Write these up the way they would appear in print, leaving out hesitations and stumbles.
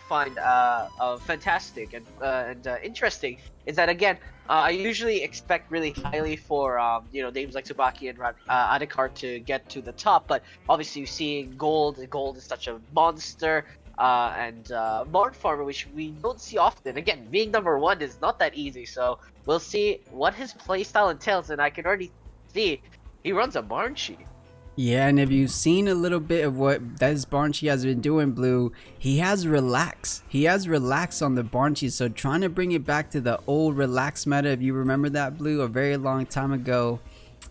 find fantastic and interesting is that again, I usually expect really highly for names like Tsubaki and Adikar to get to the top, but obviously you see Gold is such a monster, and Marnefarmer, which we don't see often. Again, being number 1 is not that easy, so we'll see what his playstyle entails, and I can already see he runs a Marnchi. Yeah, and if you've seen a little bit of what this Barnchi has been doing, Blue, he has relax. He has relax on the Barnchi, so trying to bring it back to the old relax meta, if you remember that, Blue, a very long time ago.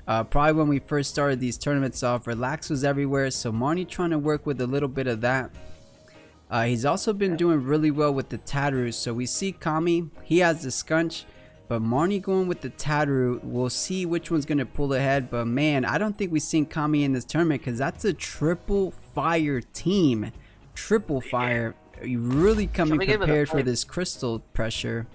Probably when we first started these tournaments off, relax was everywhere, so Marnie trying to work with a little bit of that. He's also been doing really well with the Tataru, so we see Kamiii, he has the Scunch. But Marnie going with the Tataru, we'll see which one's going to pull ahead. But man, I don't think we've seen Kamiii in this tournament because that's a triple fire team. Triple fire. You really coming prepared for this Crystle pressure.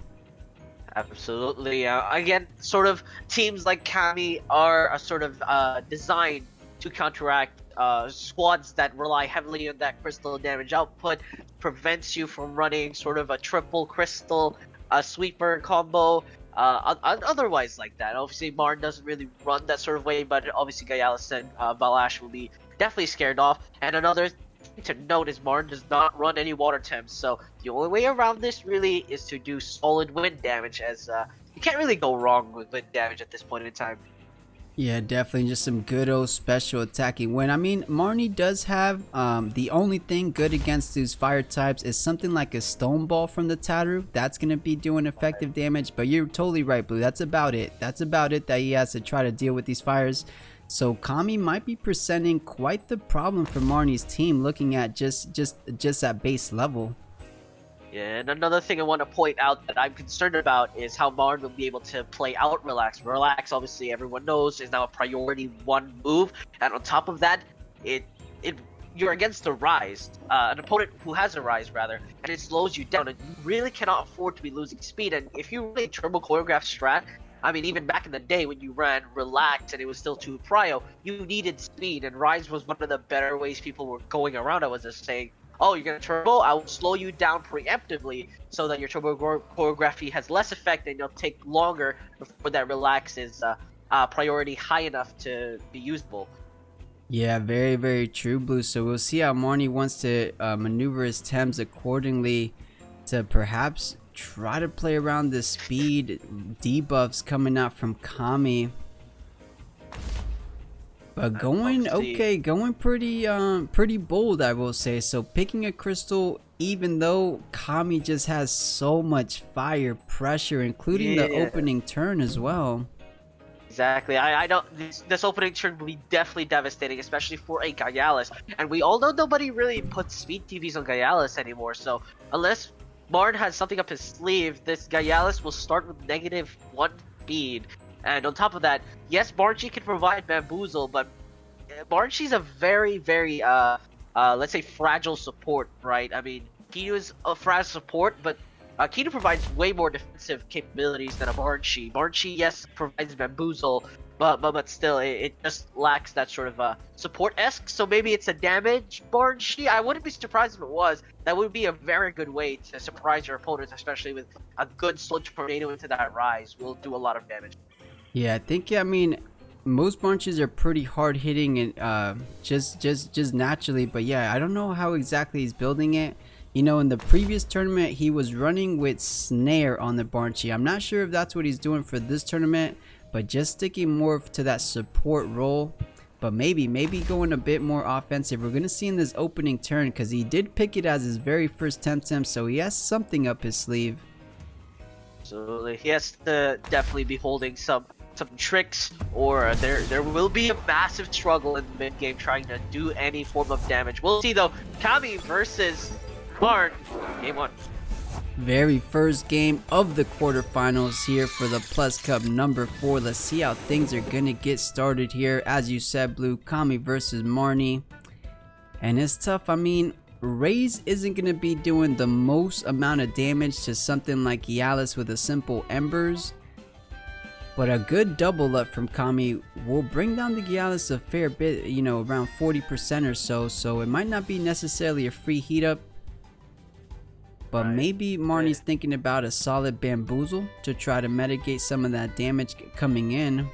Absolutely. Again, sort of teams like Kamiii are sort of designed to counteract squads that rely heavily on that Crystle damage output. Prevents you from running sort of a triple Crystle sweeper combo. Otherwise like that. Obviously Marn doesn't really run that sort of way, but obviously Gyalis and Balash will be definitely scared off. And another thing to note is Marn does not run any water temps, so the only way around this really is to do solid wind damage, as you can't really go wrong with wind damage at this point in time. Yeah, definitely just some good old special attacking win. I mean, Marnie does have the only thing good against these fire types is something like a stone ball from the Tataru. That's going to be doing effective damage, but you're totally right, Blue. That's about it. That's about it that he has to try to deal with these fires. So Kamiii might be presenting quite the problem for Marnie's team looking at just at base level. Yeah, and another thing I want to point out that I'm concerned about is how Marn will be able to play out Relax. Relax, obviously, everyone knows, is now a priority 1 move, and on top of that, you're against a Rise, an opponent who has a Rise, rather, and it slows you down, and you really cannot afford to be losing speed. And if you really turbo choreograph strat, I mean, even back in the day when you ran Relax and it was still 2 prio, you needed speed, and Rise was one of the better ways people were going around. I was just saying, oh, you're gonna turbo, I will slow you down preemptively so that your turbo choreography has less effect and it'll take longer before that Relax is priority high enough to be usable. Yeah, very, very true, Blue. So we'll see how Marnie wants to maneuver his Thames accordingly to perhaps try to play around the speed debuffs coming out from Kamiii. But going pretty bold, I will say. So picking a Crystle, even though Kamiii just has so much fire pressure, including the opening turn as well. Exactly. I don't. This opening turn will be definitely devastating, especially for a Gyalis. And we all know nobody really puts speed TVs on Gyalis anymore. So unless Marn has something up his sleeve, this Gyalis will start with -1 speed. And on top of that, yes, Barnchi can provide Bamboozle, but Barnchi's a very, very, let's say, fragile support, right? I mean, Kinu is a fragile support, but Kinu provides way more defensive capabilities than a Barnchi. Barnchi, yes, provides Bamboozle, but still, it just lacks that sort of support-esque, so maybe it's a damage Barnchi. I wouldn't be surprised if it was. That would be a very good way to surprise your opponents, especially with a good sludge tornado into that Rise. Will do a lot of damage. Yeah, I think, I mean, most Barnches are pretty hard hitting and just naturally, but yeah, I don't know how exactly he's building it. You know, in the previous tournament, he was running with Snare on the Barnchi. I'm not sure if that's what he's doing for this tournament, but just sticking more to that support role. But maybe going a bit more offensive. We're going to see in this opening turn, because he did pick it as his very first Temtem, so he has something up his sleeve. Absolutely. He has to definitely be holding some tricks, or there will be a massive struggle in the mid game trying to do any form of damage. We'll see though. Kamiii versus Marn, game 1. Very first game of the quarterfinals here for the Plus Cup number 4. Let's see how things are gonna get started here. As you said, Blue, Kamiii versus Marnie, and it's tough. I mean, Raze isn't gonna be doing the most amount of damage to something like Gyalis with a simple Embers. But a good double up from Kamiii will bring down the Gyalis a fair bit, you know, around 40% or so. So it might not be necessarily a free heat up. But Right. maybe Marnie's thinking about a solid bamboozle to try to mitigate some of that damage coming in.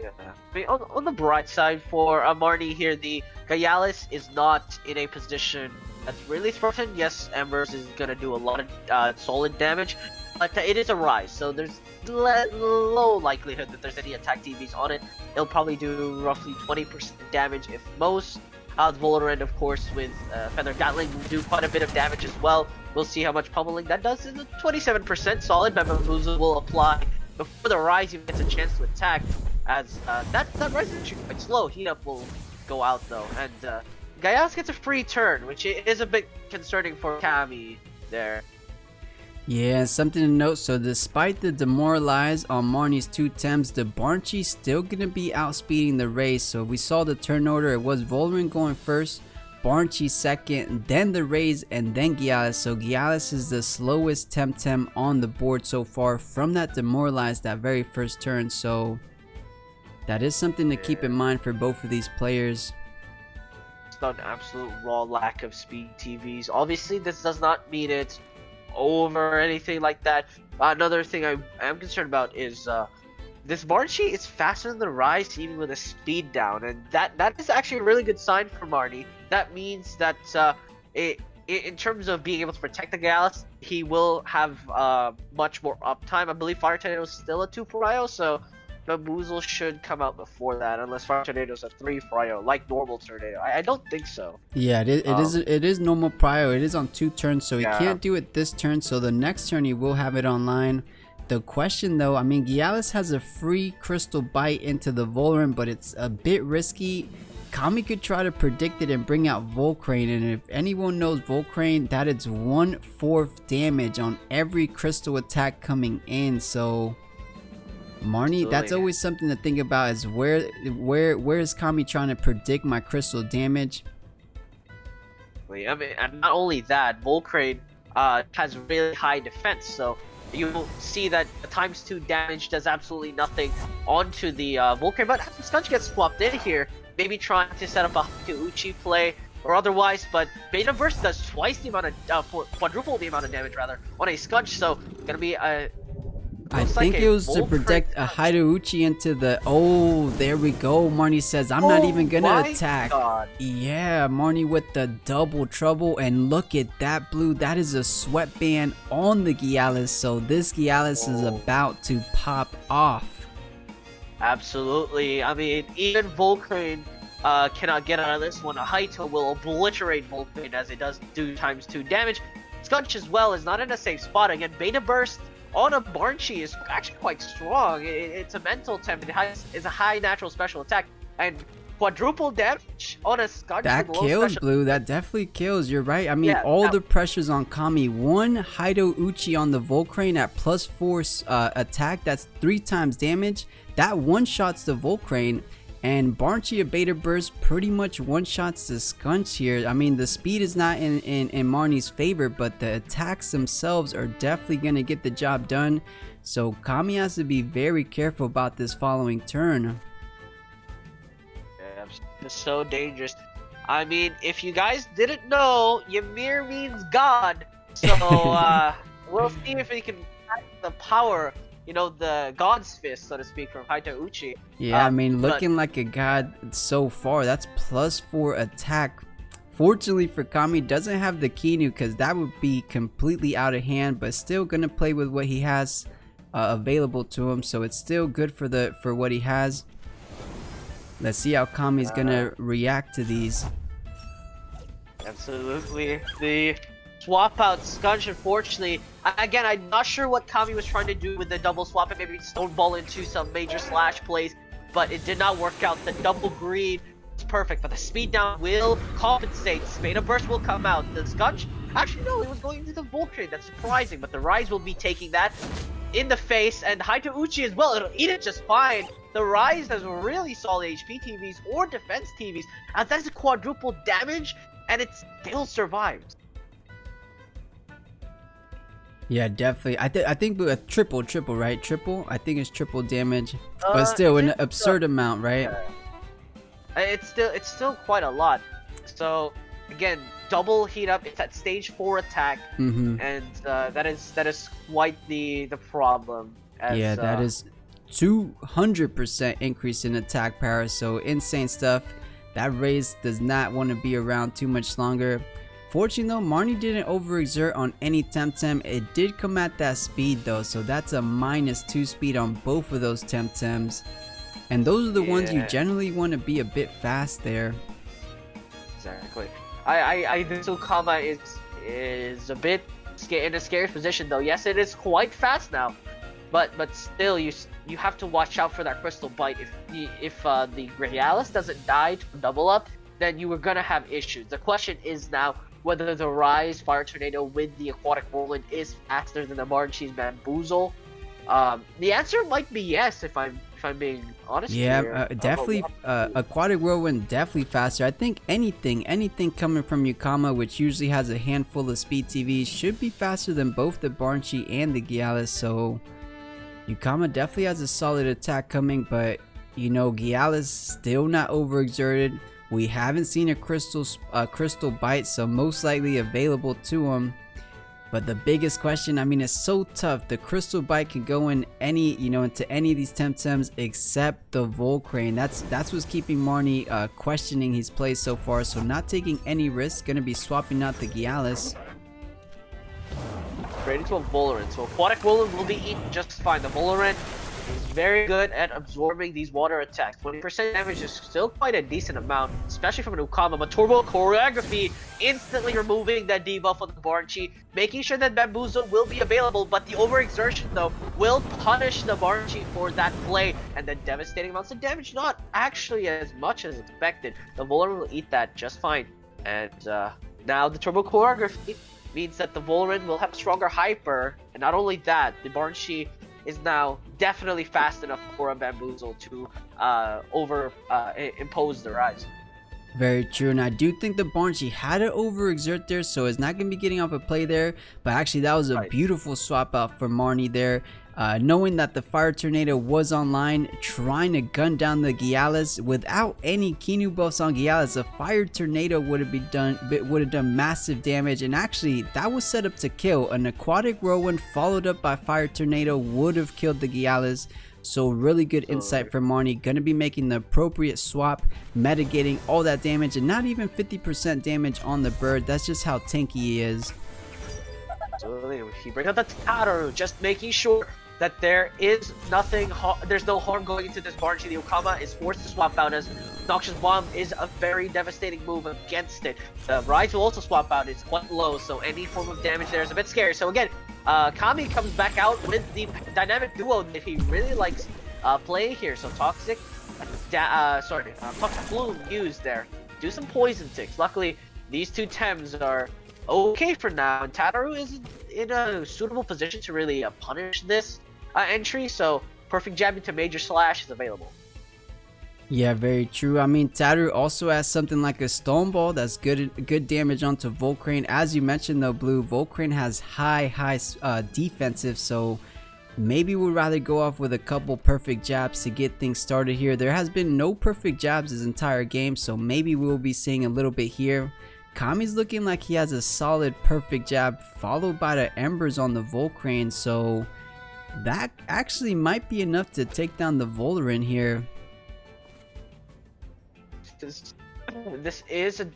Yeah. I mean, on the bright side for Marnie here, the Gyalis is not in a position that's really threatened. Yes, Embers is gonna do a lot of solid damage, but it is a rise, so there's low likelihood that there's any attack TVs on it. It'll probably do roughly 20% damage if most. The Volorend, of course, with Feather Gatling will do quite a bit of damage as well. We'll see how much pummeling that does. Is a 27% solid. Bamboozle will apply before the Rise even gets a chance to attack, as that Rise is actually quite slow. Heat Up will go out though, and Gaias gets a free turn, which is a bit concerning for Kamiii there. Yeah, something to note, so despite the demoralize on Marnie's 2 Tems, the Barnchi's still going to be outspeeding the race. So we saw the turn order, it was Volrin going first, Barnchi second, then the Raze, and then Gyalis. So Gyalis is the slowest Temtem on the board so far from that demoralize that very first turn. So that is something to keep in mind for both of these players. It's not an absolute raw lack of speed TVs. Obviously, this does not mean it's over or anything like that. Another thing I am concerned about is this Marnie is faster than the Rise even with a speed down, and that is actually a really good sign for Marnie. That means that in terms of being able to protect the Gyalis, he will have much more uptime. I believe Fire Tornado is still a 2 for IO, so Bamboozle should come out before that, unless Fire Tornadoes have 3 for IO, like normal Tornado. I don't think so. Yeah, it is normal prio. It is on 2 turns, so he can't do it this turn. So the next turn he will have it online. The question though, I mean, Gyalis has a free Crystal Bite into the Volrin, but it's a bit risky. Kamiii could try to predict it and bring out Volcrane, and if anyone knows Volcrane, that is 1/4 damage on every crystal attack coming in. So Marnie, that's always something to think about, is where is Kamiii trying to predict my crystal damage? I mean, and not only that, Volcrane has really high defense, so you will see that the ×2 damage does absolutely nothing onto the Volcrane, but Scunch gets swapped in here, maybe trying to set up a Uchi play or otherwise, but Beta Burst does twice the amount of, quadruple the amount of damage rather, on a Scunch, so gonna be a... I think it was to protect a Hideuchi into the... Oh, there we go. Marnie says, I'm not even gonna attack. God. Yeah, Marnie with the double trouble. And look at that, Blue. That is a sweatband on the Gyalis. So this Gyalis is about to pop off. Absolutely. I mean, even Volcrane cannot get out of this one. A Haito will obliterate Volcrane as it does do ×2 damage. Scunch as well is not in a safe spot. Again, Beta Burst on a Barnchi is actually quite strong. It's a mental temp. It's a high natural special attack, and quadruple damage on a Scunch. That kills, Blue. That definitely kills. You're right. I mean, all the pressures on Kamiii. 1 Hideuchi on the Volcrane at +4 attack. That's 3 times damage. That one-shots the Volcrane. And Barnchi of Beta Burst pretty much one-shots the Scunch here. I mean, the speed is not in Marnie's favor, but the attacks themselves are definitely going to get the job done. So Kamiii has to be very careful about this following turn. Yeah, it's so dangerous. I mean, if you guys didn't know, Ymir means God. So we'll see if he can pack the power, you know, the God's Fist, so to speak, from Hideuchi. Yeah, I mean, looking like a god so far. That's +4 attack. Fortunately for Kamiii, doesn't have the Kinu, because that would be completely out of hand, but still gonna play with what he has available to him. So it's still good for what he has. Let's see how Kamii's gonna react to these. Absolutely. The swap out Scunch, unfortunately. Again, I'm not sure what Kamiii was trying to do with the double swap, and maybe stone ball into some major slash plays, but it did not work out. The double green is perfect, but the speed down will compensate. Beta Burst will come out. The Scunch, actually no, it was going into the Volcrane. That's surprising, but the Rise will be taking that in the face, and Hideuchi as well. It'll eat it just fine. The Rise has really solid HP TVs or defense TVs, and that's a quadruple damage, and it still survives. Yeah, definitely. I think a triple, right? Triple. I think it's triple damage, but still an absurd amount, right? It's still quite a lot. So again, double heat up. It's at stage 4 attack, and that is quite the problem. Yeah, that is 200% increase in attack power, so insane stuff. That raise does not want to be around too much longer. Fortunately though, Marnie didn't overexert on any Temtem. It did come at that speed though, so that's a -2 speed on both of those Temtems. And those are the ones you generally want to be a bit fast there. Exactly. This Kamiii is a bit in a scary position though. Yes, it is quite fast now. But still, you have to watch out for that Crystle bite. If the Realis doesn't die to double up, then you are gonna have issues. The question is now whether the Rise Fire Tornado with the Aquatic Whirlwind is faster than the Marnefarmer Bamboozle. The answer might be yes, if I'm being honest. Yeah, definitely. Aquatic Whirlwind definitely faster. I think anything coming from Yukama, which usually has a handful of speed TVs, should be faster than both the Barnchi and the Gialis. So Yukama definitely has a solid attack coming, but you know, Gialis still not overexerted. We haven't seen a Crystle bite, so most likely available to him. But the biggest question, I mean, it's so tough. The Crystle bite can go in any, into any of these Temtems except the Volcrane. That's what's keeping Marnie questioning his play so far. So not taking any risks, gonna be swapping out the Gialis. Straight into a Volorant. So Aquatic Whirlwind will be eaten just fine. The Volorant is very good at absorbing these water attacks. 20% damage is still quite a decent amount, especially from an Ukama. But Turbo Choreography instantly removing that debuff on the Barnchi, making sure that Bamboozle will be available, but the overexertion though will punish the Barnchi for that play, and then devastating amounts of damage, not actually as much as expected. The Volorant will eat that just fine, and now the Turbo Choreography means that the Volorant will have stronger hyper, and not only that, the Barnchi is now definitely fast enough for a Bamboozle to impose the Rise. Very true, and I do think the Barnchi had to overexert there, so it's not going to be getting off a play there. But actually, that was a beautiful swap out for Marnie there. Knowing that the Fire Tornado was online, trying to gun down the Gialis without any Kinu buffs on Gialis, a Fire Tornado would have done massive damage, and actually that was set up to kill. An Aquatic Whirlwind followed up by Fire Tornado would have killed the Gialis. So really good insight from Marnie, gonna be making the appropriate swap, mitigating all that damage, and not even 50% damage on the bird. That's just how tanky he is. So he brings out the Tataru, just making sure that there is there's no harm going into this Barnchi. The Ukama is forced to swap out as Noxious Bomb is a very devastating move against it. The Rise will also swap out, it's quite low, so any form of damage there is a bit scary. So again, Kamiii comes back out with the dynamic duo that he really likes playing here. So Toxic Bloom used there. Do some Poison Ticks. Luckily, these two Tems are okay for now, and Tataru is in a suitable position to really punish this entry, so perfect jab into Major Slash is available. Yeah, very true. I mean, Tataru also has something like a Stone Ball that's good damage onto Volcrane. As you mentioned though, Blue, Volcrane has high defensive, so maybe we'd rather go off with a couple perfect jabs to get things started here. There has been no perfect jabs this entire game, so maybe we'll be seeing a little bit here. Kamii's looking like he has a solid perfect jab followed by the Embers on the Volcrane, so that actually might be enough to take down the Volorant here. This is a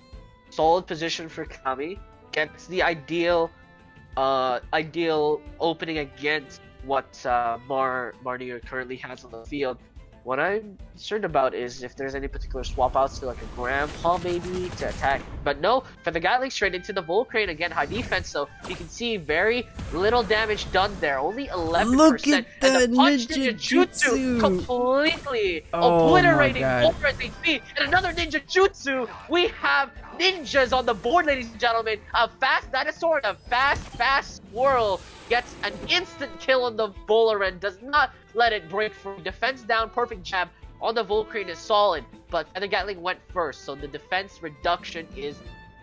solid position for Kamiii. Gets the ideal opening against what Marnie currently has on the field. What I'm concerned about is if there's any particular swap outs to like a Grandpa maybe to attack. But no, for the Gatling straight into the Volcrane, again high defense, so you can see very little damage done there. Only 11%. Look at and the Ninja Jutsu completely obliterating Volcrane's HP. And another Ninja Jutsu. We have ninjas on the board, ladies and gentlemen. A fast dinosaur and a fast swirl gets an instant kill on the Volorant, does not let it break free. Defense down, perfect jab on the Volcrane is solid, but the Gatling went first, so the defense reduction is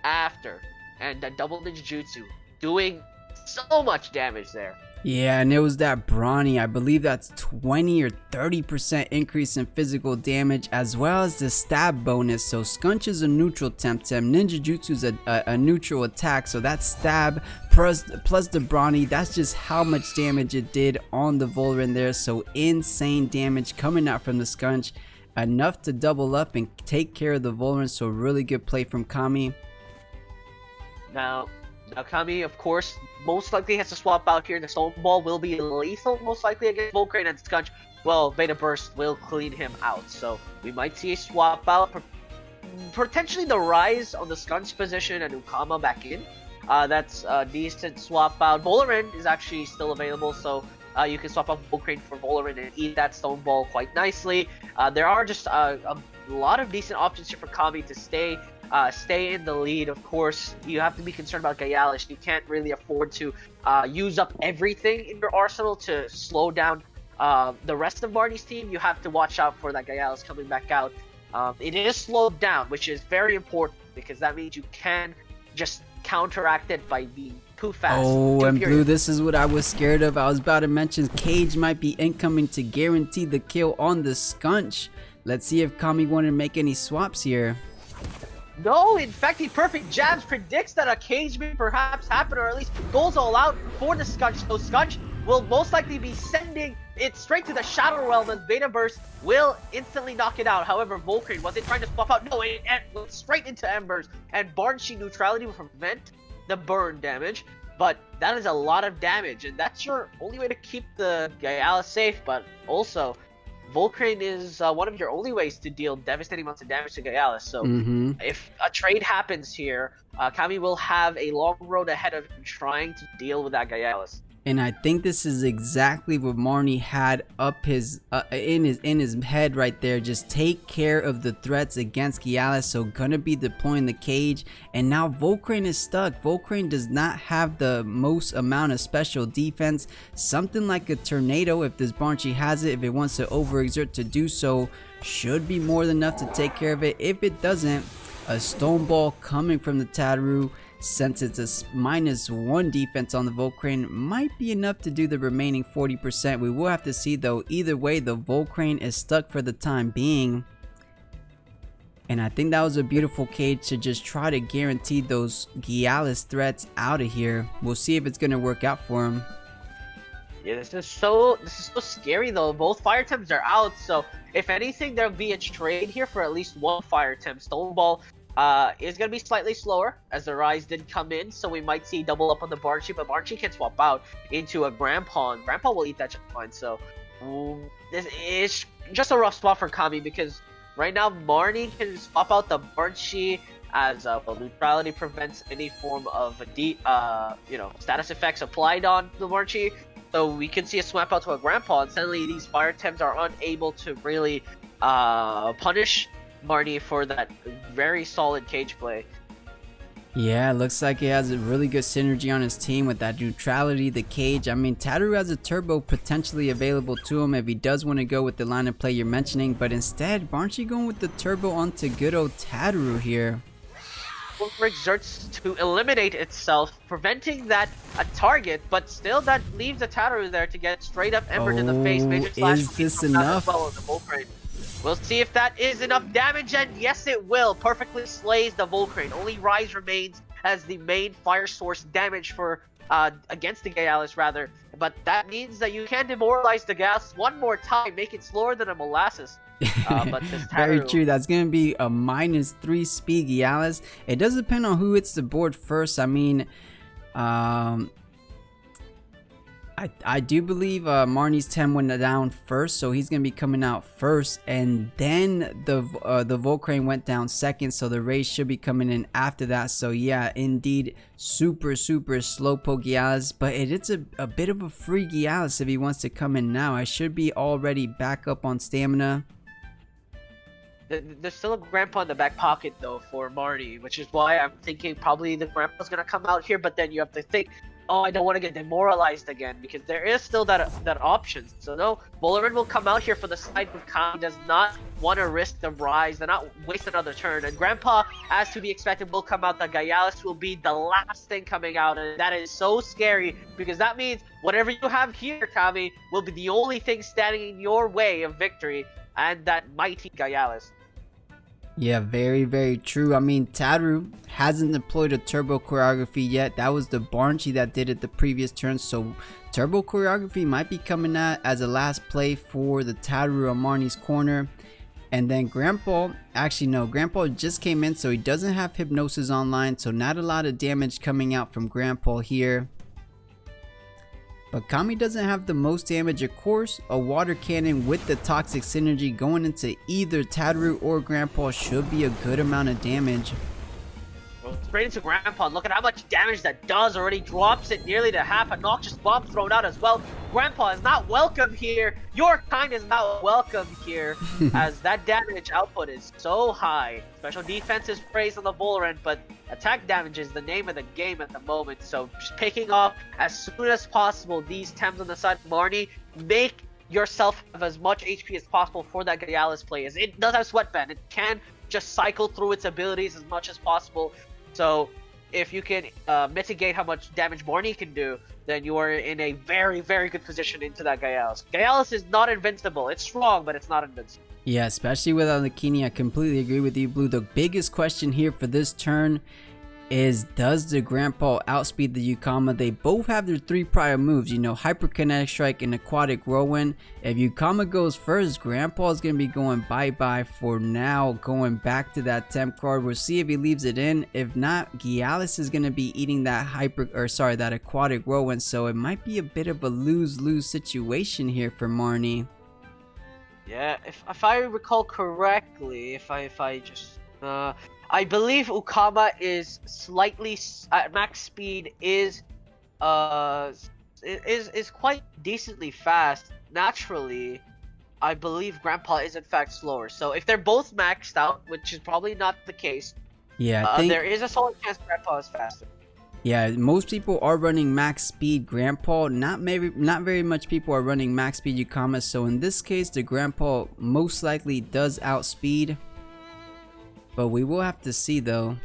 after. And that double Ninja Jutsu doing so much damage there. Yeah, and it was that brawny. I believe that's 20 or 30% increase in physical damage, as well as the stab bonus. So Skunch is a neutral Temtem, Ninja Jutsu is a neutral attack, so that stab plus the brawny, that's just how much damage it did on the Volrin there. So insane damage coming out from the Skunch, enough to double up and take care of the Volrin. So really good play from Kamiii. Now Kamiii, of course, most likely has to swap out here. The Stone Ball will be lethal, most likely against Volcrane, and Skunch, well, Beta Burst will clean him out. So we might see a swap out, potentially the Rise on the Skunch position and Ukama back in. That's a decent swap out. Volrin is actually still available, so you can swap out Volcrane for Volrin and eat that Stone Ball quite nicely. There are just a lot of decent options here for Kamiii to stay in the lead. Of course, you have to be concerned about Gyalis. You can't really afford to use up everything in your arsenal to slow down the rest of Marnie's team. You have to watch out for that Gyalis coming back out. It is slowed down, which is very important because that means you can just counteract it by being too fast. Oh, and Blue, this is what I was scared of. I was about to mention Cage might be incoming to guarantee the kill on the Skunch. Let's see if Kamiii want to make any swaps here. No, in fact, the Perfect Jabs predicts that a cage may perhaps happen, or at least goes all out for the Skunch. So Skunch will most likely be sending it straight to the Shadow Realm, as Beta Burst will instantly knock it out. However, Volcrane wasn't trying to swap out. No, it went straight into Embers, and Barnshi neutrality will prevent the burn damage. But that is a lot of damage, and that's your only way to keep the Gyalis safe. But also, Volcrane is one of your only ways to deal devastating amounts of damage to Gyalis. So if a trade happens here, Kamiii will have a long road ahead of him trying to deal with that Gyalis. And I think this is exactly what Marnie had up his in his head right there. Just take care of the threats against Gyalis. So gonna be deploying the cage, and now Volcrane is stuck. Volcrane does not have the most amount of special defense. Something like a tornado, if this Barnshi has it, if it wants to overexert to do so, should be more than enough to take care of it. If it doesn't, a Stone Ball coming from the Tataru, since it's a -1 defense on the Volcrane, might be enough to do the remaining 40%. We will have to see though. Either way, the Volcrane is stuck for the time being. And I think that was a beautiful cage to just try to guarantee those Gyalis threats out of here. We'll see if it's going to work out for him. Yeah, this is so scary though. Both Fire Temps are out, so if anything, there'll be a trade here for at least one Fire Temp. Stone Ball is going to be slightly slower as the Rise did come in, so we might see double up on the Barnshi, but Barnshi can swap out into a Grandpa, and Grandpa will eat that just fine. So this is just a rough spot for Kamiii, because right now Marnie can swap out the Barnshi as well, neutrality prevents any form of status effects applied on the Barnshi. So we can see a swap out to a Grandpa, and suddenly these Fire Temps are unable to really punish Marnie for that very solid cage play. Yeah, it looks like he has a really good synergy on his team with that neutrality, the cage. I mean, Tataru has a turbo potentially available to him if he does want to go with the line of play you're mentioning, but instead, Barnshi going with the turbo onto good old Tataru here. Exerts to eliminate itself, preventing that a target, but still that leaves the Tataru there to get straight up Ember to the face. Major slash is this enough? We'll see if that is enough damage, and yes it will. Perfectly slays the Volcrane. Only Rise remains as the main fire source damage for against the Gyalis rather, but that means that you can demoralize the gas one more time, make it slower than a molasses. But this Tataru... Very true. That's going to be a -3 speed Gyalis. It does depend on who hits the board first. I mean, I do believe Marnie's 10 went down first, so he's going to be coming out first, and then the Volcrane went down second, so the Rays should be coming in after that. So yeah, indeed, super slowpoke Gyalis, but it's a bit of a free Gyalis if he wants to come in now. I should be already back up on stamina. There's still a Grandpa in the back pocket though for Marnie, which is why I'm thinking probably the Grandpa's gonna come out here. But then you have to think, oh, I don't want to get demoralized again because there is still that option. So no, Voldemort will come out here for the side with Kamiii. Does not want to risk the rise. They're not waste another turn. And Grandpa, as to be expected, will come out. The Gaialis will be the last thing coming out, and that is so scary because that means whatever you have here, Kamiii, will be the only thing standing in your way of victory, and that mighty Gaialis. Yeah, very, very true. I mean, Tadru hasn't deployed a turbo choreography yet. That was the Barnchi that did it the previous turn. So turbo choreography might be coming out as a last play for the Tadru on Marnie's corner. And then Grandpa, actually no, Grandpa just came in, so he doesn't have Hypnosis online. So not a lot of damage coming out from Grandpa here. But Kamiii doesn't have the most damage, of course. A water cannon with the toxic synergy going into either Tadru or Grandpa should be a good amount of damage. Straight into Grandpa. Look at how much damage that does. Already drops it nearly to half. A noxious bomb thrown out as well. Grandpa is not welcome here. Your kind is not welcome here, as that damage output is so high. Special defense is praised on the Volrent, but attack damage is the name of the game at the moment. So just picking off as soon as possible these Tems on the side of Marnie. Make yourself have as much HP as possible for that Gaialis play, as it does have Sweatband. It can just cycle through its abilities as much as possible. So if you can mitigate how much damage Marnie can do, then you are in a very, very good position into that Gaialis. Gaialis is not invincible. It's strong, but it's not invincible. Yeah, especially without the Kini, I completely agree with you, Blue. The biggest question here for this turn is, does the Grandpa outspeed the Yukama? They both have their 3 prior moves, you know, Hyperkinetic Strike and Aquatic Whirlwind. If Yukama goes first, Grandpa is going to be going bye-bye for now, going back to that temp card. We'll see if he leaves it in. If not, Gialis is going to be eating that that Aquatic Whirlwind, so it might be a bit of a lose-lose situation here for Marnie. Yeah, if I recall correctly, if I just I believe Ukama is slightly at max speed is quite decently fast. Naturally, I believe Grandpa is in fact slower. So if they're both maxed out, which is probably not the case, yeah, I think there is a solid chance Grandpa is faster. Yeah, most people are running max speed Grandpa. Not very much people are running max speed Yukama. So in this case, the Grandpa most likely does outspeed. But we will have to see though.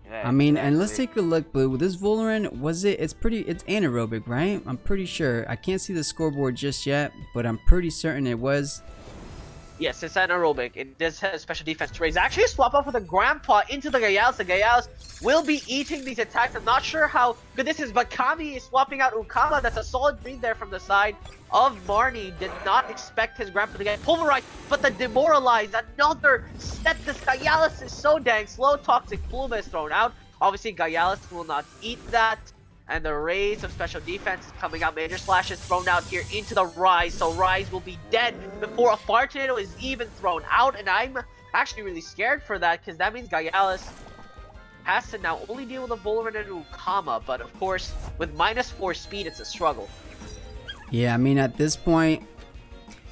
Yeah, I mean, exactly. and let's take a look, Blue. This Voldemort, it's anaerobic, right? I'm pretty sure. I can't see the scoreboard just yet, but I'm pretty certain it was. Yes, it's anaerobic. It does have special defense raise. Actually, a swap off with the Grandpa into the Gaialis. The Gaialis will be eating these attacks. I'm not sure how good this is, but Kamiii is swapping out Ukama. That's a solid read there from the side of Marnie. Did not expect his Grandpa to get pulverized, but the demoralized, another set. This Gaialis is so dang slow. Toxic Plume is thrown out. Obviously, Gaialis will not eat that. And the raise of special defense is coming out. Major Slash is thrown out here into the Rise. So Rise will be dead before a Fire Tornado is even thrown out. And I'm actually really scared for that, because that means Gaialis has to now only deal with a Voldemort and Ukama. But of course, with -4 speed, it's a struggle. Yeah, I mean, at this point,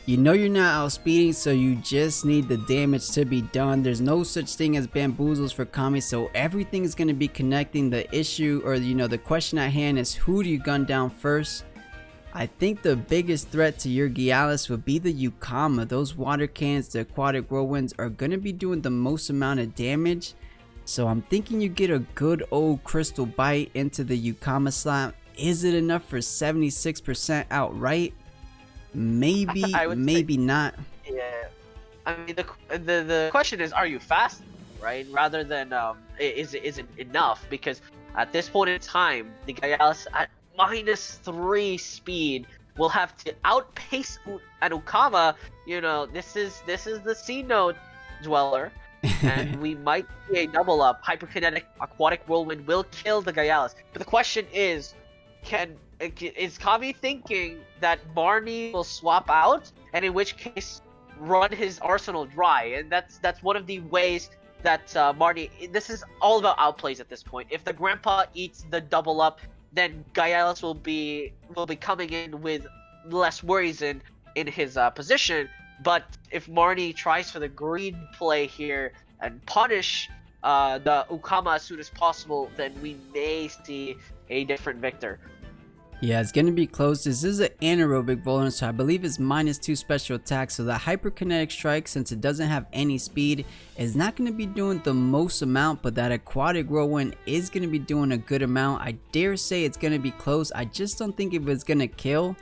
you know you're not outspeeding, so you just need the damage to be done. There's no such thing as bamboozles for Kamiii, so everything is going to be connecting. The issue, or the question at hand is, who do you gun down first? I think the biggest threat to your Gialis would be the Yukama. Those water cannons, the aquatic whirlwinds, are going to be doing the most amount of damage. So I'm thinking you get a good old Crystle bite into the Yukama slap. Is it enough for 76% outright? Maybe, maybe not. Yeah, I mean the question is, are you fast, right? Rather than is it enough? Because at this point in time, the Gaialis at -3 speed will have to outpace an Ukama. You know, this is the C node dweller, and we might see a double up. Hyperkinetic aquatic whirlwind will kill the Gaialis. But the question is Kamiii thinking that Marnie will swap out, and in which case run his arsenal dry? And that's one of the ways that Marnie. This is all about outplays at this point. If the Grandpa eats the double up, then Gaialis will be coming in with less worries in his position. But if Marnie tries for the green play here and punish the Ukama as soon as possible, then we may see a different victor. Yeah, it's going to be close. This is an anaerobic bowler, so I believe it's -2 special attack. So the hyperkinetic strike, since it doesn't have any speed, is not going to be doing the most amount, but that aquatic whirlwind is going to be doing a good amount. I dare say it's going to be close. I just don't think if it's going to kill.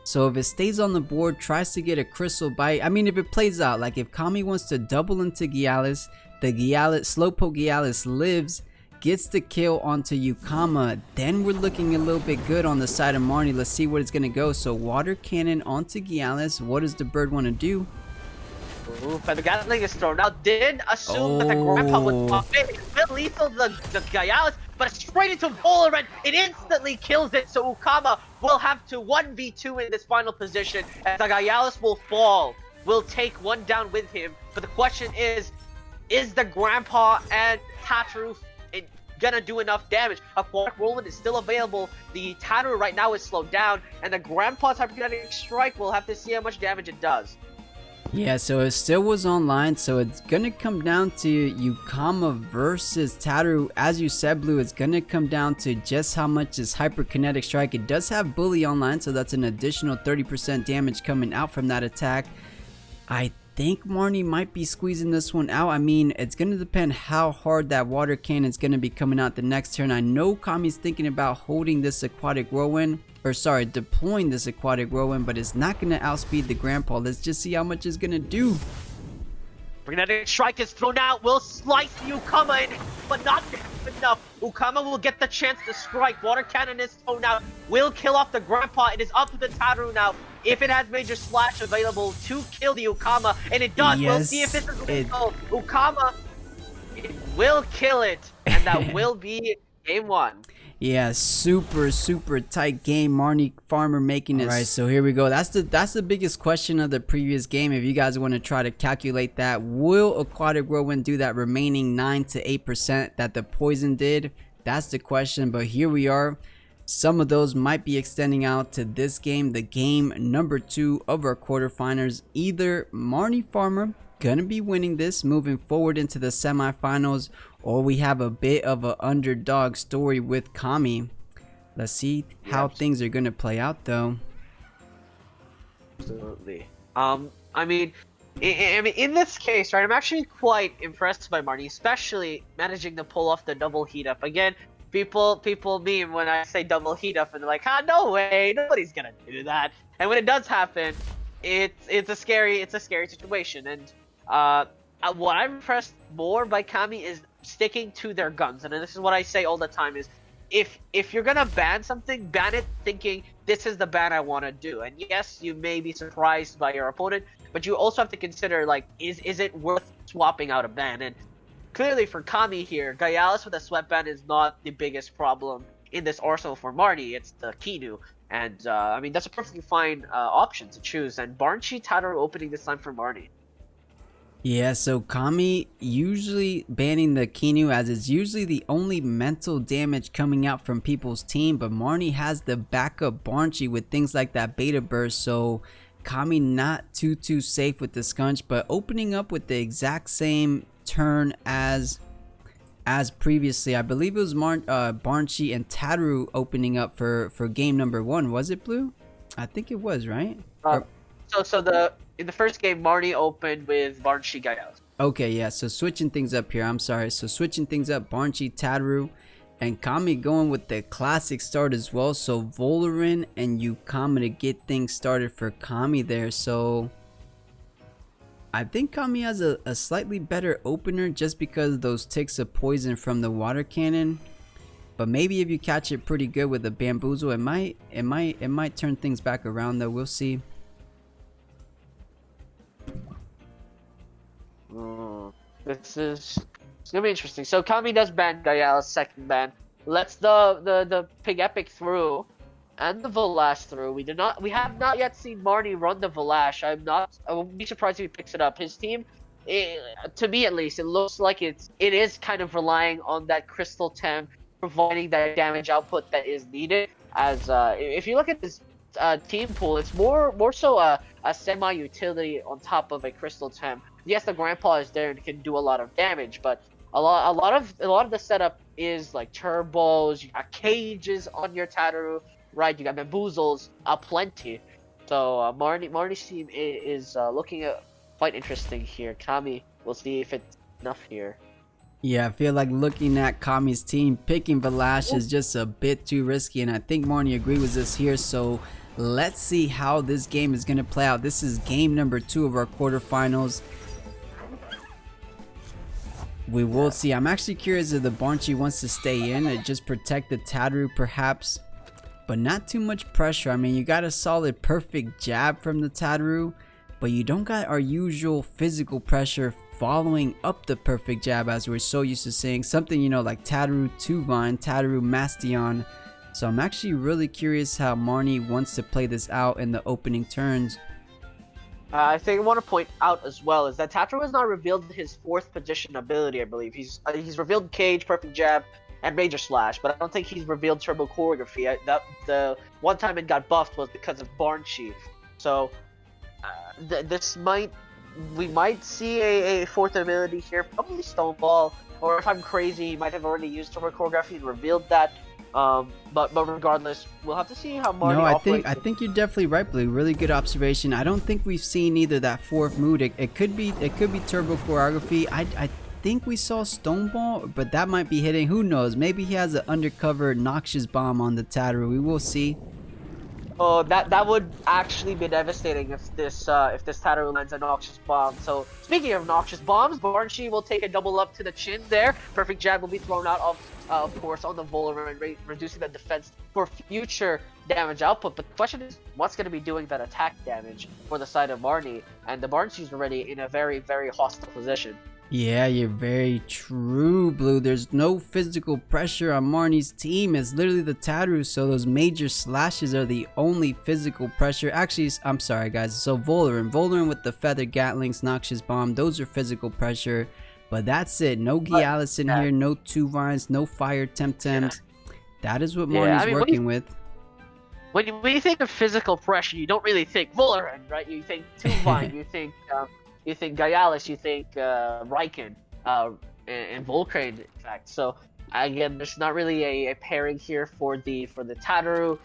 So if it stays on the board, tries to get a crystal bite. I mean, if it plays out, like if Kamiii wants to double into Gialis, the Slowpoke Gialis lives, gets the kill onto Ukama, then we're looking a little bit good on the side of Marnie. Let's see what it's going to go. So water cannon onto Gialis. What does the bird want to do? Ooh, but the Gatling is thrown out. Did assume that the grandpa would pop it. It's lethal the Gialis, but straight into Volarant. It instantly kills it, so Ukama will have to 1v2 in this final position, and the Gialis will fall. Will take one down with him. But the question is the grandpa and Tataru gonna do enough damage? Aquatic Whirlwind is still available. The Tataru right now is slowed down, and the grandpa's hyperkinetic strike will have to see how much damage it does. Yeah, so it still was online, so it's gonna come down to Ukama versus Tataru. As you said, Blue, it's gonna come down to just how much is hyperkinetic strike. It does have bully online, so that's an additional 30% damage coming out from that attack. I think Marnie might be squeezing this one out. I mean, it's going to depend how hard that water cannon is going to be coming out the next turn. I know Kamii's thinking about holding this aquatic whirlwind, or sorry, deploying this aquatic whirlwind, but it's not going to outspeed the grandpa. Let's just see how much it's going to do. Magnetic strike is thrown out, will slice Ukama in, but not enough. Ukama will get the chance to strike. Water cannon is thrown out, will kill off the grandpa. It is up to the Tataru now. If it has major slash available to kill the Ukama, and it does. Yes, we'll see if this is lethal. Ukama, it will kill it, and that will be game one. Yeah, super tight game. Marnefarmer making it. Alright, so here we go. That's the biggest question of the previous game. If you guys want to try to calculate that, will Aquatic Whirlwind do that remaining 9 to 8% that the poison did? That's the question, but here we are. Some of those might be extending out to this game, the game number 2 of our quarterfinals. Either Marnefarmer gonna be winning this, moving forward into the semifinals, or we have a bit of an underdog story with Kamiii. Let's see how things are gonna play out, though. Absolutely. I mean, in this case, right, I'm actually quite impressed by Marnie, especially managing to pull off the double heat up. Again, people meme when I say double heat up, and they're like, "Ah, no way, nobody's gonna do that." And when it does happen, it's a scary situation. And what I'm impressed more by Kamiii is sticking to their guns. And this is what I say all the time: is if you're gonna ban something, ban it thinking this is the ban I want to do. And yes, you may be surprised by your opponent, but you also have to consider, like, is it worth swapping out a ban? And clearly for Kamiii here, Gialis with a sweatband is not the biggest problem in this arsenal for Marnie. It's the Kinu. And I mean, that's a perfectly fine option to choose. And Barnchi Tataru opening this time for Marnie. Yeah, so Kamiii usually banning the Kinu, as it's usually the only mental damage coming out from people's team, but Marnie has the backup Barnchi with things like that beta burst, so Kamiii not too safe with the Scunch, but opening up with the exact same turn as previously. I believe it was Barnchi and Tataru opening up for game number 1. Was it, Blue? I think it was, right? In the first game, Marnie opened with Barnchi Gialis. Okay, yeah, so switching things up here. I'm sorry. So switching things up, Barnchi, Tataru, and Kamiii going with the classic start as well. So Volarant and Ukama to get things started for Kamiii there. So I think Kamiii has a slightly better opener just because of those ticks of poison from the water cannon. But maybe if you catch it pretty good with a bamboozle, it might turn things back around, though. We'll see. It's gonna be interesting. So Kamiii does ban Gialis' second ban. Lets the Pig Epic through and the Valash through. We have not yet seen Marnie run the Valash. I won't be surprised if he picks it up. His team, to me at least, it looks like it is kind of relying on that Crystle Tem providing that damage output that is needed. As if you look at this team pool, it's more so a a semi-utility on top of a Crystal Temp. Yes, the Grandpa is there and can do a lot of damage, but a lot of the setup is like turbos. You got cages on your Tataru, right? You got bamboozles, plenty. So Marnie's team is looking at quite interesting here. Kamiii, we'll see if it's enough here. Yeah, I feel like looking at Kamii's team, picking Valash is just a bit too risky, and I think Marnie agreed with us here. So let's see how this game is going to play out. This is game number 2 of our quarterfinals. We will see. I'm actually curious if the Barnchi wants to stay in and just protect the Tataru perhaps, but not too much pressure. I mean, you got a solid perfect jab from the Tataru, but you don't got our usual physical pressure following up the perfect jab as we're so used to seeing. Something, you know, like Tataru Tuvine, Tataru Mastion. So I'm actually really curious how Marnie wants to play this out in the opening turns. I think I want to point out as well is that Tataru has not revealed his 4th position ability, I believe. He's revealed Cage, Perfect Jab, and Major Slash, but I don't think he's revealed Turbo Choreography. The one time it got buffed was because of Barnchi. So we might see a 4th ability here, probably Stoneball, or if I'm crazy, he might have already used Turbo Choreography and revealed that. But regardless, we'll have to see how Marnie operates. I think you're definitely right, Blue. Really good observation. I don't think we've seen either that 4th mood. It could be Turbo Choreography. I think we saw Stoneball, but that might be hitting. Who knows? Maybe he has an undercover Noxious Bomb on the Tataru. We will see. Oh, that would actually be devastating if this Tataru lands a Noxious Bomb. So speaking of Noxious Bombs, Barnchi will take a double up to the chin there. Perfect Jab will be thrown out of course on the Volar and reducing the defense for future damage output. But the question is, what's going to be doing that attack damage for the side of Marnie? And the Barnchi's already in a very, very hostile position. Yeah, you're very true, Blue. There's no physical pressure on Marnie's team. It's literally the Tataru, so those major slashes are the only physical pressure. Actually, I'm sorry, guys. So Volar with the Feather Gatlings, Noxious Bomb, those are physical pressure. But that's it. No Gialis in here, no Tuvines, no Fire Temtems. That is what Marnie's working with. When you think of physical pressure, you don't really think Volar, right? You think Tuvine, you think Gialis, you think Riken, and Volcrane, in fact. So again, there's not really a pairing here for the Tataru.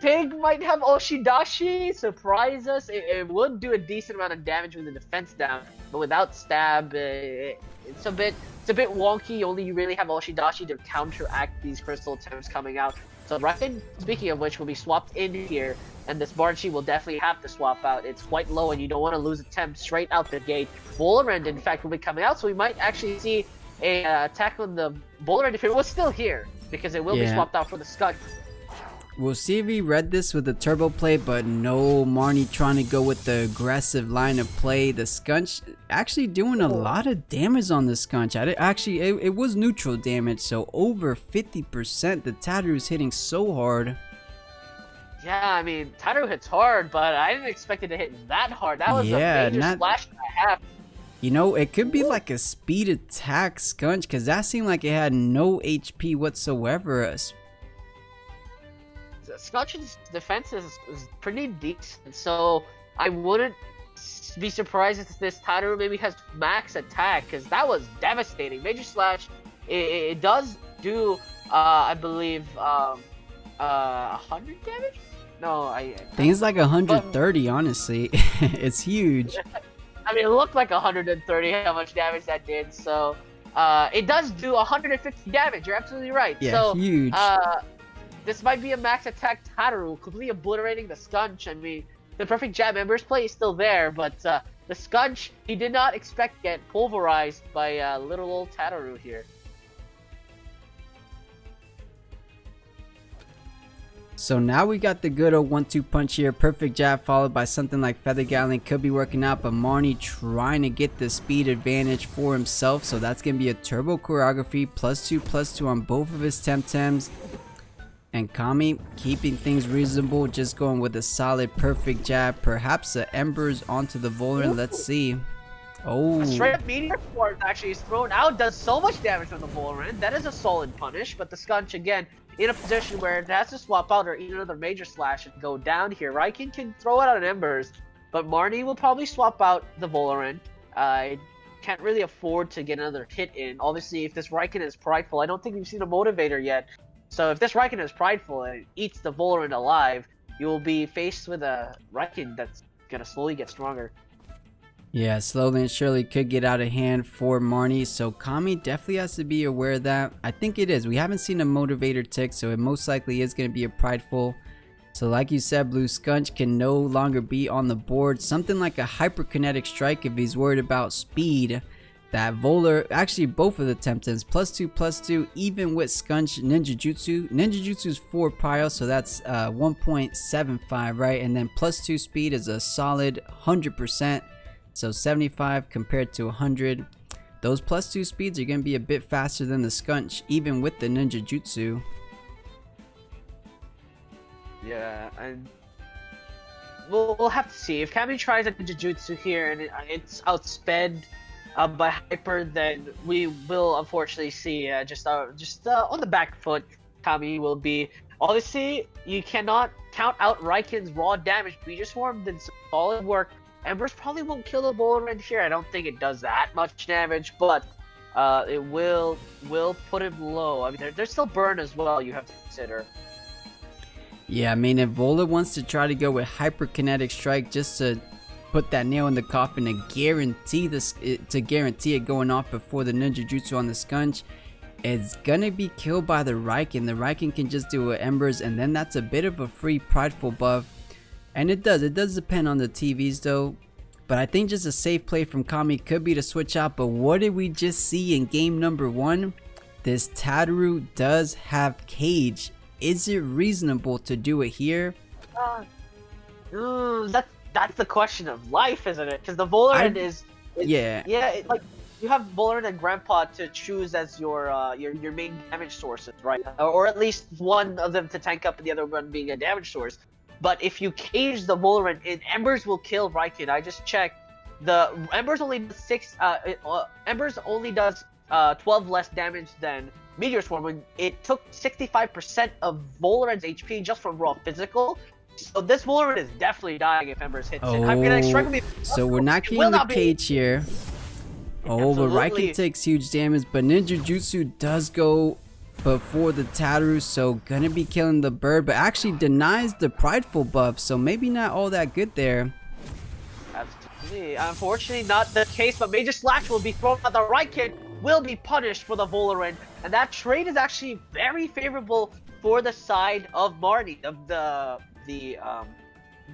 Pig might have Oshidashi surprise us. It would do a decent amount of damage with the defense down, but without stab, it's a bit wonky. Only you really have Oshidashi to counteract these crystal attempts coming out. So Riken, speaking of which, will be swapped in here, and this Barnchi will definitely have to swap out. It's quite low, and you don't want to lose attempt straight out the gate. Volarend, in fact, will be coming out, so we might actually see a attack on the Volarend if it was still here, because it will be swapped out for the Scud. We'll see if he read this with the turbo play, but no, Marnie trying to go with the aggressive line of play. The Skunch actually doing a lot of damage on the Skunch. It was neutral damage, so over 50%. The Tataru's hitting so hard. Yeah, I mean, Tataru hits hard, but I didn't expect it to hit that hard. That was a major splash and a half. You know, it could be like a speed attack Skunch, because that seemed like it had no HP whatsoever. Skunch's defense is pretty decent, so I wouldn't be surprised if this Tataru maybe has max attack, because that was devastating. Major Slash, it does do, I believe, 100 damage? No, I think it's like 130, honestly. It's huge. I mean, it looked like 130 how much damage that did, so it does do 150 damage. You're absolutely right. Yeah, so, huge. This might be a max attack Tataru, completely obliterating the Skunch. I mean, the perfect jab Ember's play is still there, but the Skunch, he did not expect to get pulverized by little old Tataru here. So now we got the good old 1-2 punch here. Perfect jab followed by something like Feather Gatling. Could be working out, but Marnie trying to get the speed advantage for himself. So that's going to be a turbo choreography. +2/+2 on both of his Temtems. And Kamiii keeping things reasonable. Just going with a solid perfect jab. Perhaps the Embers onto the Volar. Let's see. Oh. A straight up Meteor Quartz actually is thrown out. Does so much damage on the Volar. That is a solid punish. But the Skunch, again, in a position where it has to swap out or eat another Major Slash and go down here. Riken can throw it out on Embers, But Marnie will probably swap out the Volarant. I can't really afford to get another hit in. Obviously, if this Riken is prideful, I don't think we've seen a motivator yet. So if this Riken is prideful and it eats the Volarant alive, you will be faced with a Riken that's gonna slowly get stronger. Yeah, slowly and surely could get out of hand for Marnie, so Kamiii definitely has to be aware of that. I think it is. We haven't seen a motivator tick, so it most likely is going to be a prideful. So like you said, Blue Skunch can no longer be on the board. Something like a hyperkinetic strike if he's worried about speed. That Volar, actually both of the Temtems, +2/+2, even with Skunch Ninja Jutsu. Ninja Jutsu is 4 prio, so that's 1.75, right? And then +2 speed is a solid 100%. So 75 compared to 100. Those +2 speeds are going to be a bit faster than the Skunch, even with the Ninja Jutsu. Yeah, and we'll have to see. If Kamiii tries a Ninja Jutsu here and it's outsped by Hyper, then we will unfortunately see just on the back foot, Kamiii will be. Obviously, you cannot count out Riken's raw damage. Meteor Swarm did some solid work. Embers probably won't kill the Volarant here. I don't think it does that much damage, but it will put him low. I mean, there's still burn as well you have to consider. Yeah, I mean, if Volar wants to try to go with Hyperkinetic Strike just to put that nail in the coffin and guarantee it going off before the Ninja Jutsu on the Skunch, it's gonna be killed by the Riken. The Riken can just do Embers, and then that's a bit of a free prideful buff. And it does depend on the TVs though. But I think just a safe play from Kamiii could be to switch out. But what did we just see in game number 1? This Tataru does have Cage. Is it reasonable to do it here? That's the question of life, isn't it? Because the Volarant like you have Volarant and Grandpa to choose as your main damage sources, right? Or at least one of them to tank up and the other one being a damage source. But if you cage the Volarant, Embers will kill Riken. I just checked. The Embers only does Embers only does 12 less damage than Meteor Swarm. When it took 65% of Volarant's HP just from raw physical. So this Volarant is definitely dying if Embers hits it. I'm gonna struggle with so we're not getting the cage here. Oh, but Riken takes huge damage, but Ninja Jutsu does go before the Tataru, so gonna be killing the bird, but actually denies the prideful buff, so maybe not all that good there. Absolutely. Unfortunately not the case, but Major Slash will be thrown, but the Riken will be punished for the Volarant, and that trade is actually very favorable for the side of Marnie.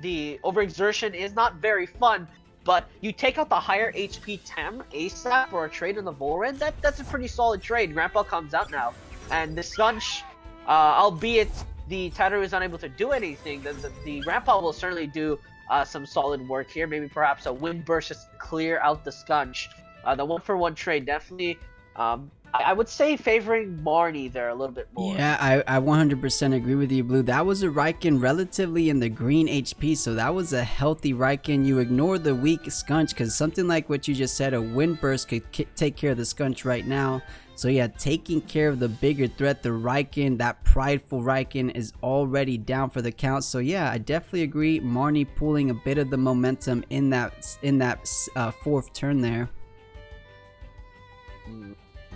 The overexertion is not very fun, but you take out the higher HP Tem ASAP for a trade on the Volarant, that's a pretty solid trade. Grandpa comes out now. And the Skunch, albeit the Tataru is unable to do anything, the Grandpa will certainly do some solid work here. Maybe perhaps a Wind Burst just to clear out the Skunch. The 1-for-1 trade definitely, I would say favoring Marnie there a little bit more. Yeah, I 100% agree with you, Blue. That was a Riken relatively in the green HP, so that was a healthy Riken. You ignore the weak Skunch, because something like what you just said, a Wind Burst could take care of the Skunch right now. So yeah, taking care of the bigger threat, the Riken, that prideful Riken is already down for the count. So yeah, I definitely agree. Marnie pulling a bit of the momentum in that 4th turn there.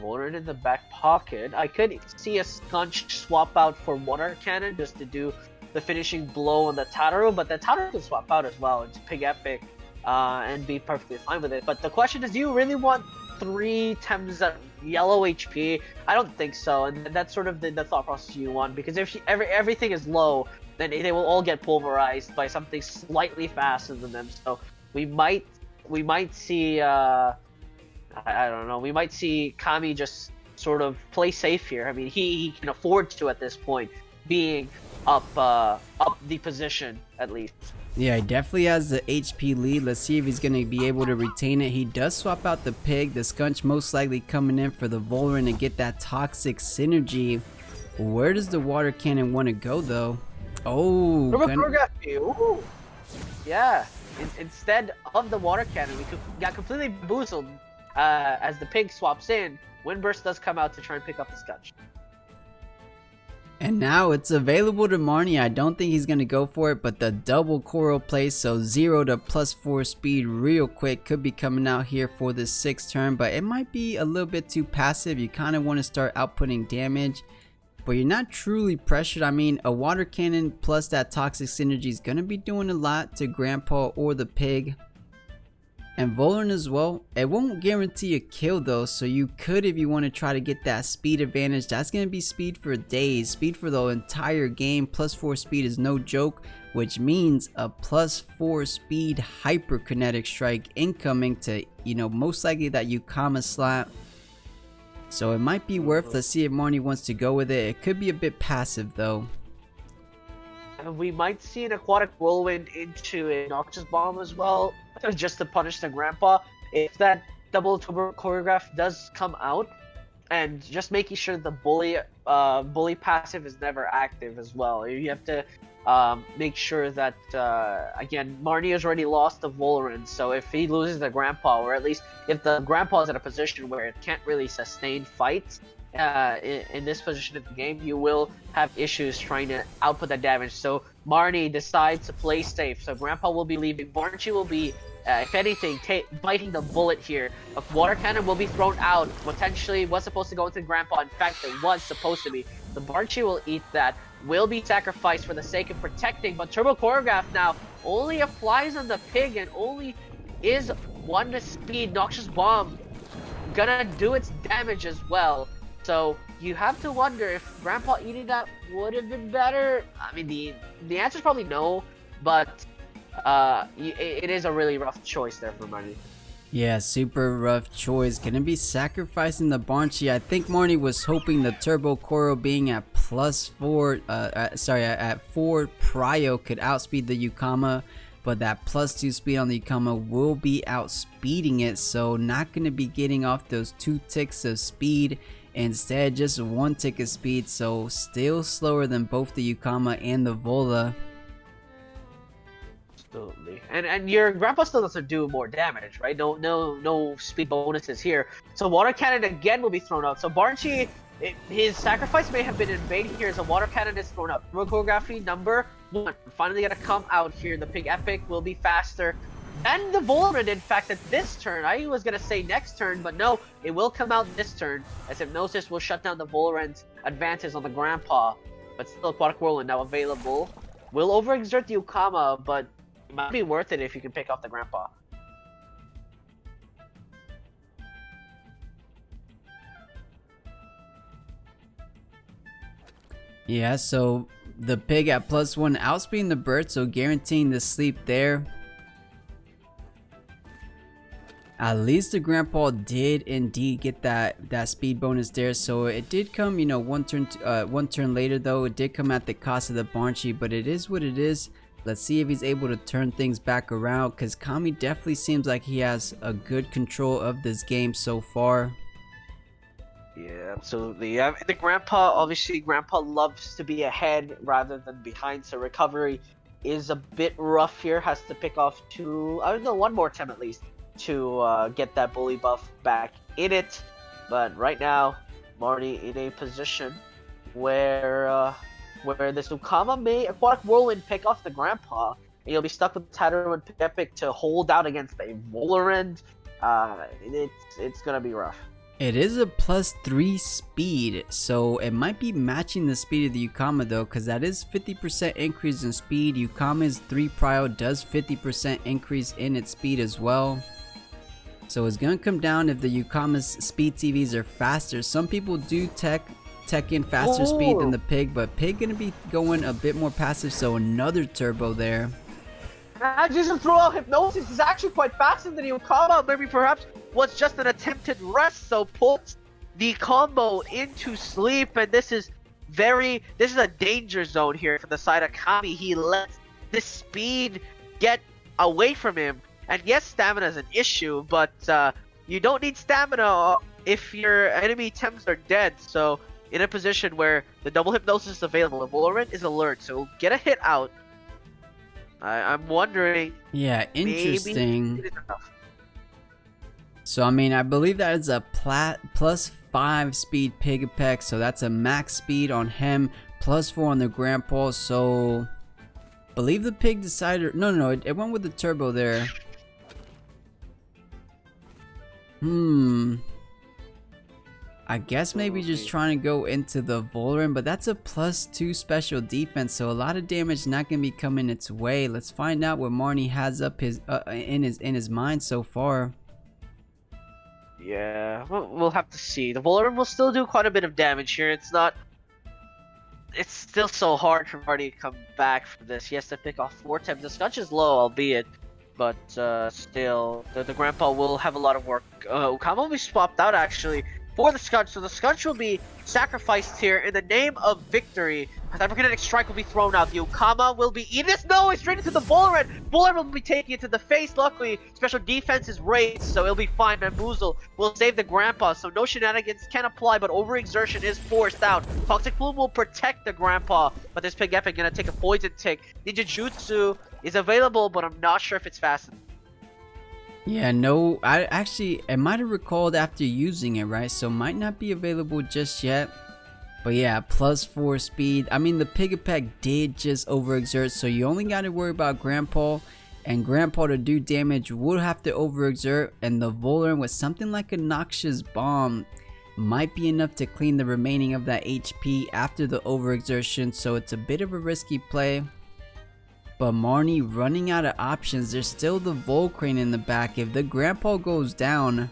Volarant in the back pocket. I could see a Skunch swap out for Water Cannon just to do the finishing blow on the Tataru, but the Tataru can swap out as well. It's Pig Epic and be perfectly fine with it. But the question is, do you really want 3 Tems at yellow HP? I don't think so, and that's sort of the thought process you want, because if everything is low, then they will all get pulverized by something slightly faster than them. So we might see I don't know, we might see Kamiii just sort of play safe here. I mean, he can afford to at this point, being up the position at least. Yeah, he definitely has the HP lead. Let's see if he's going to be able to retain it. He does swap out the Pig. The Skunch most likely coming in for the Volarant to get that toxic synergy. Where does the Water Cannon want to go though? Oh, Ooh. Yeah, instead of the Water Cannon, we got completely bamboozled as the Pig swaps in. Windburst does come out to try and pick up the Skunch. And now it's available to Marnie. I don't think he's going to go for it, but the double coral play, so 0 to +4 speed real quick, could be coming out here for this 6th turn, but it might be a little bit too passive. You kind of want to start outputting damage, but you're not truly pressured. I mean, a water cannon plus that toxic synergy is going to be doing a lot to Grandpa or the pig. And Volan as well. It won't guarantee a kill though, so you could, if you want to try to get that speed advantage. That's going to be speed for days, speed for the entire game. +4 speed is no joke, which means a +4 speed hyperkinetic strike incoming to, you know, most likely that Yukama slap. So it might be worth. Let's see if Marnie wants to go with it. It could be a bit passive though. We might see an aquatic whirlwind into a Noxious Bomb as well, just to punish the Grandpa if that double turbo choreograph does come out, and just making sure the bully passive is never active as well. You have to make sure that again, Marnie has already lost the Volarant, so if he loses the Grandpa, or at least if the Grandpa is in a position where it can't really sustain fights in this position of the game, you will have issues trying to output that damage. So Marnie decides to play safe, so Grandpa will be leaving. Barnchy will be, if anything, biting the bullet here. A water cannon will be thrown out. Potentially was supposed to go into Grandpa. In fact, it was supposed to be. The Barnchy will eat that, will be sacrificed for the sake of protecting, but Turbo Choreograph now only applies on the pig and only is 1 to speed. Noxious Bomb gonna do its damage as well. So you have to wonder if Grandpa eating that would have been better. I mean, the answer is probably no, but it is a really rough choice there for Marnie. Yeah, super rough choice. Gonna be sacrificing the Barnchy. I think Marnie was hoping the Turbo Coral being at +4, at 4 prio could outspeed the Yukama, but that +2 speed on the Yukama will be outspeeding it, so not gonna be getting off those 2 ticks of speed. Instead, just 1 tick of speed, so still slower than both the Yukama and the Vola. Absolutely. And your Grandpa still doesn't do more damage, right? No speed bonuses here. So Water Cannon again will be thrown out. So Barnchy, his sacrifice may have been in vain here as a Water Cannon is thrown out. Choreography number 1 finally gonna come out here. The Pig Epic will be faster. And the Volarant, in fact, at this turn. I was gonna say next turn, but no, it will come out this turn, as Hypnosis will shut down the Volarant's advances on the Grandpa. But still, Aquatic Whirlwind now available. Will overexert the Yukama, but it might be worth it if you can pick off the Grandpa. Yeah, so the pig at +1 outspeeding the bird, so guaranteeing the sleep there. At least the Grandpa did indeed get that speed bonus there, so it did come, you know, one turn later though. It did come at the cost of the Barnchy, but it is what it is. Let's see if he's able to turn things back around, because Kamiii definitely seems like he has a good control of this game so far. Yeah, absolutely. The Grandpa, obviously, Grandpa loves to be ahead rather than behind, so recovery is a bit rough here. Has to pick off 1 more attempt at least to get that bully buff back in it. But right now, Marnie in a position where this Yukama may Aquatic Whirlwind pick off the Grandpa, and you'll be stuck with Tattoo and Epic to hold out against a Volarant. It's gonna be rough. It is a +3 speed, so it might be matching the speed of the Yukama though, because that is 50% increase in speed. Yukama's 3 prio does 50% increase in its speed as well. So it's gonna come down if the Yukama's speed TVs are faster. Some people do tech in faster speed than the pig, but pig gonna be going a bit more passive, so another turbo there. Just throw out Hypnosis is actually quite faster than Yukama. Maybe perhaps was just an attempted rest, so puts the combo into sleep, and this is a danger zone here for the side of Kamiii. He lets the speed get away from him. And yes, stamina is an issue, but you don't need stamina if your enemy Temps are dead. So in a position where the double Hypnosis is available, the Volarant is alert, so get a hit out. I'm wondering. Yeah, interesting. So I mean, I believe that is a +5 speed Pig Apex, so that's a max speed on him, +4 on the grandpa, so believe the pig decided. No, it went with the turbo there. I guess maybe just trying to go into the Vulran, but that's a +2 special defense, so a lot of damage not gonna be coming its way. Let's find out what Marnie has up his in his mind so far. Yeah, we'll have to see. The Vulran will still do quite a bit of damage here. It's still so hard for Marty to come back from this. He has to pick off 4 times. The Scotch is low, albeit, but still, the Grandpa will have a lot of work. Ukama will be swapped out actually for the Scotch, so the Scotch will be sacrificed here in the name of victory. Hyperkinetic Strike will be thrown out. The Ukama will be eaten. No, it's straight into the Vulran. Vulran will be taking it to the face. Luckily, special defense is raised, so it'll be fine. Bamboozle will save the Grandpa, so no shenanigans can apply, but overexertion is forced out. Toxic Plume will protect the Grandpa, but this Pig Epic gonna take a poison tick. Ninja Jutsu is available, but I'm not sure if it's fast enough. Yeah, no, I might have recalled after using it, right? So might not be available just yet. But yeah, +4 speed. I mean, the Pigapec did just overexert, so you only got to worry about Grandpa. And Grandpa to do damage would have to overexert, and the Vulran with something like a Noxious Bomb might be enough to clean the remaining of that HP after the overexertion, so it's a bit of a risky play. But Marnie running out of options. There's still the Volcrane in the back. If the Grandpa goes down,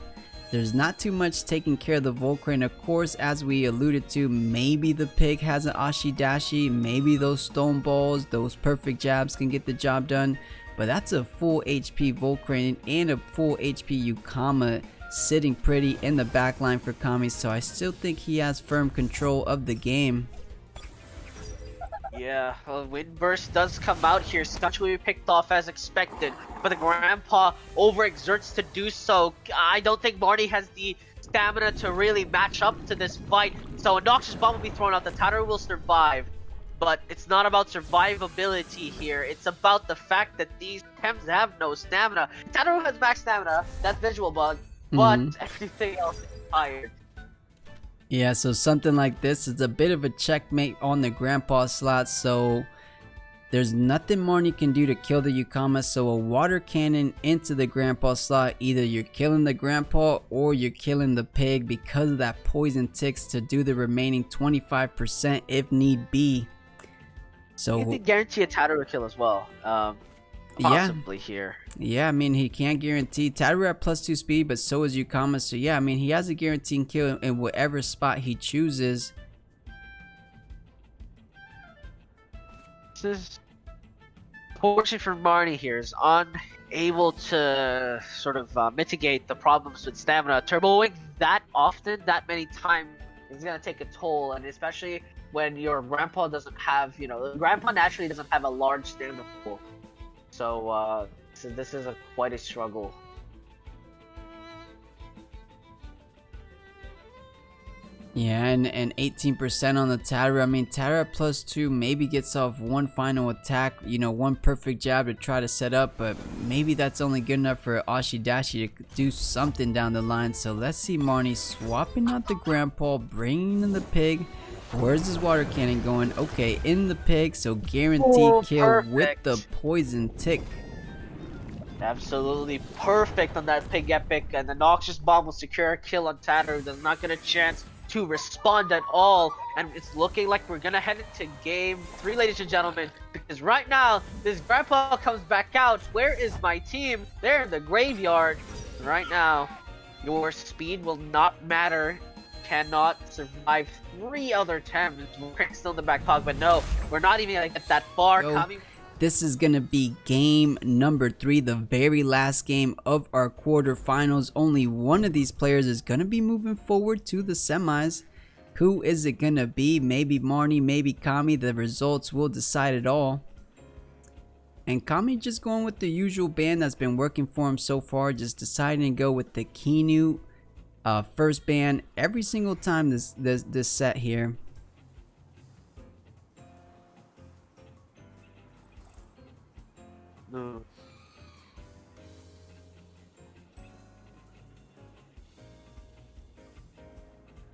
there's not too much taking care of the Volcrane. Of course, as we alluded to, maybe the pig has an Ashidashi, maybe those stone balls, those perfect jabs can get the job done. But that's a full HP Volcrane and a full HP Ukama sitting pretty in the back line for Kamiii, so I still think he has firm control of the game. Yeah, Windburst does come out here. Scotch will be picked off as expected, but the Grandpa overexerts to do so. I don't think Marty has the stamina to really match up to this fight, so a Noxious Bomb will be thrown out. The Tattler will survive, but it's not about survivability here. It's about the fact that these Tems have no stamina. Tattler has max stamina, that's Visual Bug, but everything else is tired. Yeah, so something like this is a bit of a checkmate on the Grandpa slot, so there's nothing Marnie can do to kill the Ukama, so a water cannon into the Grandpa slot. Either you're killing the Grandpa or you're killing the pig because of that poison ticks to do the remaining 25% if need be. So you can guarantee a Tattler kill as well. Possibly here. Yeah, I mean, he can't guarantee. Tattler at +2 speed, but so is Ukama. So yeah, I mean, he has a guaranteed kill in whatever spot he chooses. This is fortunate for Marnie here, is unable to sort of mitigate the problems with stamina. Turboing that often, that many times, is going to take a toll, and especially when your Grandpa doesn't have, the Grandpa naturally doesn't have a large stamina pool. So this is quite a struggle. Yeah, and 18% on the Tattler. I mean, Tattler at +2 maybe gets off one final attack, one perfect jab to try to set up, but maybe that's only good enough for Ashidashi to do something down the line. So let's see Marnie swapping out the Grandpa, bringing in the pig. Where's his water cannon going? Okay, in the pig, so guaranteed kill perfect. With the poison tick. Absolutely perfect on that Pig Epic, and the Noxious Bomb will secure a kill on Tattler, who does not get a chance to respond at all. And it's looking like we're gonna head into game 3, ladies and gentlemen, because right now this Grandpa comes back out. Where is my team? They're in the graveyard. Right now, your speed will not matter. Cannot survive 3 other Tems. We're still in the back pocket, but no, we're not even gonna get that far. This is gonna be game number 3, the very last game of our quarterfinals. Only one of these players is gonna be moving forward to the semis. Who is it gonna be? Maybe Marnie, maybe Kamiii. The results will decide it all. And Kamiii just going with the usual band that's been working for him so far, just deciding to go with the Kinu first ban every single time this set here. No.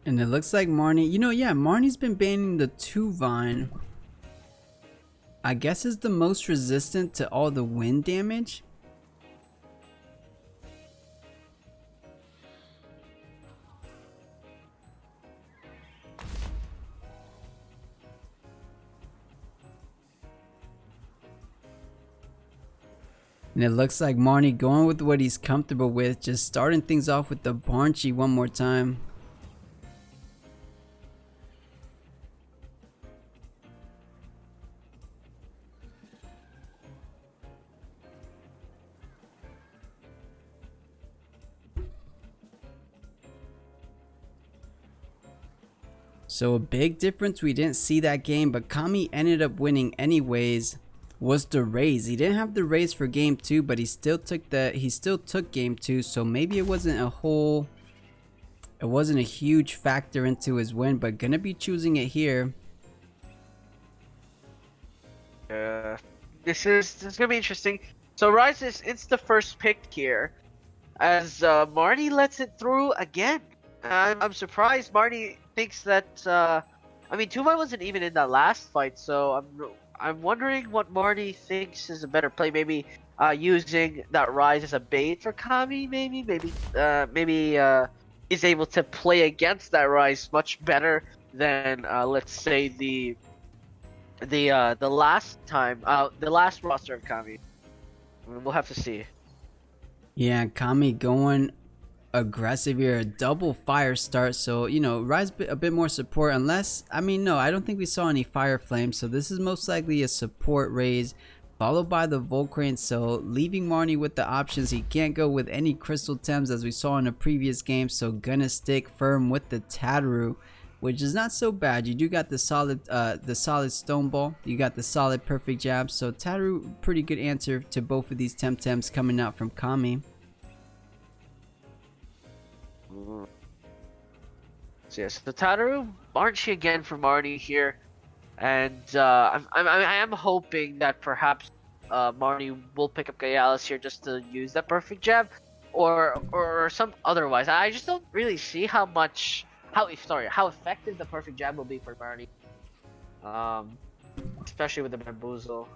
And it looks like Marnie, yeah, Marnie's been banning the 2 Vine. I guess is the most resistant to all the wind damage. And it looks like Marnie going with what he's comfortable with, just starting things off with the Barnchy one more time. So a big difference, we didn't see that game, but Kamiii ended up winning anyways, was the raise. He didn't have the raise for game 2, but he still took game 2, so maybe it wasn't a huge factor into his win, but gonna be choosing it here. This is gonna be interesting. So Rise it's the first pick here, as Marnie lets it through again. I'm surprised Marnie thinks that. I mean, Tumai wasn't even in that last fight, so I'm wondering what Marnie thinks is a better play. Maybe using that Rise as a bait for Kamiii. Maybe is able to play against that Rise much better than let's say the last time, the last roster of Kamiii. We'll have to see. Yeah, Kamiii going aggressive here, a double fire start, so Rise a bit more support, unless I don't think we saw any fire flames, so this is most likely a support raise followed by the Volcrane, so leaving Marnie with the options. He can't go with any Crystal Tems as we saw in the previous game, so gonna stick firm with the Tataru, which is not so bad. You do got the solid stone ball, you got the solid perfect jab, so Tataru, pretty good answer to both of these Temtems coming out from Kamiii. So yes, the Tataru, Barnchy again for Marnie here, and I am hoping that perhaps Marnie will pick up Gyalis here just to use that perfect jab, or some otherwise. I just don't really see how effective the perfect jab will be for Marnie, especially with the bamboozle.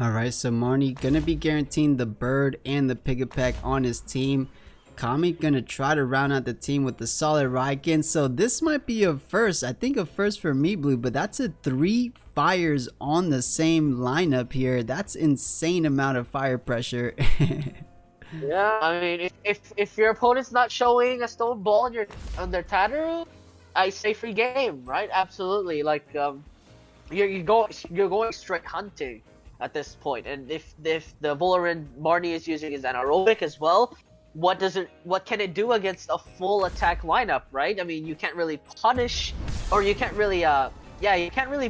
Alright, so Marnie gonna be guaranteeing the bird and the Piggypack on his team. Kamiii gonna try to round out the team with the solid Raiken. So this might be a first. I think a first for me, Blue, but that's a 3 fires on the same lineup here. That's insane amount of fire pressure. Yeah, I mean, if your opponent's not showing a stone ball on their Tataru, I say free game, right? Absolutely. Like you're going straight hunting at this point, and if the Valoran Marnie is using his anaerobic as well, what can it do against a full attack lineup, right? I mean, you can't really punish, or you can't really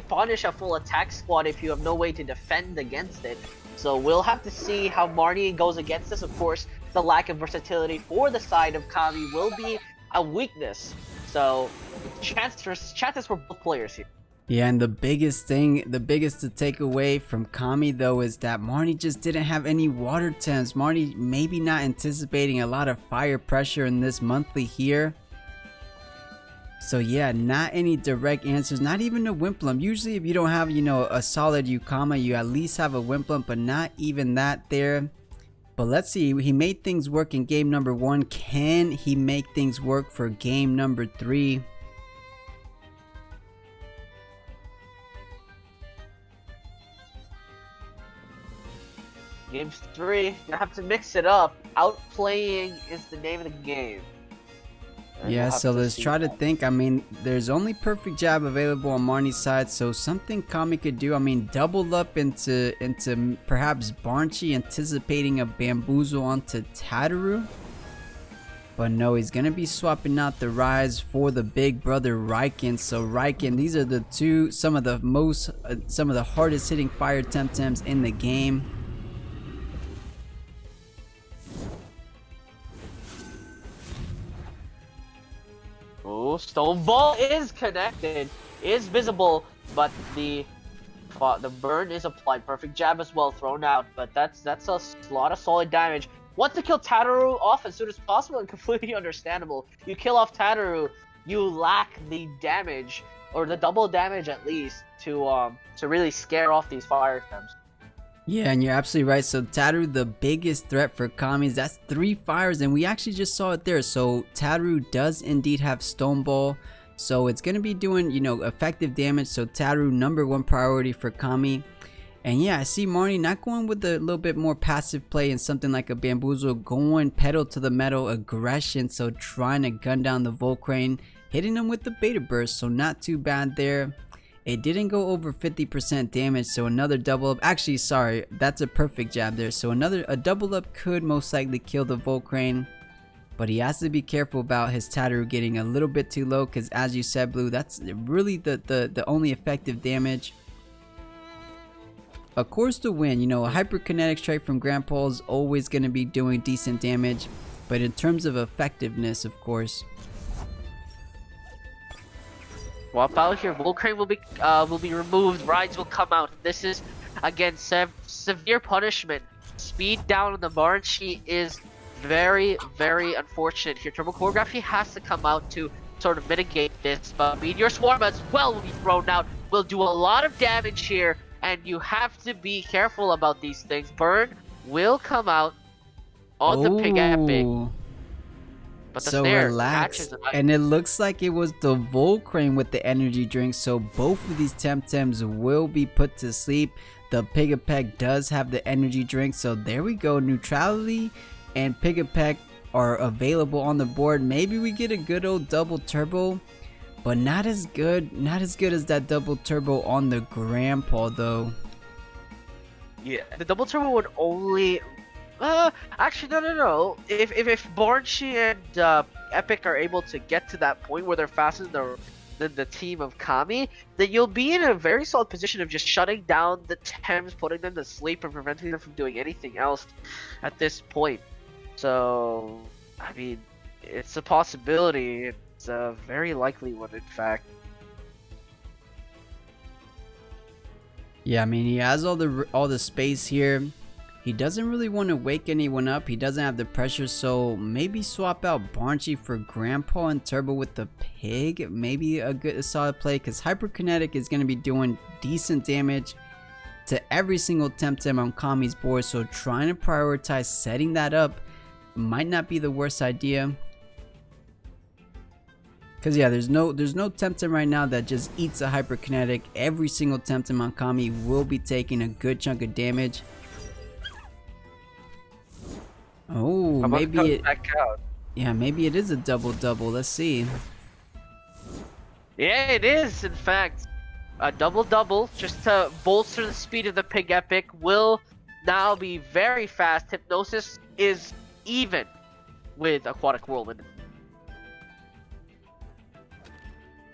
punish a full attack squad if you have no way to defend against it. So we'll have to see how Marnie goes against this. Of course, the lack of versatility for the side of Kamiii will be a weakness. So chances for both players here. Yeah, and the biggest to take away from Kamiii though is that Marnie just didn't have any water temps. Marnie maybe not anticipating a lot of fire pressure in this monthly here. So yeah, not any direct answers, not even a Wimplum. Usually if you don't have, a solid Yukama, you at least have a Wimplum, but not even that there. But let's see, he made things work in game number 1. Can he make things work for game number 3? Game 3, you have to mix it up. Outplaying is the name of the game. Yeah, so let's try to think. I mean, there's only perfect jab available on Marnie's side, so something Kamiii could do. I mean, double up into perhaps Barnchy, anticipating a bamboozle onto Tataru. But no, he's gonna be swapping out the Rise for the big brother Raiken. So Raiken, these are the some of the hardest hitting fire Temtems in the game. Oh, Stone Ball is connected, is visible, but the burn is applied. Perfect jab as well, thrown out, but that's a lot of solid damage. Want to kill Tataru off as soon as possible, and completely understandable. You kill off Tataru, you lack the damage, or the double damage at least, to really scare off these fire attempts. Yeah, and you're absolutely right. So Tataru, the biggest threat for Kamiii, that's 3 fires, and we actually just saw it there. So Tataru does indeed have Stone Ball, so it's going to be doing, you know, effective damage. So Tataru, #1 priority for Kamiii. And yeah, I see Marnie not going with a little bit more passive play and something like a Bamboozle, going pedal to the metal aggression, so trying to gun down the Volcrane, hitting him with the Beta Burst, so not too bad there. It didn't go over 50% damage, so another double up. Actually, sorry, that's a perfect jab there. So a double up could most likely kill the Volcrane, but he has to be careful about his Tataru getting a little bit too low, because as you said, Blue, that's really the only effective damage. Of course, to win, you know, a hyperkinetic strike from Grandpa is always going to be doing decent damage, but in terms of effectiveness, of course. Swap out here. Volcrane will be removed. Rides will come out. This is again severe punishment. Speed down on the Banshee is very unfortunate here. Turbo Choreography has to come out to sort of mitigate this, but Meteor Swarm as well will be thrown out. Will do a lot of damage here, and you have to be careful about these things. Burn will come out on the Pig Epic. But the so snare relax, and it looks like it was the Volcrane with the energy drink, so both of these Temtems will be put to sleep. The Pigapec does have the energy drink, so there we go. Neutrality and Pigapec are available on the board. Maybe we get a good old double turbo, but not as good as that double turbo on the Grandpa though. Yeah, the double turbo would only actually, no. If Banshee and Epic are able to get to that point where they're faster than the team of Kamiii, then you'll be in a very solid position of just shutting down the Tems, putting them to sleep, and preventing them from doing anything else at this point. So, I mean, it's a possibility. It's a very likely one, in fact. Yeah, I mean, he has all the space here. He doesn't really want to wake anyone up. He doesn't have the pressure, so maybe swap out Banshee for Grandpa and Turbo with the Pig. Maybe a solid play, because Hyperkinetic is going to be doing decent damage to every single Temtem on Kamii's board, so trying to prioritize setting that up might not be the worst idea. Because yeah, there's no Temtem right now that just eats a Hyperkinetic. Every single Temtem on Kamiii will be taking a good chunk of damage. Oh, maybe it. Yeah, maybe it is a double. Let's see. Yeah, it is. In fact, a double just to bolster the speed of the Pig Epic will now be very fast. Hypnosis is even with Aquatic Whirlwind.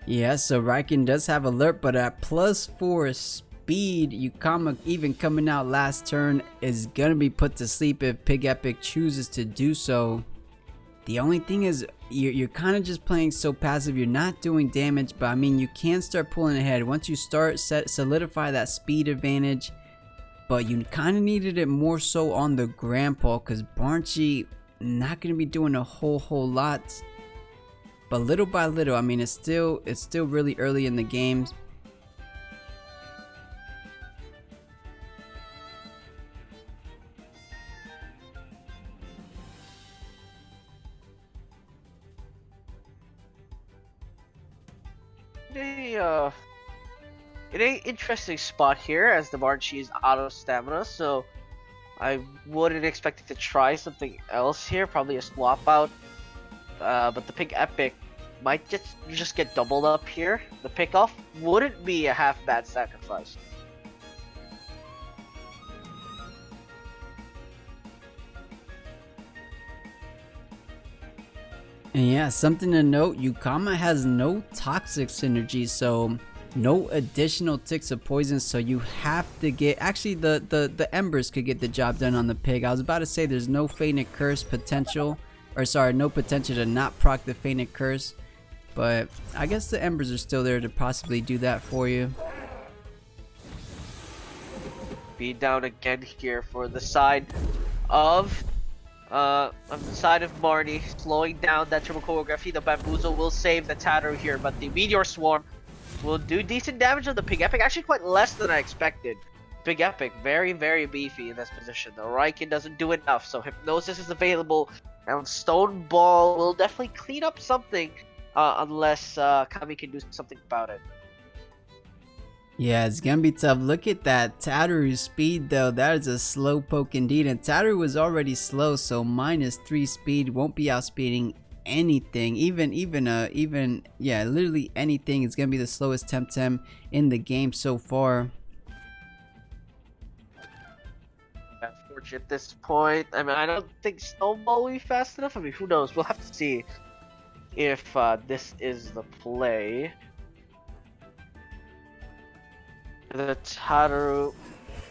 Yeah, so Raiken does have alert, but at +4 speed, Yukama even coming out last turn is gonna be put to sleep if Pig Epic chooses to do so. The only thing is you're kind of just playing so passive, you're not doing damage, but I mean you can start pulling ahead once you start solidify that speed advantage, but you kind of needed it more so on the Grandpa, because Banshee not gonna be doing a whole lot. But little by little, I mean, it's still really early in the games. In an interesting spot here, as the Banshee is out of stamina, so I wouldn't expect it to try something else here, probably a swap out. But the Pig Epic might just get doubled up here. The pickoff wouldn't be a half bad sacrifice. And yeah, something to note, Yukama has no toxic synergy, so no additional ticks of poison, so you have to get, actually the embers could get the job done on the Pig. I was about to say there's no Fainted Curse potential, or sorry, no potential to not proc the Fainted Curse, but I guess the embers are still there to possibly do that for you. Be down again here for the side of Marnie, slowing down that triple choreography. The Bamboozle will save the Tatter here, but the Meteor Swarm will do decent damage on the Pig Epic, actually quite less than I expected. Big Epic, very, very beefy in this position. The Raiken doesn't do enough, so Hypnosis is available, and Stone Ball will definitely clean up something, unless Kamiii can do something about it. Yeah, it's gonna be tough. Look at that Tattaru's speed though. That is a slow poke indeed, and Tattaru was already slow, so -3 speed won't be outspeeding anything. Even yeah, literally anything. It's gonna be the slowest Temtem in the game so far. Unfortunate at this point. I mean, I don't think Snowball will be fast enough. I mean, who knows? We'll have to see if this is the play. The Tattaru.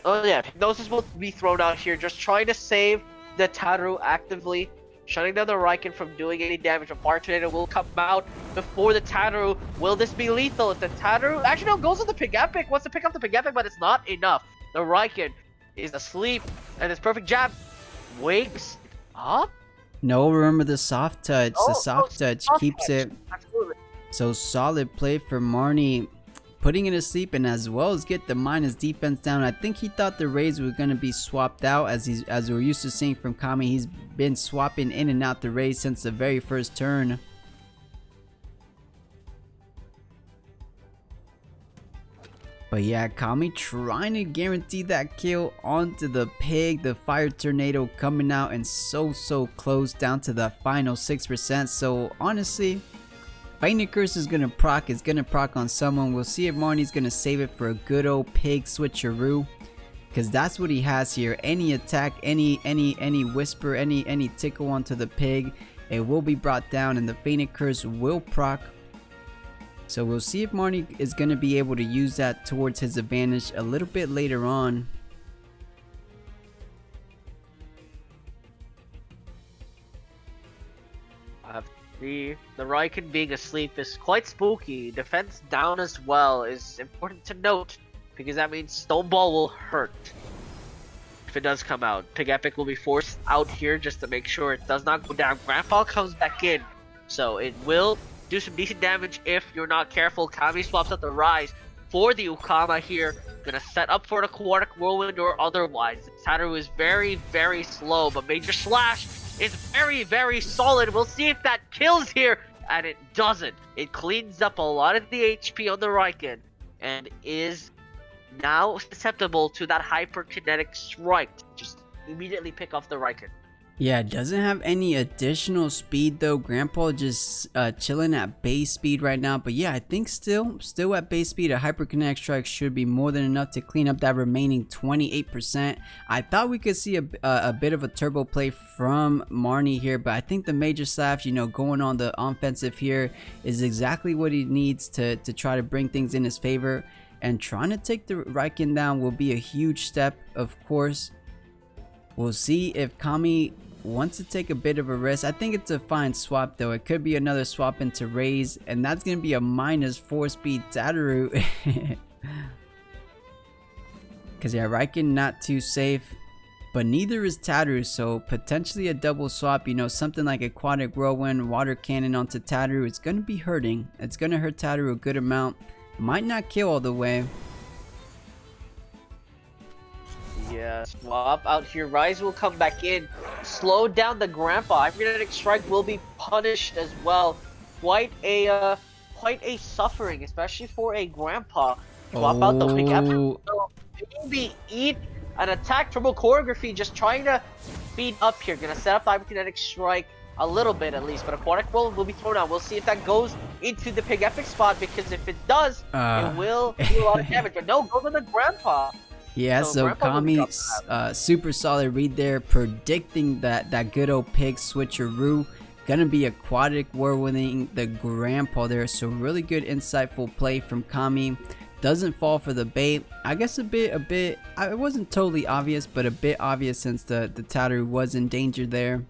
Oh yeah, Hypnosis will be thrown out here, just trying to save the Tattaru actively, shutting down the Raiken from doing any damage. A Fire Tornado will come out before the Tattaru. Will this be lethal? If the Tattaru actually no goes on the Pig Epic, wants to pick up the Pig Epic, but it's not enough. The Raiken is asleep, and this perfect jab wakes up. No, remember the soft touch. The soft touch keeps it. Absolutely. So solid play for Marnie, putting it to sleep, and as well as get the minus defense down. I think he thought the Rays were going to be swapped out, as we're used to seeing from Kamiii. He's been swapping in and out the Rays since the very first turn. But yeah, Kamiii trying to guarantee that kill onto the Pig. The Fire Tornado coming out and so close, down to the final 6%. So honestly, Fainted Curse is gonna proc. It's gonna proc on someone. We'll see if Marnie's gonna save it for a good old Pig switcheroo, because that's what he has here. Any attack, any whisper, any tickle onto the Pig, it will be brought down, and the Fainted Curse will proc. So we'll see if Marnie is gonna be able to use that towards his advantage a little bit later on. The Raiken being asleep is quite spooky. Defense down as well is important to note, because that means Stone Ball will hurt if it does come out. Pig Epic will be forced out here just to make sure it does not go down. Grandpa comes back in, so it will do some decent damage if you're not careful. Kamiii swaps out the Rise for the Ukama here. Gonna set up for the Aquatic Whirlwind or otherwise. The Tattaru is very slow, but Major Slash is very solid. We'll see if that kills here, and it doesn't. It cleans up a lot of the HP on the Raiken and is now susceptible to that hyperkinetic strike. Just immediately pick off the Raiken. Yeah, doesn't have any additional speed though. Grandpa just chilling at base speed right now. But yeah, I think still at base speed, a hyperkinetic strike should be more than enough to clean up that remaining 28%. I thought we could see a bit of a turbo play from Marnie here, but I think the Major Slash, you know, going on the offensive here is exactly what he needs to try to bring things in his favor. And trying to take the Raiken down will be a huge step, of course. We'll see if Kamiii wants to take a bit of a risk. I think it's a fine swap though. It could be another swap into Rays, and that's going to be a -4 speed Tattaru. Because yeah, Raiken not too safe, but neither is Tattaru, so potentially a double swap. You know, something like Aquatic Whirlwind, Water Cannon onto Tattaru. It's going to be hurting. It's going to hurt Tattaru a good amount. Might not kill all the way. Yeah, swap out here. Rise will come back in, slow down the Grandpa. Hyperkinetic strike will be punished as well. Quite a suffering, especially for a Grandpa. Swap out the Pig Epic. So maybe eat an attack triple choreography, just trying to speed up here. Gonna set up the hyperkinetic strike a little bit at least, but Aquatic Whirlwind will be thrown out. We'll see if that goes into the Pig Epic spot, because if it does, it will do a lot of damage. But no, go to the Grandpa. Yeah, so Kamiii, super solid read there, predicting that good old Pig switcheroo. Gonna be Aquatic Whirlwinding the Grandpa there, so really good insightful play from Kamiii. Doesn't fall for the bait. I guess a bit, it wasn't totally obvious, but a bit obvious since the Tattaru was in danger there.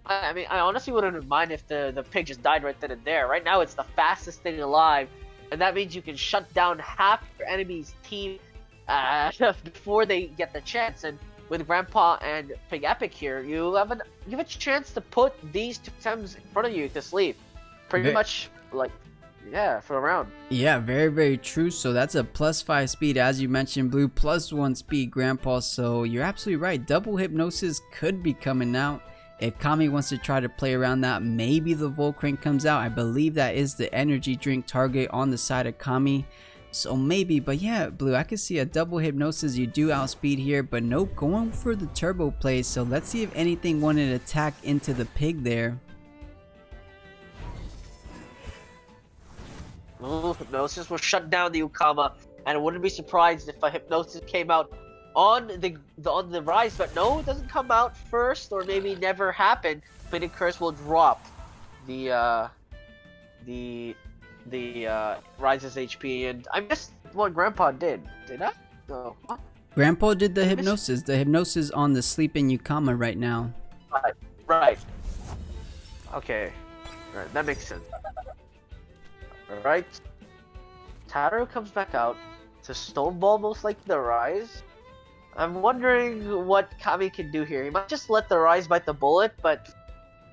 I mean, I honestly wouldn't mind if the pig just died right then and there. Right now, it's the fastest thing alive, and that means you can shut down half your enemy's team before they get the chance. And with Grandpa and Pig Epic here, you have a chance to put these two items in front of you to sleep. Pretty much, like, yeah, for a round. Yeah, very, very true. So that's a +5 speed, as you mentioned, Blue, +1 speed, Grandpa. So you're absolutely right. Double Hypnosis could be coming out. If Kamiii wants to try to play around that, maybe the Volcrane comes out. I believe that is the energy drink target on the side of Kamiii. So maybe, but yeah, Blue, I could see a double Hypnosis. You do outspeed here, but nope, going for the turbo play. So let's see if anything wanted to attack into the pig there. Ooh, Hypnosis will shut down the Ukama, and I wouldn't be surprised if a Hypnosis came out on the rise, but no, it doesn't come out first, or maybe never happen. Fleeting Curse will drop the Rise's HP, and I missed what Grandpa did. Did I? No. What? Grandpa did the Hypnosis. The Hypnosis on the sleeping Ukama right now. Right. Okay. Right, that makes sense. Alright. Tataru comes back out to Stoneball, most likely the Rise. I'm wondering what Kamiii can do here. He might just let the Rise bite the bullet, but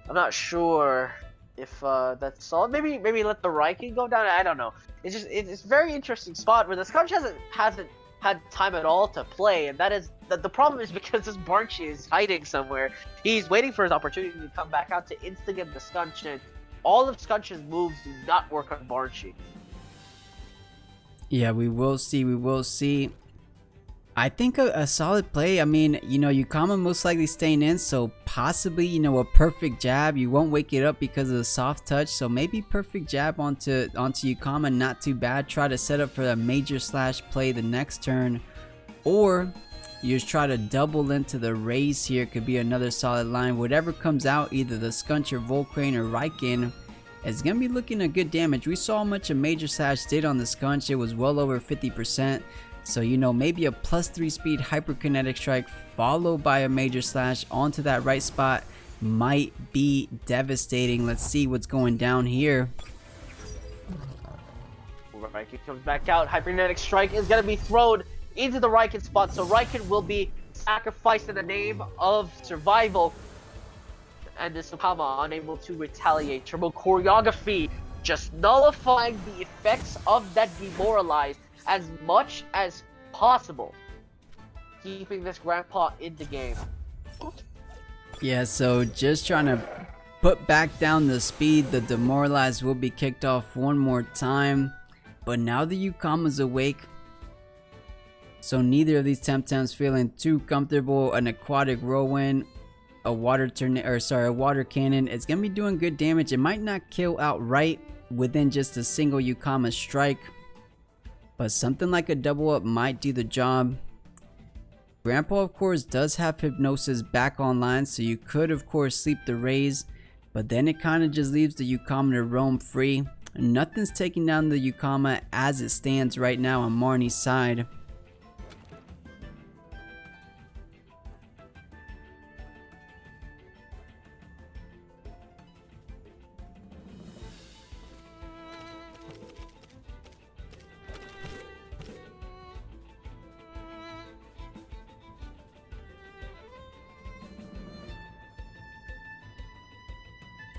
I'm not sure if that's all. Maybe let the Raiken go down. I don't know. It's a very interesting spot where the Sconch hasn't had time at all to play, and the problem is because this Barnchi is hiding somewhere. He's waiting for his opportunity to come back out to instigate the Sconch, and all of Sconch's moves do not work on Barnchi. Yeah, we will see. We will see. I think a solid play. I mean, you know, Ukama most likely staying in, so possibly, you know, a perfect jab. You won't wake it up because of the soft touch, so maybe perfect jab onto Ukama, not too bad. Try to set up for a major slash play the next turn, or you just try to double into the raise here. Could be another solid line. Whatever comes out, either the Sconch or Volcrane or Raiken, it's gonna be looking at good damage. We saw how much a major slash did on the Sconch. It was well over 50%. So, you know, maybe a +3 speed hyperkinetic strike followed by a major slash onto that right spot might be devastating. Let's see what's going down here. Raiken comes back out. Hyperkinetic strike is going to be thrown into the Raiken spot. So Raiken will be sacrificed in the name of survival. And this Ukama unable to retaliate. Turbo choreography just nullifying the effects of that demoralize as much as possible, keeping this Grandpa in the game. Yeah, so just trying to put back down the speed. The demoralize will be kicked off one more time, but now the Ukama's awake, so neither of these Temtems feeling too comfortable. An aquatic whirlwind, a water cannon, it's gonna be doing good damage. It might not kill outright within just a single Ukama strike, but something like a double up might do the job. Grandpa, of course, does have Hypnosis back online, so you could, of course, sleep the raise, but then it kind of just leaves the Ukama to roam free. Nothing's taking down the Ukama as it stands right now on Marnie's side.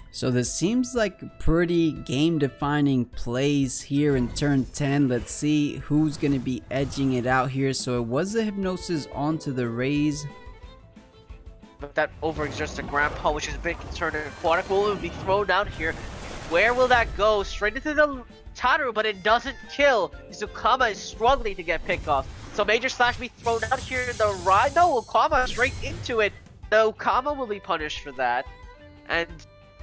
So this seems like pretty game-defining plays here in turn 10. Let's see who's going to be edging it out here. So it was a Hypnosis onto the raise. But that overexerts the Grandpa, which is a big concern. And Aquatic will be thrown down here. Where will that go? Straight into the Tataru, but it doesn't kill. Ukama is struggling to get picked off. So Major Slash be thrown out here. The ride, no, Ukama straight into it. The Ukama will be punished for that. And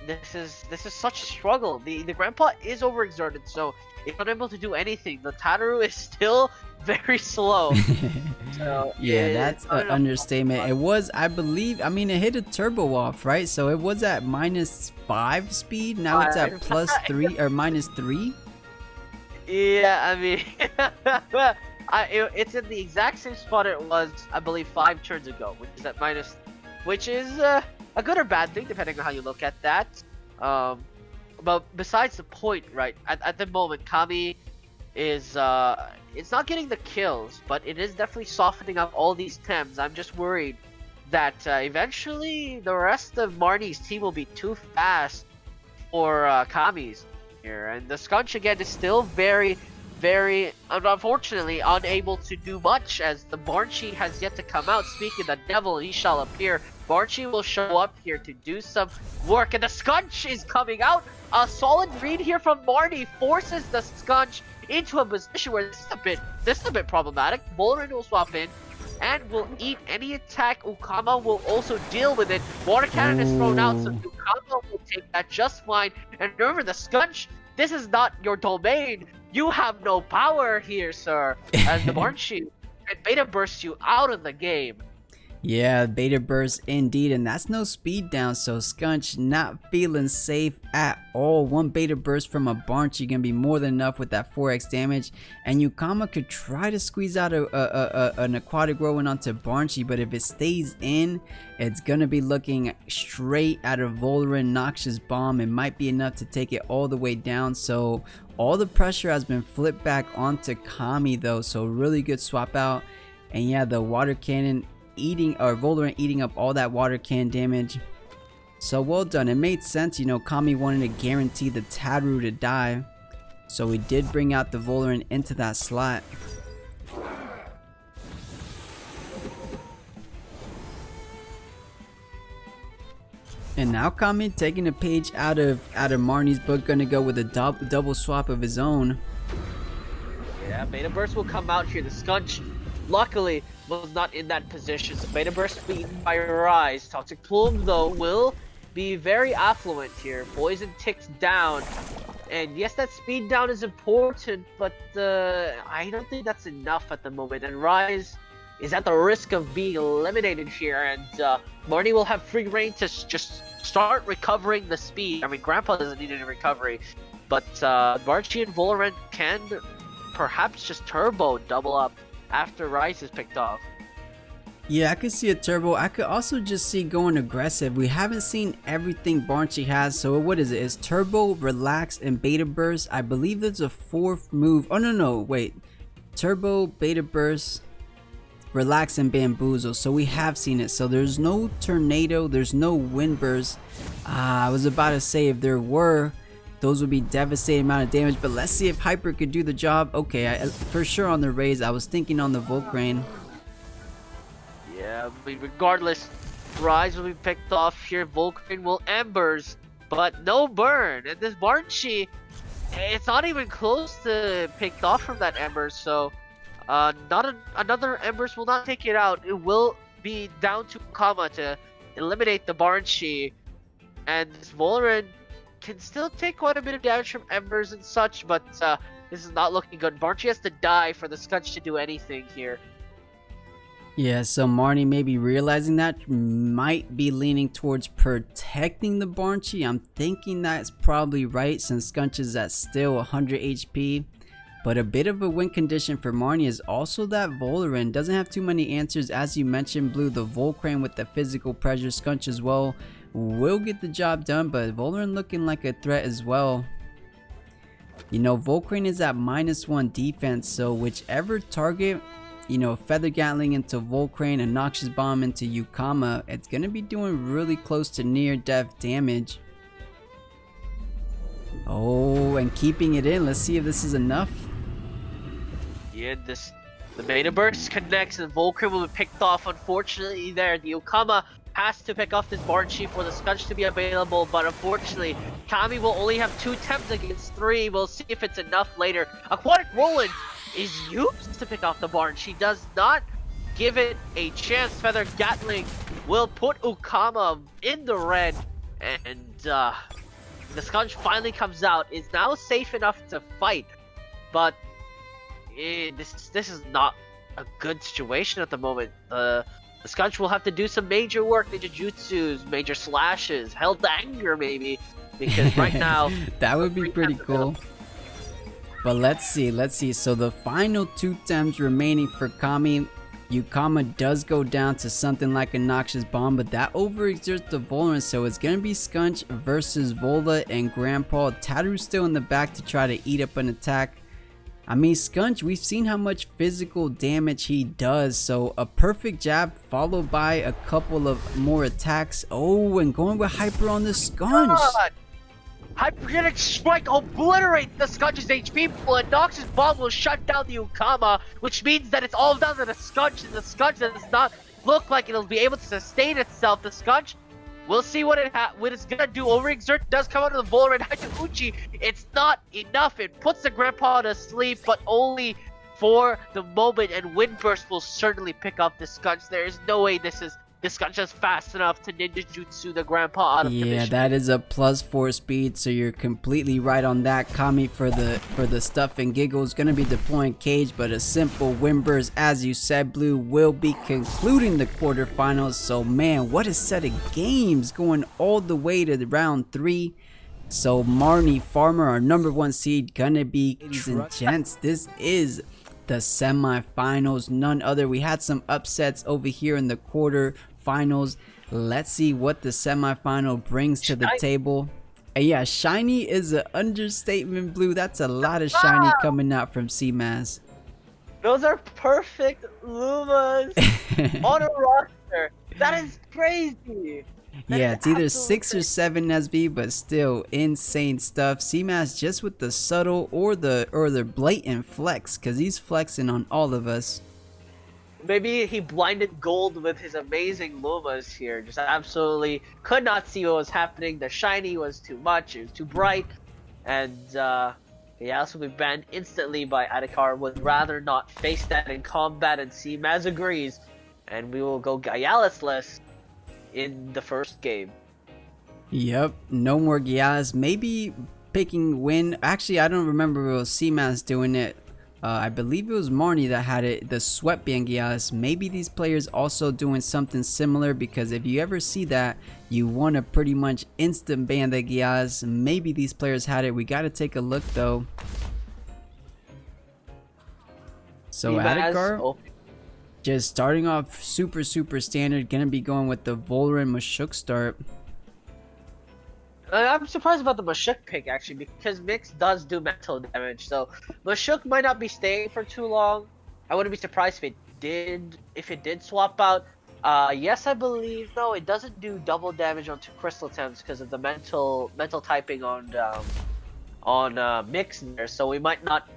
this is such a struggle. The Grandpa is overexerted, so it's unable to do anything. The Tataru is still very slow. So yeah, that's an understatement. It was, I believe, I mean, it hit a turbo off, right? So it was at -5 speed. Now it's at +3 or -3. Yeah, I mean, it's in the exact same spot it was, I believe, 5 turns ago, which is at which is a good or bad thing depending on how you look at that. But besides the point, right? At the moment, Kamiii is it's not getting the kills, but it is definitely softening up all these Tems. I'm just worried that eventually the rest of Marnie's team will be too fast for Kamii's here, and the Scunch again is still very, unfortunately unable to do much, as the Barnchi has yet to come out. Speaking the devil, he shall appear. Barnchi will show up here to do some work, and the Scunch is coming out. A solid read here from Marnie forces the Scunch into a position where this is a bit problematic. Voldrin will swap in and will eat any attack. Ukama will also deal with it. Water cannon is thrown out, so Ukama will take that just fine. And remember, the Scunch, this is not your domain. You have no power here, sir. As the Barnchi and Beta bursts you out of the game. Yeah, Beta burst indeed, and that's no speed down, so Scunch not feeling safe at all. One Beta burst from a Barnchi gonna be more than enough with that 4x damage, and Ukama could try to squeeze out an aquatic rolling onto Barnchi, but if it stays in, it's gonna be looking straight at a Voldrin Noxious Bomb. It might be enough to take it all the way down, so all the pressure has been flipped back onto Kamiii though, so really good swap out. And yeah, the water cannon Voldrin eating up all that water can damage. So well done. It made sense, you know, Kamiii wanted to guarantee the Tadru to die, so we did bring out the Voldrin into that slot. And now Kamiii taking a page out of Marnie's book, gonna go with a double swap of his own. Yeah, Beta Burst will come out here. The Scunch, luckily, was not in that position. So Beta Burst beaten by Rise. Toxic Plume, though, will be very affluent here. Poison ticks down. And yes, that speed down is important, but I don't think that's enough at the moment. And Rise is at the risk of being eliminated here. And Marnie will have free reign to just start recovering the speed. I mean, Grandpa doesn't need any recovery. But Barnchi and Voldrin can perhaps just turbo double up after Rise is picked off. Yeah, I could see a turbo. I could also just see going aggressive. We haven't seen everything Barnchi has, so what is it? It's turbo, relax, and beta burst. I believe there's a fourth move. Oh no, wait. Turbo, beta burst, relax, and bamboozle. So we have seen it. So there's no tornado, there's no wind burst. I was about to say if there were, those would be devastating amount of damage, but let's see if Hyper could do the job. Okay, for sure on the raise. I was thinking on the Volcrane. Yeah, I mean, regardless, Rise will be picked off here. Volcrane will Embers, but no burn. And this Barnchi, it's not even close to picked off from that Embers, so another Embers will not take it out. It will be down to Kama to eliminate the Barnchi, and this Voldrin can still take quite a bit of damage from Embers and such, but this is not looking good. Barnchi has to die for the Scunch to do anything here. Yeah, so Marnie maybe realizing that might be leaning towards protecting the Barnchi. I'm thinking that's probably right since Scunch is at still 100 HP. But a bit of a win condition for Marnie is also that Voldrin doesn't have too many answers. As you mentioned, Blue, the Volcrane with the physical pressure, Scunch as well will get the job done, but Voldrin looking like a threat as well. You know, Volcrane is at -1 defense, so whichever target, you know, Feather Gatling into Volcrane and Noxious Bomb into Ukama, it's gonna be doing really close to near death damage. Oh, and keeping it in. Let's see if this is enough. Yeah, the Beta Burst connects and Volcrane will be picked off. Unfortunately there, the Ukama has to pick off this Barnchi for the Scunch to be available, but unfortunately, Kamiii will only have 2 attempts against 3. We'll see if it's enough later. Aquatic Roland is used to pick off the Barnchi, does not give it a chance. Feather Gatling will put Ukama in the red, and the Scunch finally comes out. Is now safe enough to fight, but this is not a good situation at the moment. The Scunch will have to do some major work, major jutsus, major slashes, held anger maybe, because right now that would be pretty cool. But let's see. So the final 2 Tems remaining for Kamiii. Yukama does go down to something like a Noxious Bomb, but that overexerts the Volan, so it's gonna be Skunch versus Vola and Grandpa. Tattoo's still in the back to try to eat up an attack. I mean, Skunch, we've seen how much physical damage he does, so a perfect jab followed by a couple of more attacks. Oh, and going with Hyper on the Skunch. God. Hyperkinetic Strike obliterates the Skunch's HP pool, and Noxious Bomb will shut down the Yukama, which means that it's all down to the Skunch, and the Skunch does not look like it'll be able to sustain itself. The Skunch, we'll see what it's gonna do. Overexert does come out of the Volar, and Hachikuchi, it's not enough. It puts the Grandpa to sleep, but only for the moment, and Windburst will certainly pick up the Skunch. There is no way this Skunch is fast enough to ninja jutsu the Grandpa out of commission. Yeah, that is a +4 speed, so you're completely right on that. Kamiii for the stuff and giggles gonna be deploying Cage, but a simple Windburst, as you said, Blue, will be concluding the quarterfinals. So man, what a set of games going all the way to the round 3. So Marnefarmer, our #1 seed, gonna be, ladies and gents, this is the semifinals, none other. We had some upsets over here in the quarterfinals. Let's see what the semifinal brings to the table. And yeah, shiny is an understatement, Blue. That's a lot of shiny coming out from Cmaz. Those are perfect Lumas on a roster. That is crazy. Yeah, it's either 6 or 7 SB, but still insane stuff. Cmaz just with the subtle or the blatant flex, because he's flexing on all of us. Maybe he blinded gold with his amazing Lumas here. Just absolutely could not see what was happening. The shiny was too much, it was too bright, and Gyalis will be banned instantly by Adikar. Would rather not face that in combat, and Cmaz agrees, and we will go Gyalis-less in the first game. Yep, no more Gyalis. Maybe picking Win. Actually, I don't remember it was Cmaz doing it. I believe it was Marnie that had it, the sweatband Gyalis. Maybe these players also doing something similar, because if you ever see that, you want to pretty much instant ban the Gyalis. Maybe these players had it. We got to take a look though. So Adikar, just starting off super standard, gonna be going with the Volar and Mashuk start. I'm surprised about the Mashuk pick actually, because Mix does do mental damage, so Mashuk might not be staying for too long. I wouldn't be surprised if it did swap out. Yes, I believe no, it doesn't do double damage onto Crystle Temps because of the mental typing on Mix there, so we might not.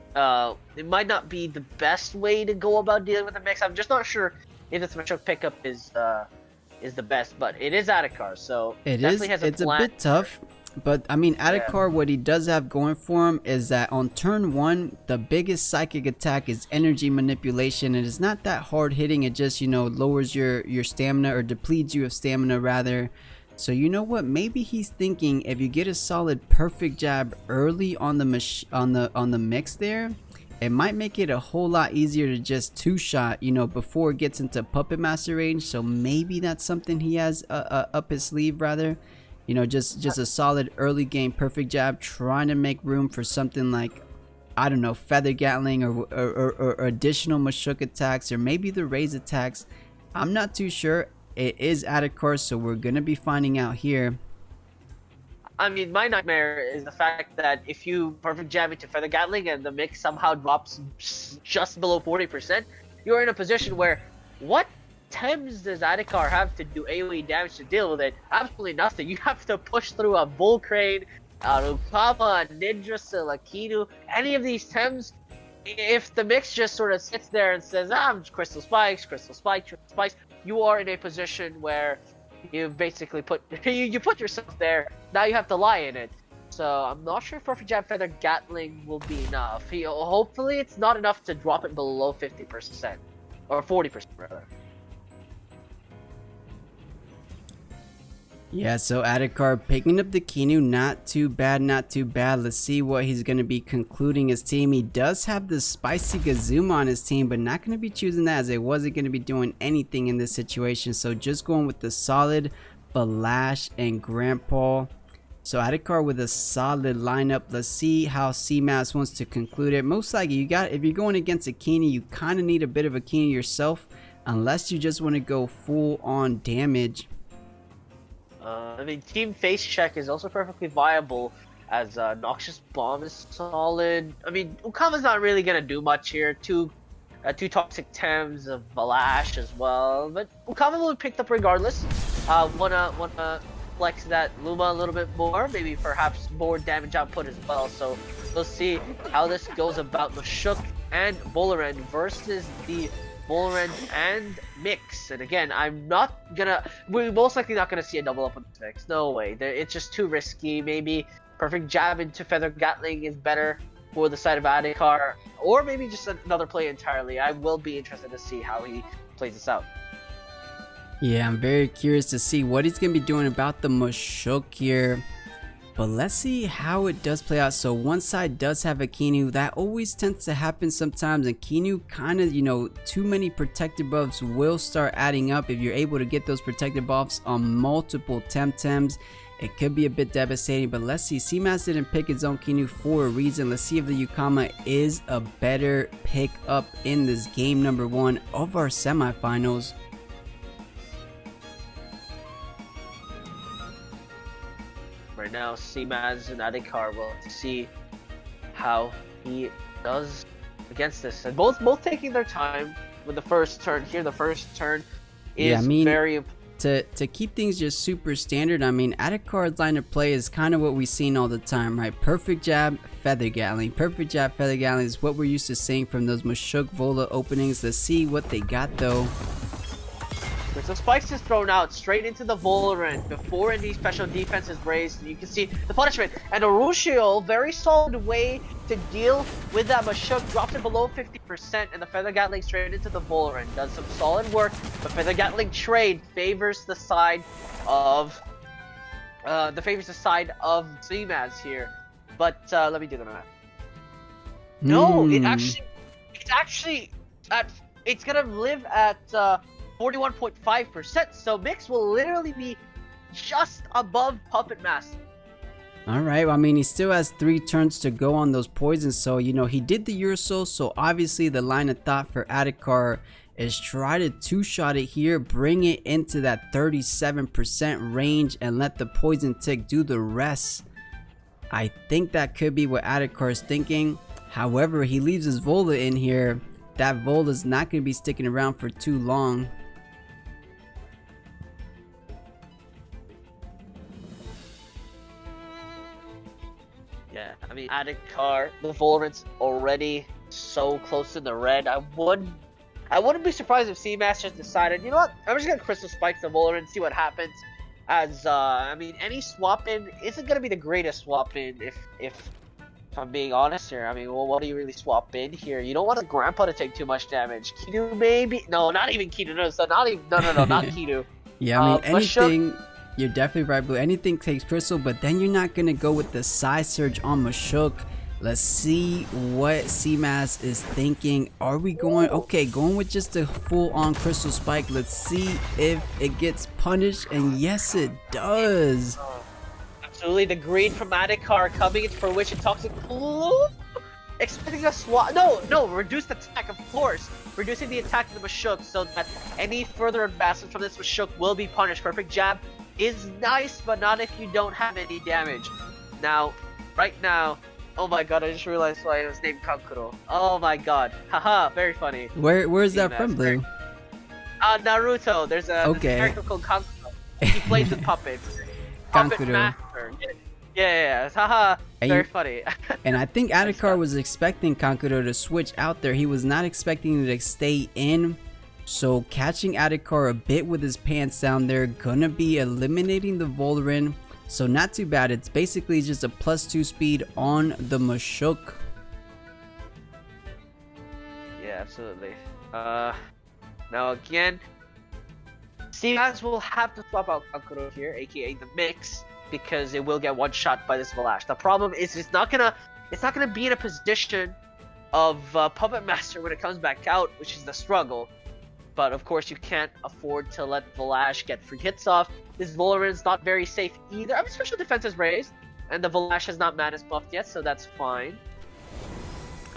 It might not be the best way to go about dealing with the Mix. I'm just not sure if this Mashuk pickup is the best, but it is Adikar, so it definitely has a it's plan. A bit tough, but I mean Adikar, what he does have going for him is that on turn 1, the biggest psychic attack is energy manipulation, and it's not that hard hitting. It just, you know, lowers your stamina, or depletes you of stamina rather. So you know what, maybe he's thinking if you get a solid perfect jab early on the Mix there, it might make it a whole lot easier to just 2-shot, you know, before it gets into Puppet Master range. So maybe that's something he has up his sleeve rather. You know, just a solid early game perfect jab, trying to make room for something like, I don't know, Feather Gatling or additional Mashuk attacks, or maybe the Raise attacks. I'm not too sure. It is Adikar, so we're gonna be finding out here. I mean, my nightmare is the fact that if you perfect jab into Feather Gatling and the Mix somehow drops just below 40%, you're in a position where, what Temps does Adikar have to do AoE damage to deal with it? Absolutely nothing. You have to push through a Bull Crane, Rukama, Ninja, Silakinu, any of these Temps. If the Mix just sort of sits there and says, I'm Crystal Spikes, you are in a position where you basically put yourself there. Now you have to lie in it. So I'm not sure if Perfect Jab Feather Gatling will be enough. Hopefully it's not enough to drop it below 50%. Or 40% rather. Yeah, so Adikar picking up the Kinu, not too bad. Let's see what he's going to be concluding his team. He does have the Spicy Gazuma on his team, but not going to be choosing that, as it wasn't going to be doing anything in this situation. So just going with the solid Balash and Grandpa. So Adikar with a solid lineup. Let's see how Cmaz wants to conclude it. Most likely, if you're going against a Kinu, you kind of need a bit of a Kinu yourself. unless you just want to go full on damage. I mean, Team Face Check is also perfectly viable, as Noxious Bomb is solid. I mean, Ukama's not really gonna do much here. Two Toxic Tems, a Valash as well, but Ukama will be picked up regardless. Wanna flex that Luma a little bit more, maybe perhaps more damage output as well. So we'll see how this goes about Mashuk and Bolorend versus the Bolorend and Mix. And again, we're most likely not gonna see a double up on this Mix. No way. It's just too risky. Maybe perfect jab into Feather Gatling is better for the side of Adikar, or maybe just another play entirely. I will be interested to see how he plays this out. Yeah, I'm very curious to see what he's gonna be doing about the Mashuk here. But let's see how it does play out. So one side does have a Kinu. That always tends to happen sometimes. And Kinu kind of, too many protective buffs will start adding up. If you're able to get those protective buffs on multiple Temtems, it could be a bit devastating. But let's see. Cmaz didn't pick his own Kinu for a reason. Let's see if the Ukama is a better pick up in this game number 1 of our semifinals. Right now, Cmaz and Adikar will see how he does against this, and both taking their time with the first turn here. The first turn is very important. To keep things just super standard, I mean, Adikar's line of play is kind of what we've seen all the time, right? Perfect jab, Feather Gatling. Perfect jab, Feather Gatling is what we're used to seeing from those Mashuk Vola openings. Let's see what they got though. So Spikes is thrown out straight into the Volorant before any special defense is raised. You can see the punishment. And Arushio, very solid way to deal with that Mashuk, drops it below 50%, and the Feather Gatling straight into the Volorant. Does some solid work, but Feather Gatling trade favors the side of Cmaz here. But let me do the math. No, it's gonna live at 41.5%, so Mix will literally be just above Puppet Master. Alright, well, I mean, he still has 3 turns to go on those poisons, so, he did the Urso, so obviously the line of thought for Adikar is try to 2-shot it here, bring it into that 37% range, and let the poison tick do the rest. I think that could be what Adikar is thinking. However, he leaves his Vola in here. That Vola's not going to be sticking around for too long. Yeah, I mean, Adikar, the Volorant's already so close to the red. I wouldn't be surprised if Cmaz just decided, you know what, I'm just gonna Crystal Spike the Volorant and see what happens. As I mean, any swap in isn't gonna be the greatest swap in if I'm being honest here. I mean, well, what do you really swap in here? You don't want the Grandpa to take too much damage. Kidu maybe? No, not even Kidu. No, not Kidu. Yeah, I mean, anything. You're definitely right, Blue. Anything takes Crystle, but then you're not gonna go with the side surge on Mashuk. Let's see what Cmaz is thinking. Are we going? Okay, going with just a full-on Crystal Spike. Let's see if it gets punished, and yes, it does. Absolutely, the greed from Adikar coming into fruition. Toxic Blue expecting a swap. No, reduced attack, of course. Reducing the attack of the Mashuk so that any further advancement from this Mashuk will be punished. Perfect jab is nice, but not if you don't have any damage. Now, right now, oh my god, I just realized why it was named Kankuro. Oh my god, haha, very funny. Where's that from, Blue? Naruto. There's a character called Kankuro. He plays with puppets. Puppet Master. Yeah, haha, very funny. And I think Adikar was expecting Kankuro to switch out there. He was not expecting it to stay in. So catching Adikar a bit with his pants down there, gonna be eliminating the Volorant. So not too bad. It's basically just a +2 speed on the Mashuk. Yeah, absolutely. Now again, Cmaz will have to swap out Kankuro here, aka the Mix, because it will get one shot by this Valash. The problem is it's not gonna be in a position of Puppet Master when it comes back out, which is the struggle. But of course, you can't afford to let Valash get free hits off. This Volorant is not very safe either. I mean, special defense is raised, and the Valash has not Manus buffed yet, so that's fine.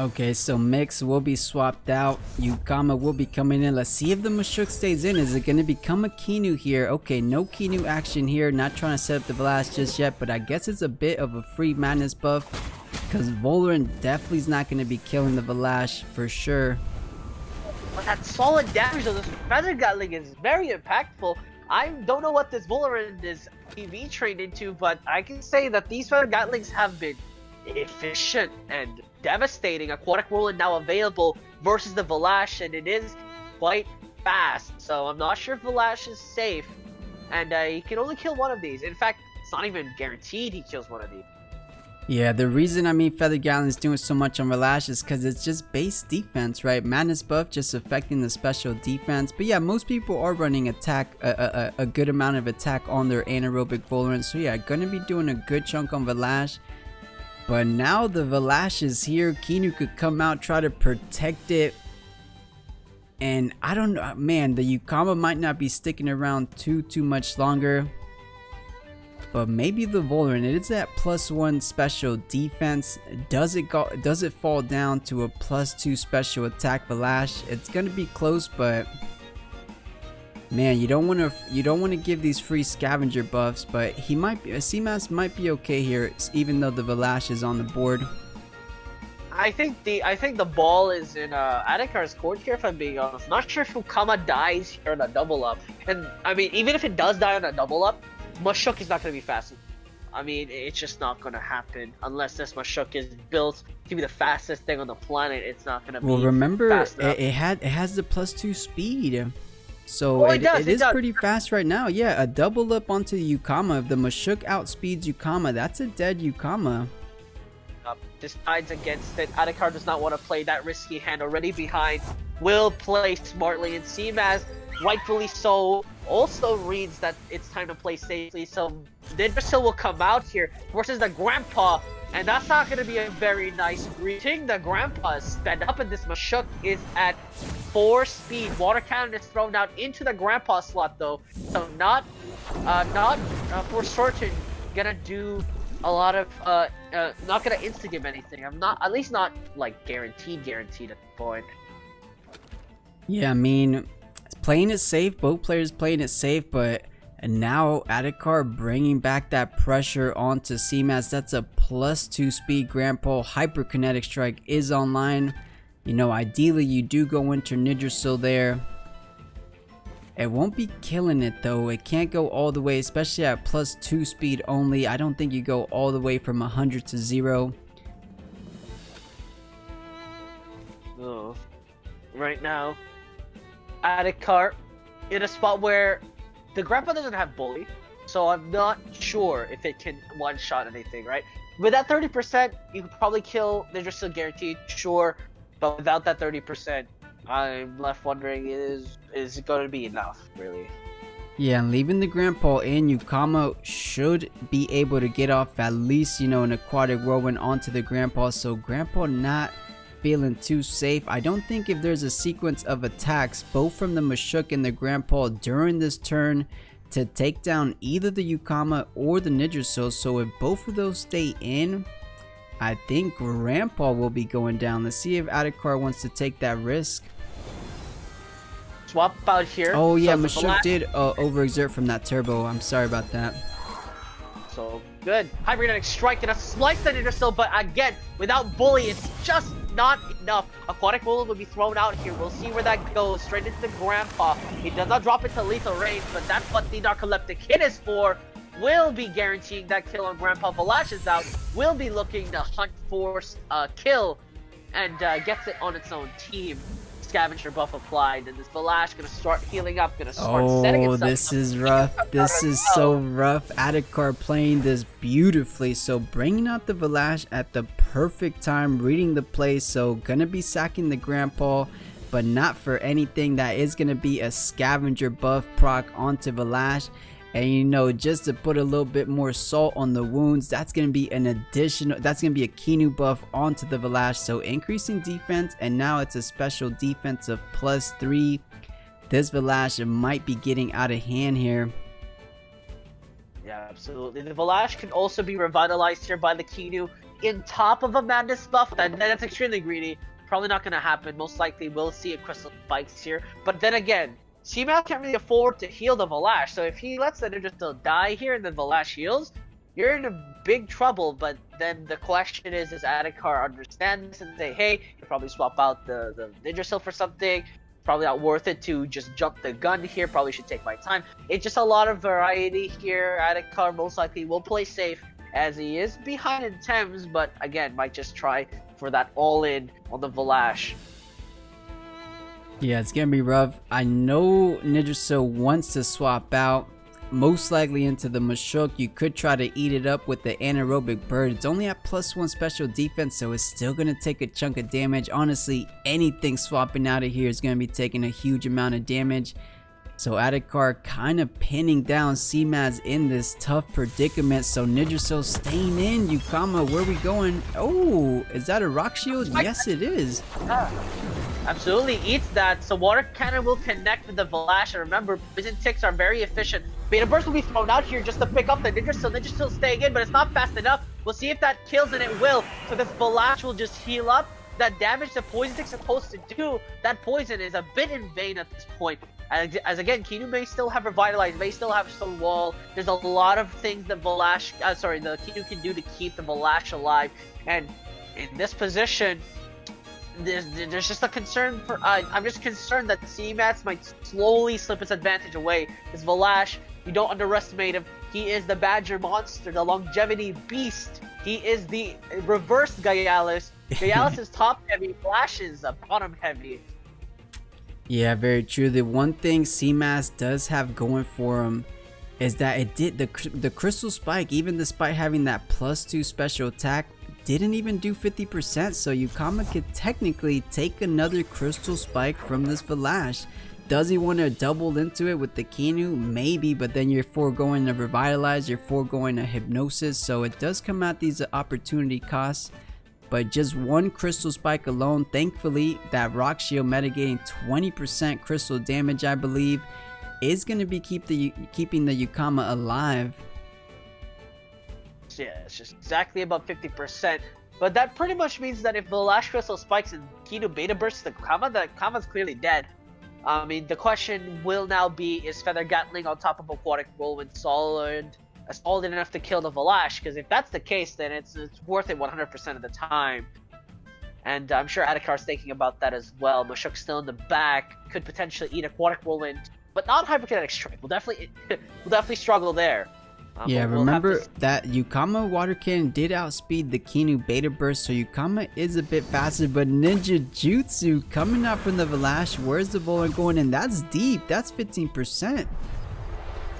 Okay, so Mix will be swapped out. Yukama will be coming in. Let's see if the Mashuk stays in. Is it going to become a Kinu here? Okay, no Kinu action here. Not trying to set up the Blast just yet, but I guess it's a bit of a free madness buff, because Voloran definitely is not going to be killing the Valash for sure. But that solid damage of this Feather Gatling is very impactful. I don't know what this Voloran is PV trained into, but I can say that these Feather Gatlings have been efficient and devastating. Aquatic Whirlwind now available versus the Valash, and it is quite fast. So I'm not sure if Valash is safe, and he can only kill one of these. In fact, it's not even guaranteed he kills one of these. Yeah, the reason Feather Gatling is doing so much on Valash is because it's just base defense, right? Madness buff just affecting the special defense. But yeah, most people are running attack, a good amount of attack on their anaerobic Voloran. So yeah, gonna be doing a good chunk on Valash. But now the Valash is here. Kinu could come out, try to protect it. And I don't know, man, the Yukama might not be sticking around too much longer. But maybe the Voloran, it is that +1 special defense. Does it fall down to a +2 special attack Valash? It's gonna be close, but man, you don't want to give these free scavenger buffs. But he might be, Cmaz might be okay here, even though the Valash is on the board. I think the ball is in Adikar's court here, if I'm being honest. Not sure if Ukama dies here on a double up, and I mean, even if it does die on a double up, Mashuk is not going to be fast. I mean, it's just not going to happen unless this Mashuk is built to be the fastest thing on the planet. It's not going to be. Well, remember, fast enough. it has the +2 speed, so it is pretty fast right now. Yeah, a double up onto Yukama. If the Mashuk outspeeds Yukama, that's a dead Yukama. Decides against it. Adikar does not want to play that risky hand. Already behind, will play smartly, and Cmaz, rightfully so, also reads that it's time to play safely. So Nindrasil will come out here versus the Grandpa, and that's not going to be a very nice greeting. The Grandpa is sped up, and this Mashuk is at 4 speed. Water Cannon is thrown out into the Grandpa slot though, so not for certain gonna do a lot of not gonna insta-give anything. I'm not, at least not like guaranteed at the point. Yeah, I mean, playing it safe, both players playing it safe, but now Adikar bringing back that pressure onto Cmaz. That's a +2 speed Grandpa. Hyperkinetic Strike is online. You know, ideally you do go into Nindrasil there. It won't be killing it though. It can't go all the way, especially at +2 speed only. I don't think you go all the way from 100 to 0. Oh. Right now, Adikar in a spot where the Grandpa doesn't have Bully, so I'm not sure if it can one-shot anything, right? With that 30%, you could probably kill Nindrasil guaranteed, sure, but without that 30%, I'm left wondering, is it going to be enough, really? Yeah, and leaving the Grandpa in, Yukama should be able to get off at least, you know, an Aquatic Whirlwind onto the Grandpa, so Grandpa not feeling too safe. I don't think if there's a sequence of attacks, both from the Mashuk and the Grandpa during this turn, to take down either the Yukama or the Nindrasil, so if both of those stay in, I think Grandpa will be going down. Let's see if Adikar wants to take that risk. Swap out here. Oh yeah, so Mashuk did overexert from that turbo. I'm sorry about that. So good. Hyperkinetic Strike and a slice the Nindrasil, but again, without Bully, it's just not enough. Aquatic Whirlwind will be thrown out here. We'll see where that goes. Straight into the Grandpa. He does not drop it to lethal range, but that's what the Narcoleptic Hit is for. Will be guaranteeing that kill on Grandpa. Valash is out. Will be looking to hunt for kill, and gets it on its own team. Scavenger buff applied, and this Valash gonna start healing up, gonna start setting itself up. Oh, this is rough. This is so rough. Adikar playing this beautifully, so bringing out the Valash at the perfect time, reading the play, so gonna be sacking the Grandpa, but not for anything. That is gonna be a scavenger buff proc onto Valash. And you know, just to put a little bit more salt on the wounds, that's going to be an additional, that's going to be a Kinu buff onto the Valash. So increasing defense, and now it's a special defense of +3. This Valash might be getting out of hand here. Yeah, absolutely. The Valash can also be revitalized here by the Kinu. in top of a Madness buff, that's extremely greedy. Probably not going to happen. Most likely we'll see a Crystle Spikes here. But then again, Cmaz can't really afford to heal the Valash. So if he lets the Ninja still die here and then Valash heals, you're in a big trouble. But then the question is, does Adikar understand this and say, hey, you probably swap out the Ninja Seal for something? Probably not worth it to just jump the gun here. Probably should take my time. It's just a lot of variety here. Adikar most likely will play safe as he is behind in Thames, but again, might just try for that all-in on the Valash. Yeah, it's gonna be rough. I know Ninja wants to swap out, most likely into the Mashuk. You could try to eat it up with the anaerobic bird. It's only at +1 special defense, so it's still gonna take a chunk of damage. Honestly, anything swapping out of here is gonna be taking a huge amount of damage. So Adikar kind of pinning down Cmaz in this tough predicament. So Ninja staying in. Yukama, where we going? Oh, is that a rock shield? Yes, it is. Absolutely eats that. So water cannon will connect with the Valash. And remember, poison ticks are very efficient. Beta burst will be thrown out here just to pick up the Ninja Seal. Ninja Seal staying in, but it's not fast enough. We'll see if that kills, and it will. So this Valash will just heal up. That damage the poison tick's supposed to do, that poison is a bit in vain at this point. As again, Kinu may still have Revitalize, may still have Stone Wall. There's a lot of things that the Kinu can do to keep the Valash alive. And in this position, there's just a concern for. I'm just concerned that Cmaz might slowly slip his advantage away. This Valash, you don't underestimate him. He is the Badger monster, the longevity beast. He is the reversed Gyalis. Gyalis is top heavy, Flash is bottom heavy. Yeah, very true. The one thing Cmaz does have going for him is that it did the Crystle Spike, even despite having that +2 special attack, didn't even do 50%. So Yukama could technically take another Crystle Spike from this Valash. Does he want to double into it with the Kinu? Maybe, but then you're foregoing a Revitalize, you're foregoing a Hypnosis. So it does come at these opportunity costs. But just one Crystle Spike alone, thankfully, that Rock Shield mitigating 20% crystal damage, I believe, is going to be keeping the Yukama alive. Yeah, it's just exactly about 50%. But that pretty much means that if the last Crystal Spikes and Kinu Beta bursts the Kama's clearly dead. I mean, the question will now be, is Feather Gatling on top of Aquatic Whirlwind solid enough to kill the Valash? Because if that's the case, then it's worth it 100% of the time. And I'm sure Adikar's thinking about that as well. Mashuk's still in the back, could potentially eat Aquatic Whirlwind, but not Hyperkinetic Strike. We'll definitely struggle there. Yeah, remember that Yukama Water Cannon did outspeed the Kinu Beta Burst, so Yukama is a bit faster, but Ninja Jutsu coming out from the Valash. Where's the Volan going? And that's deep. That's 15%.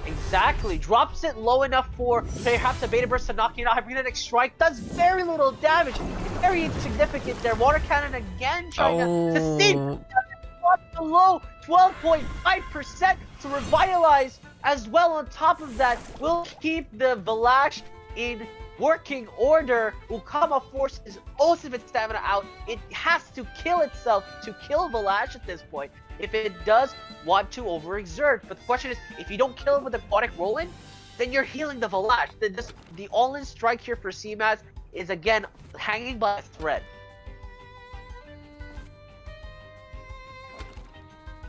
Exactly. Drops it low enough for perhaps a Beta Burst to knock you out. Hyperkinetic Strike does very little damage. Very insignificant there. Water Cannon again trying to see. Drops below 12.5% to revitalize. As well, on top of that, we'll keep the Valash in working order. Ukama forces most of its stamina out. It has to kill itself to kill Valash at this point if it does want to overexert. But the question is, if you don't kill it with Aquatic Whirlwind, then you're healing the Valash. The all-in strike here for Cmaz is again hanging by a thread.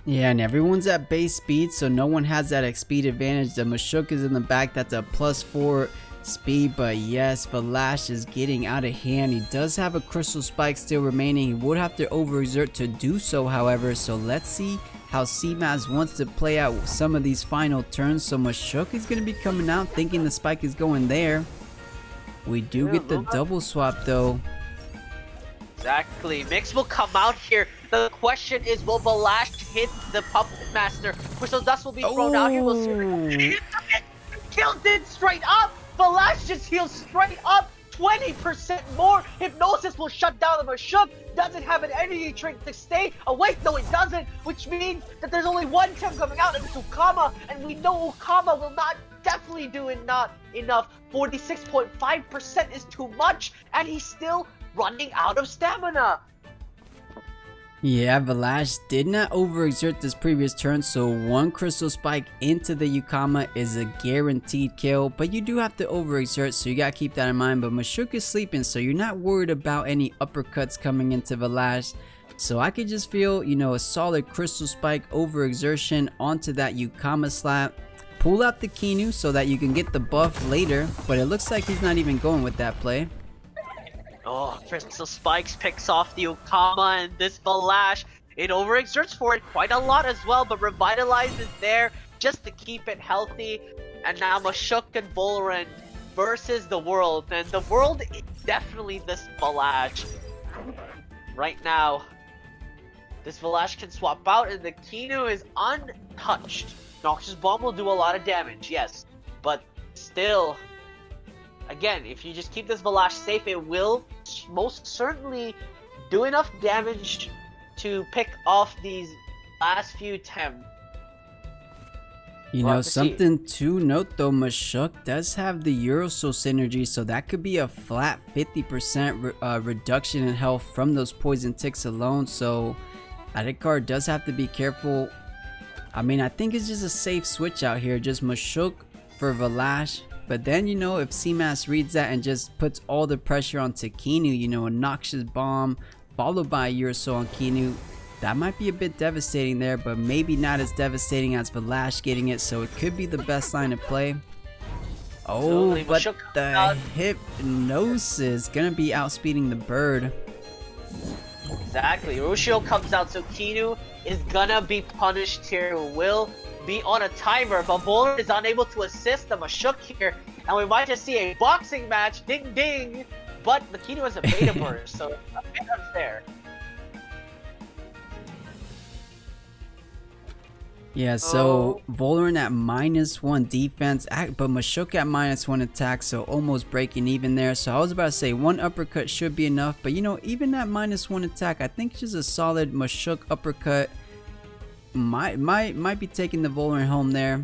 Yeah, and everyone's at base speed, so no one has that speed advantage. The Mashuk is in the back, that's a +4 speed, but yes, Valash is getting out of hand. He does have a Crystal Spike still remaining. He would have to overexert to do so, however, so let's see how Cmaz wants to play out some of these final turns. So Mashuk is going to be coming out thinking the Spike is going there. We do get the double swap though. Exactly. Mix will come out here. The question is, will Valash hit the Puppet Master? Crystal Dust will be thrown out here. We'll see. Kills it straight up. Valash just heals straight up. 20% more. Hypnosis will shut down the Mashuk. Doesn't have an energy drink to stay awake. No, it doesn't. Which means that there's only one Tem coming out, and it's Ukama. And we know Ukama will not definitely do not enough. 46.5% is too much, and he's still running out of stamina. Yeah, Valash did not overexert this previous turn, so one Crystal Spike into the Yukama is a guaranteed kill, but you do have to overexert, so you gotta keep that in mind. But Mashuk is sleeping, so you're not worried about any uppercuts coming into Valash. So I could just feel, you know, a solid Crystal Spike overexertion onto that Yukama slap. Pull out the Kinu so that you can get the buff later, but it looks like he's not even going with that play. Oh, Crystal Spikes picks off the Okama, and this Valash, it overexerts for it quite a lot as well, but Revitalize is there just to keep it healthy. And now Mashuk and Volrend versus the world, and the world is definitely this Valash. Right now, this Valash can swap out, and the Kinu is untouched. Noxious Bomb will do a lot of damage, yes, but still, again, if you just keep this Valash safe, it will most certainly do enough damage to pick off these last few Tem. You know, something to note though, Mashuk does have the Eurosoul synergy, so that could be a flat 50% reduction in health from those poison ticks alone, so Adikar does have to be careful. I mean, I think it's just a safe switch out here, just Mashuk for Valash. But then, you know, if Cmaz reads that and just puts all the pressure onto Kinu, you know, a Noxious Bomb followed by a Eurosoul on Kinu, that might be a bit devastating there, but maybe not as devastating as Valash getting it, so it could be the best line of play. Oh, but the Hypnosis gonna be outspeeding the bird. Exactly, Rushio comes out, so Kinu is gonna be punished here, will be on a timer, but Volrend is unable to assist the Mashuk here, and we might just see a boxing match, ding ding, but the Kinu is a beta burst, so a bit unfair. Yeah, so Volrend at -1 defense, but Mashuk at -1 attack, so almost breaking even there. So I was about to say one uppercut should be enough, but you know, even at -1 attack, I think just a solid Mashuk uppercut might be taking the Volrend home there.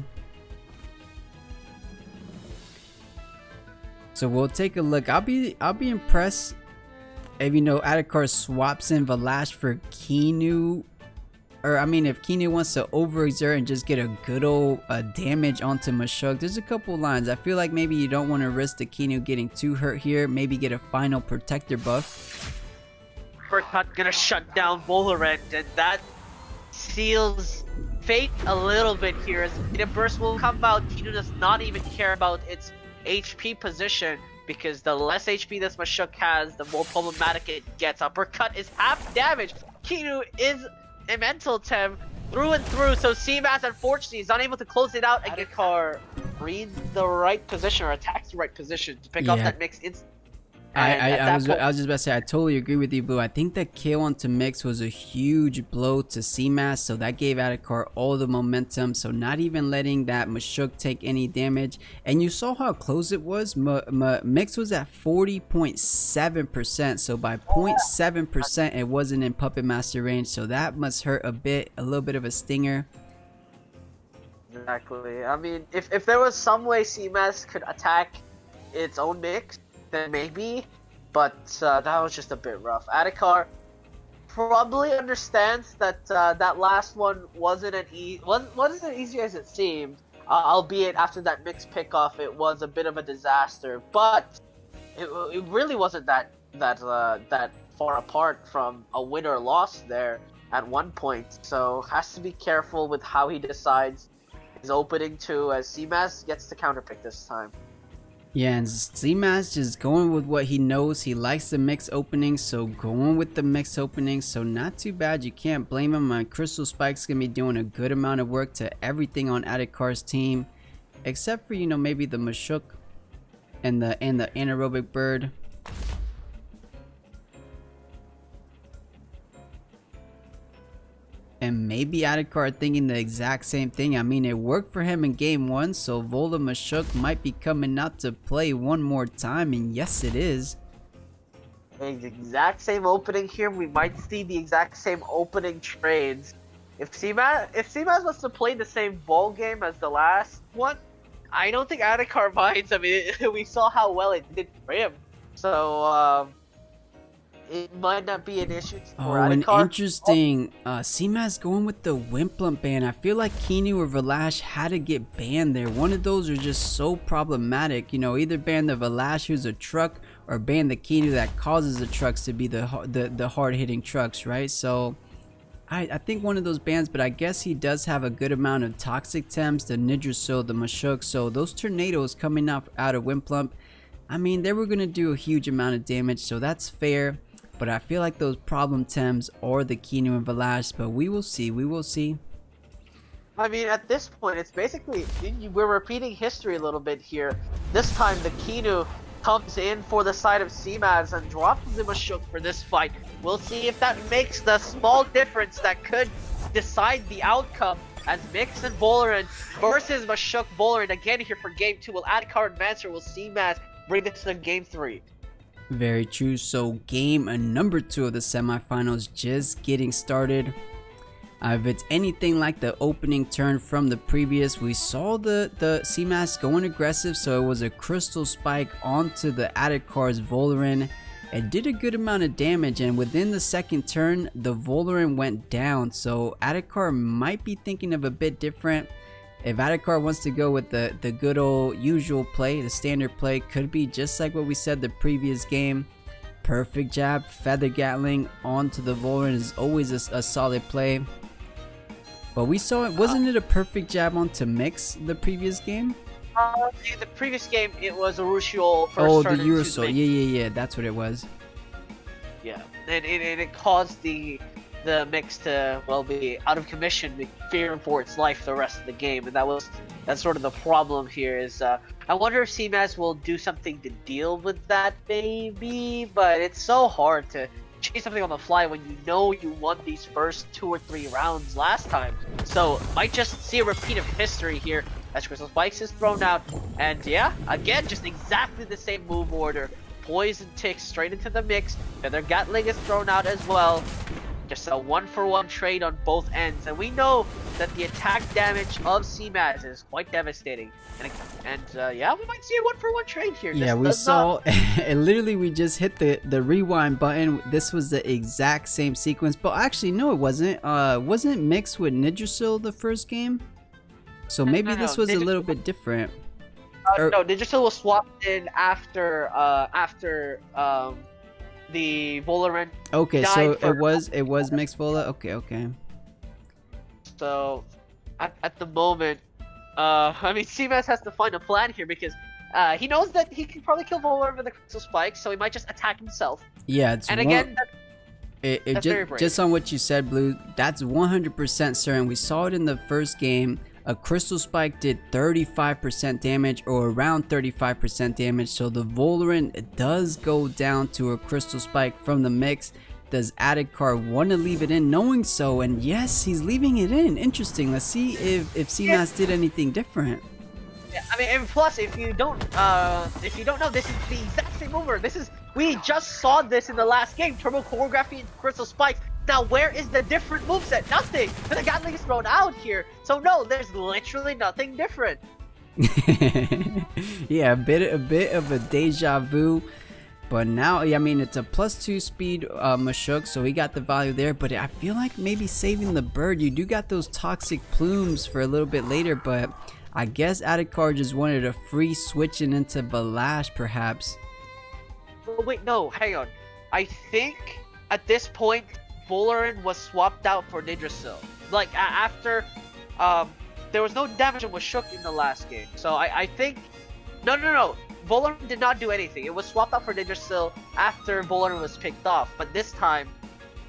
So we'll take a look. I'll be impressed if, you know, Adikar swaps in Valash for Kinu. Or, I mean, if Kinu wants to overexert and just get a good old damage onto Mashuk, there's a couple lines. I feel like maybe you don't want to risk the Kinu getting too hurt here. Maybe get a final protector buff. Uppercut gonna shut down Volrend, and that seals fate a little bit here, as the burst will come out. Kinu does not even care about its HP position, because the less HP this Mashuk has, the more problematic it gets. Uppercut is half damage. Kinu is a mental Tem through and through, so Cmaz unfortunately is unable to close it out. Adikar reads the right position, or attacks the right position to pick up that mix instantly. I was just about to say, I totally agree with you, Blue. I think that kill onto Mix was a huge blow to Cmaz, so that gave Adikar all the momentum, so not even letting that Mashuk take any damage. And you saw how close it was. Mix was at 40.7%, so by 0.7% it wasn't in Puppet Master range, so that must hurt a little bit of a stinger. Exactly. I mean, if there was some way Cmaz could attack its own Mix, then maybe, but that was just a bit rough. Adikar probably understands that that last one wasn't as easy as it seemed. Albeit after that mixed pickoff, it was a bit of a disaster. But it really wasn't that far apart from a win or loss there at one point. So has to be careful with how he decides his opening too, as Cmaz gets to counterpick this time. Yeah, and Cmaz just going with what he knows. He likes the mix openings, so going with the mix openings, so not too bad. You can't blame him. My Crystal Spike's gonna be doing a good amount of work to everything on Adikar's team, except for, you know, maybe the Mashuk and the anaerobic bird. And maybe Adikar thinking the exact same thing. I mean, it worked for him in game 1, so Vola Mashuk might be coming out to play one more time, and yes it is. The exact same opening here. We might see the exact same opening trades. If Cmaz wants to play the same ball game as the last one, I don't think Adikar minds. I mean, we saw how well it did for him. So it might not be an issue for Oh, and Adikar. interesting. Cmaz going with the Wimplant ban. I feel like Kamiii or Valash had to get banned there. One of those are just so problematic. You know, either ban the Valash who's a truck, or ban the Kamiii that causes the trucks to be the hard-hitting trucks, right? So I think one of those bans, but I guess he does have a good amount of toxic temps, the Nidrasil, the Mashuk. So those tornadoes coming out of Wimplant, I mean, they were going to do a huge amount of damage, so that's fair. But I feel like those problem temps are the Kamiii and Valash, but we will see, we will see. I mean, at this point, it's basically, we're repeating history a little bit here. This time, the Kamiii comes in for the side of Cmaz and drops the Mashuk for this fight. We'll see if that makes the small difference that could decide the outcome, as Mix and Volerant versus Mashuk Volerant again here for game 2. Will Adikar advance, or will Cmaz bring this to game 3? Very true. So game number 2 of the semifinals just getting started. If it's anything like the opening turn from the previous, we saw the Cmaz going aggressive, so it was a Crystle spike onto the Adikar's Volerant. It did a good amount of damage, and within the second turn the Volerant went down, so Adikar might be thinking of a bit different. If Adikar wants to go with the good old usual play, the standard play, could be just like what we said the previous game. Perfect jab, feather gatling onto the Volerant is always a solid play. But we saw it, wasn't it a perfect jab onto Mix the previous game? The previous game, it was Urushiol first Oh, turn the into Urushiol, yeah, that's what it was. Yeah, and it caused the Mix to, well, be out of commission, fearing for its life the rest of the game, and that's sort of the problem here. Is I wonder if Cmaz will do something to deal with that, maybe, but it's so hard to change something on the fly when you know you won these first 2 or 3 rounds last time. So might just see a repeat of history here as Crystle Spikes is thrown out, and yeah, again, just exactly the same move order. Poison ticks straight into the Mix, Feather Gatling is thrown out as well. Just a 1-for-1 trade on both ends, and we know that the attack damage of Cmaz is quite devastating. And yeah, we might see a 1-for-1 trade here. Yeah, we saw, and literally we just hit the rewind button. This was the exact same sequence, but actually no, it wasn't. Wasn't Mixed with Nidrasil the first game? So maybe this was a little bit different. No, Nidrasil was swapped in after the Volerant. Okay, so it was Mixed Vola. Okay. So at the moment, I mean, Cmaz has to find a plan here, because he knows that he can probably kill Volerant with the Crystle Spikes, so he might just attack himself. Yeah, it's and again. Just on what you said, Blue, that's 100% certain. We saw it in the first game. A Crystle Spike did 35% damage, or around 35% damage, so the Volerant does go down to a Crystle Spike from the Mix. Does Adikar want to leave it in knowing so? And yes, he's leaving it in. Interesting. Let's see if Cmaz did anything different. Yeah, I mean, and plus, if you don't know, this is the exact same mover. We just saw this in the last game. Turbo Choreography and Crystle Spikes. Now, where is the different moveset? Nothing. But the Gatling is thrown out here. So no, there's literally nothing different. Yeah, a bit of a deja vu. But now, I mean, it's a +2 speed Mashuk, so he got the value there. But I feel like maybe saving the bird. You do got those toxic plumes for a little bit later, but I guess Adikar just wanted a free switching into Valash, perhaps. Oh, wait, no, hang on. I think at this point, Volerant was swapped out for Nidrasil. Like, after, there was no damage on Mashuk in the last game. So I think, no. Volerant did not do anything. It was swapped out for Nidrasil after Volerant was picked off. But this time,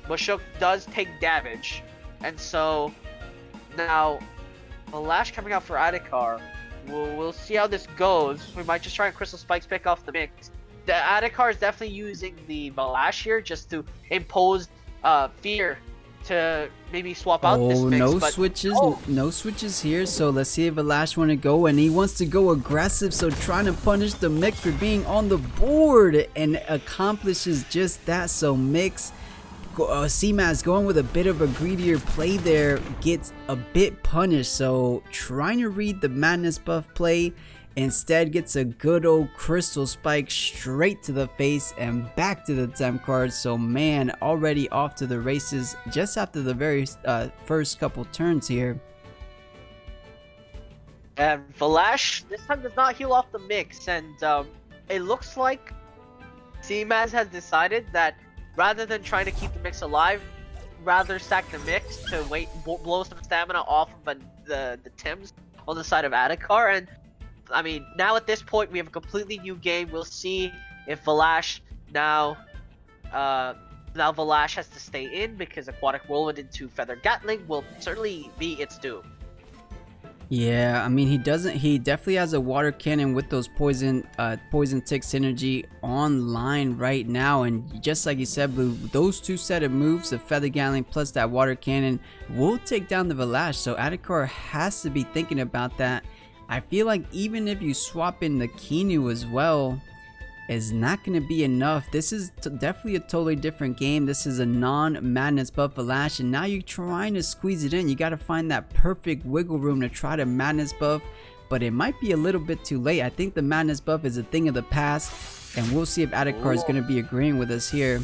Mashuk does take damage. And so, now, Valash coming out for Adikar. We'll see how this goes. We might just try and Crystle Spikes pick off the Mix. The Adikar is definitely using the Valash here just to impose fear to maybe swap out this Mix. No switches here, so let's see if Valash want to go, and he wants to go aggressive, so trying to punish the Mix for being on the board, and accomplishes just that. So Mix, Cmaz going with a bit of a greedier play there, gets a bit punished, so trying to read the Madness buff play Instead gets a good old Crystal Spike straight to the face and back to the temp card. So man, already off to the races just after the very first couple turns here. And Valash this time does not heal off the mix, and it looks like Cmaz has decided that rather than trying to keep the mix alive, rather stack the mix to blow some stamina off of the Tims on the side of Adikar. And I mean, now at this point we have a completely new game. We'll see if Valash now Valash has to stay in, because Aquatic Whirlwind into Feather Gatling will certainly be its doom. Yeah, I mean, he definitely has a water cannon with those poison tick synergy online right now. And just like you said, Blue, those two set of moves, the Feather Gatling plus that water cannon, will take down the Valash. So Adikar has to be thinking about that. I feel like even if you swap in the Kinu as well, is not going to be enough. This is definitely a totally different game. This is a non-madness buff Valash, and now you're trying to squeeze it in. You got to find that perfect wiggle room to try to madness buff, but it might be a little bit too late. I think the madness buff is a thing of the past, and we'll see if Adikar is going to be agreeing with us here.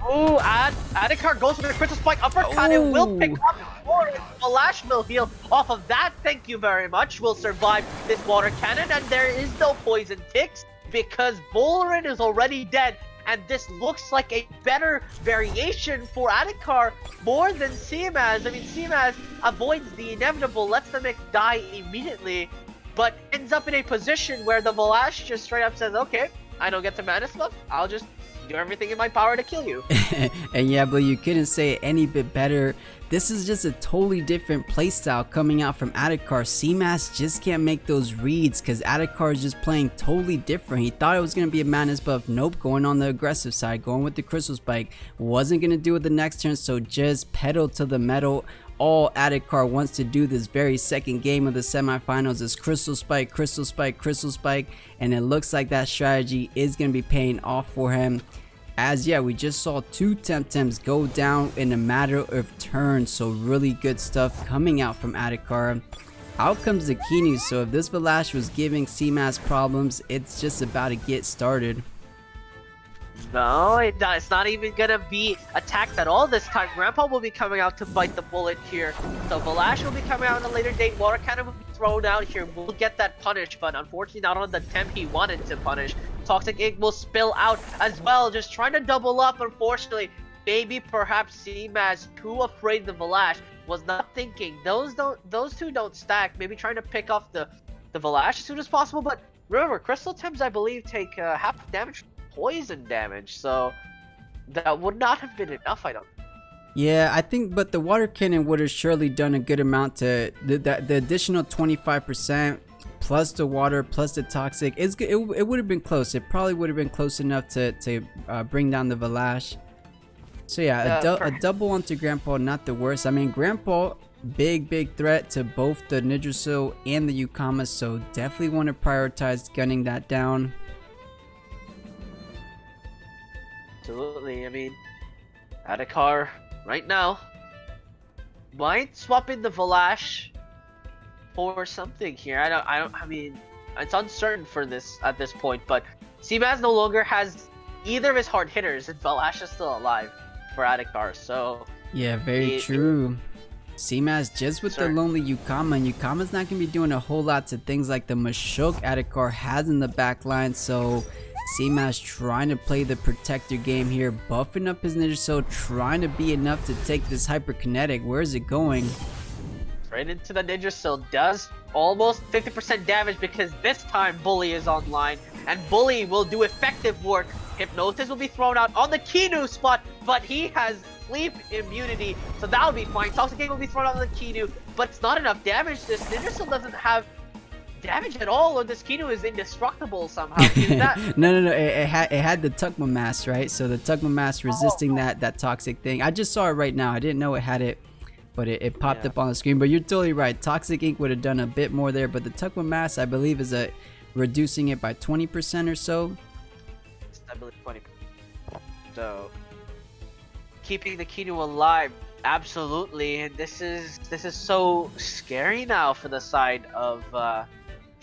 Oh, Adikar goes for the Crystal Spike uppercut. It will pick up more. Valash will heal off of that. Thank you very much. Will survive this water cannon, and there is no poison ticks, because Bowlerin is already dead, and this looks like a better variation for Adikar more than Cmaz. I mean, Cmaz avoids the inevitable, lets the mix die immediately, but ends up in a position where the Valash just straight up says, okay, I don't get the madness buff, I'll just do everything in my power to kill you. And yeah, but you couldn't say it any bit better. This is just a totally different playstyle coming out from Adikar. Cmaz just can't make those reads because Adikar is just playing totally different. He thought it was going to be a madness buff. Nope, going on the aggressive side, going with the Crystal Spike. Wasn't going to do it the next turn, so just pedal to the metal. All Adikar wants to do this very second game of the semifinals is Crystal Spike, Crystal Spike, Crystal Spike, and it looks like that strategy is going to be paying off for him. As yeah, we just saw two Temtems go down in a matter of turns, so really good stuff coming out from Adikar. Out comes the Kinu, so if this Valash was giving Cmaz problems, it's just about to get started. No, it's not even gonna be attacked at all this time. Grandpa will be coming out to bite the bullet here. So Valash will be coming out on a later date. Water Cannon will be thrown out here. We'll get that punish, but unfortunately not on the temp he wanted to punish. Toxic Ink will spill out as well, just trying to double up. Unfortunately, maybe perhaps Cmaz, too afraid of the Valash, was not thinking. Those two don't stack. Maybe trying to pick off the Valash as soon as possible. But remember, Crystal Tims, I believe, take half damage poison damage, so that would not have been enough, I don't. Yeah, I think, but the water cannon would have surely done a good amount to the additional 25% plus the water plus the toxic. It would have been close. It probably would have been close enough to bring down the Valash. So yeah, a double onto Grandpa, not the worst. I mean, Grandpa, big threat to both the Nidrasil and the Yukama, so definitely want to prioritize gunning that down. Absolutely. I mean, Adikar right now might swap in the Valash for something here. I mean, it's uncertain for this at this point, but Cmaz no longer has either of his hard hitters, and Valash is still alive for Adikar. So yeah, very true. Cmaz just with the lonely Yukama, and Yukama's not gonna be doing a whole lot to things like the Mashok Adikar has in the back line, so Cmaz trying to play the protector game here, buffing up his Nidrasil, trying to be enough to take this hyperkinetic. Where is it going? Right into the Nidrasil, does almost 50% damage because this time Bully is online, and Bully will do effective work. Hypnosis will be thrown out on the Kinu spot, but he has sleep immunity, so that'll be fine. Toxic Ink will be thrown out on the Kinu, but it's not enough damage. This Nidrasil doesn't have damage at all, or this Kinu is indestructible somehow. No, it had the Tukma mask, right? So the Tukma mask resisting that toxic thing. I just saw it right now. I didn't know it had it, but it popped up on the screen. But you're totally right. Toxic Ink would have done a bit more there, but the Tukma mask, I believe, is reducing it by 20% or so. I believe 20%. So keeping the Kinu alive, absolutely. And this is so scary now for the side of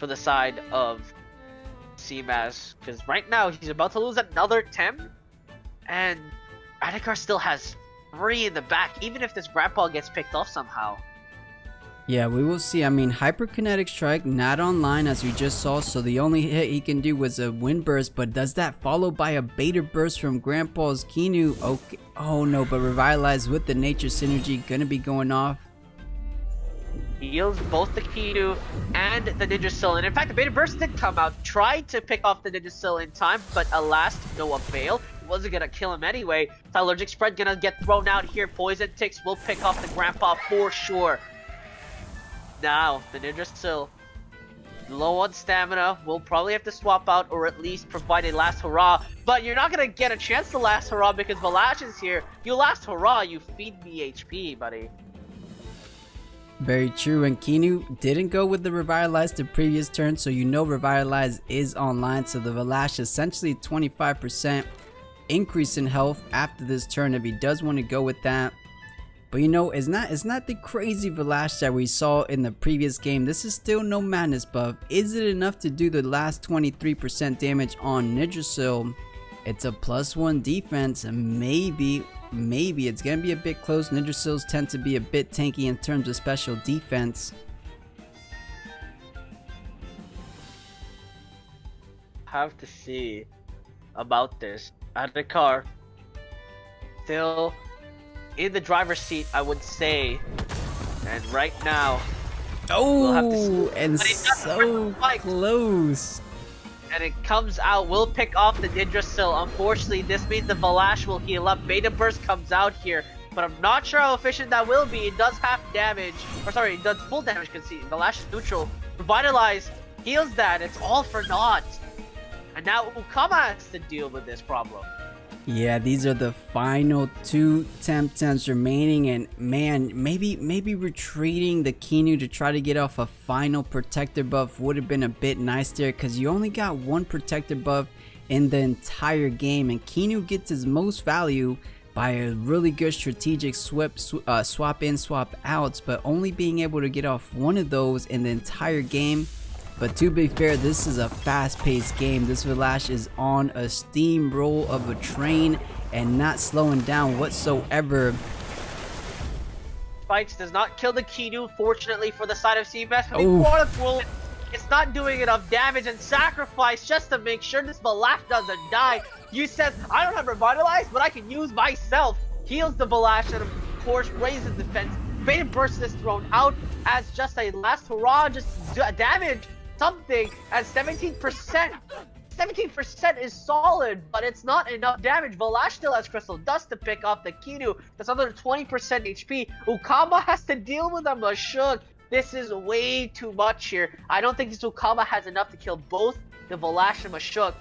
for the side of Cmaz, because right now he's about to lose another Tem, and Adikar still has 3 in the back, even if this grandpa gets picked off somehow. Yeah, we will see. I mean, Hyperkinetic Strike not online as we just saw, so the only hit he can do was a Wind Burst, but does that follow by a Beta Burst from Grandpa's Kinu? Okay. Oh no, but Revitalize with the Nature Synergy gonna be going off. Heals both the Kinu and the Ninja Sill, and in fact the Beta Burst did come out, tried to pick off the Ninja Sill in time, but alas, no avail. It wasn't gonna kill him anyway. Allergic Spread gonna get thrown out here. Poison Ticks will pick off the Grandpa for sure. Now, the Ninja Sill, low on stamina, will probably have to swap out or at least provide a last hurrah. But you're not going to get a chance to last hurrah because Valash is here. You last hurrah, you feed me HP, buddy. Very true, and Kinu didn't go with the Revitalize the previous turn, so you know Revitalize is online, so the Valash essentially 25% increase in health after this turn if he does want to go with that. But you know, it's not the crazy Valash that we saw in the previous game. This is still no madness buff. Is it enough to do the last 23% damage on Yggdrasil? It's a +1 defense, and maybe it's gonna be a bit close. Yggdrasils tend to be a bit tanky in terms of special defense. Have to see about this. Adikar still in the driver's seat, I would say, and right now, oh, we'll and so close. And it comes out, will pick off the Yggdrasil. Unfortunately, this means the Valash will heal up. Beta Burst comes out here, but I'm not sure how efficient that will be. It does half damage, or sorry, it does full damage concede. Valash is neutral. Revitalize heals that. It's all for naught. And now Ukama has to deal with this problem. Yeah, these are the final 2 Temtems remaining, and man, maybe retreating the Kinu to try to get off a final protector buff would have been a bit nice there, because you only got 1 protector buff in the entire game, and Kinu gets his most value by a really good strategic swap in, swap outs, but only being able to get off 1 of those in the entire game. But to be fair, this is a fast-paced game. This Valash is on a steamroll of a train and not slowing down whatsoever. Spikes does not kill the Kinu, fortunately for the side of CMS. It's not doing enough damage, and Sacrifice just to make sure this Valash doesn't die. You says, I don't have Revitalize, but I can use myself. Heals the Valash and of course raises defense. Beta Burst is thrown out as just a last hurrah, just damage. Something at 17%. 17% is solid, but it's not enough damage. Valash still has Crystal Dust to pick off the Kinu. That's another 20% HP. Ukama has to deal with a Mashuk. This is way too much here. I don't think this Ukama has enough to kill both the Valash and Mashuk.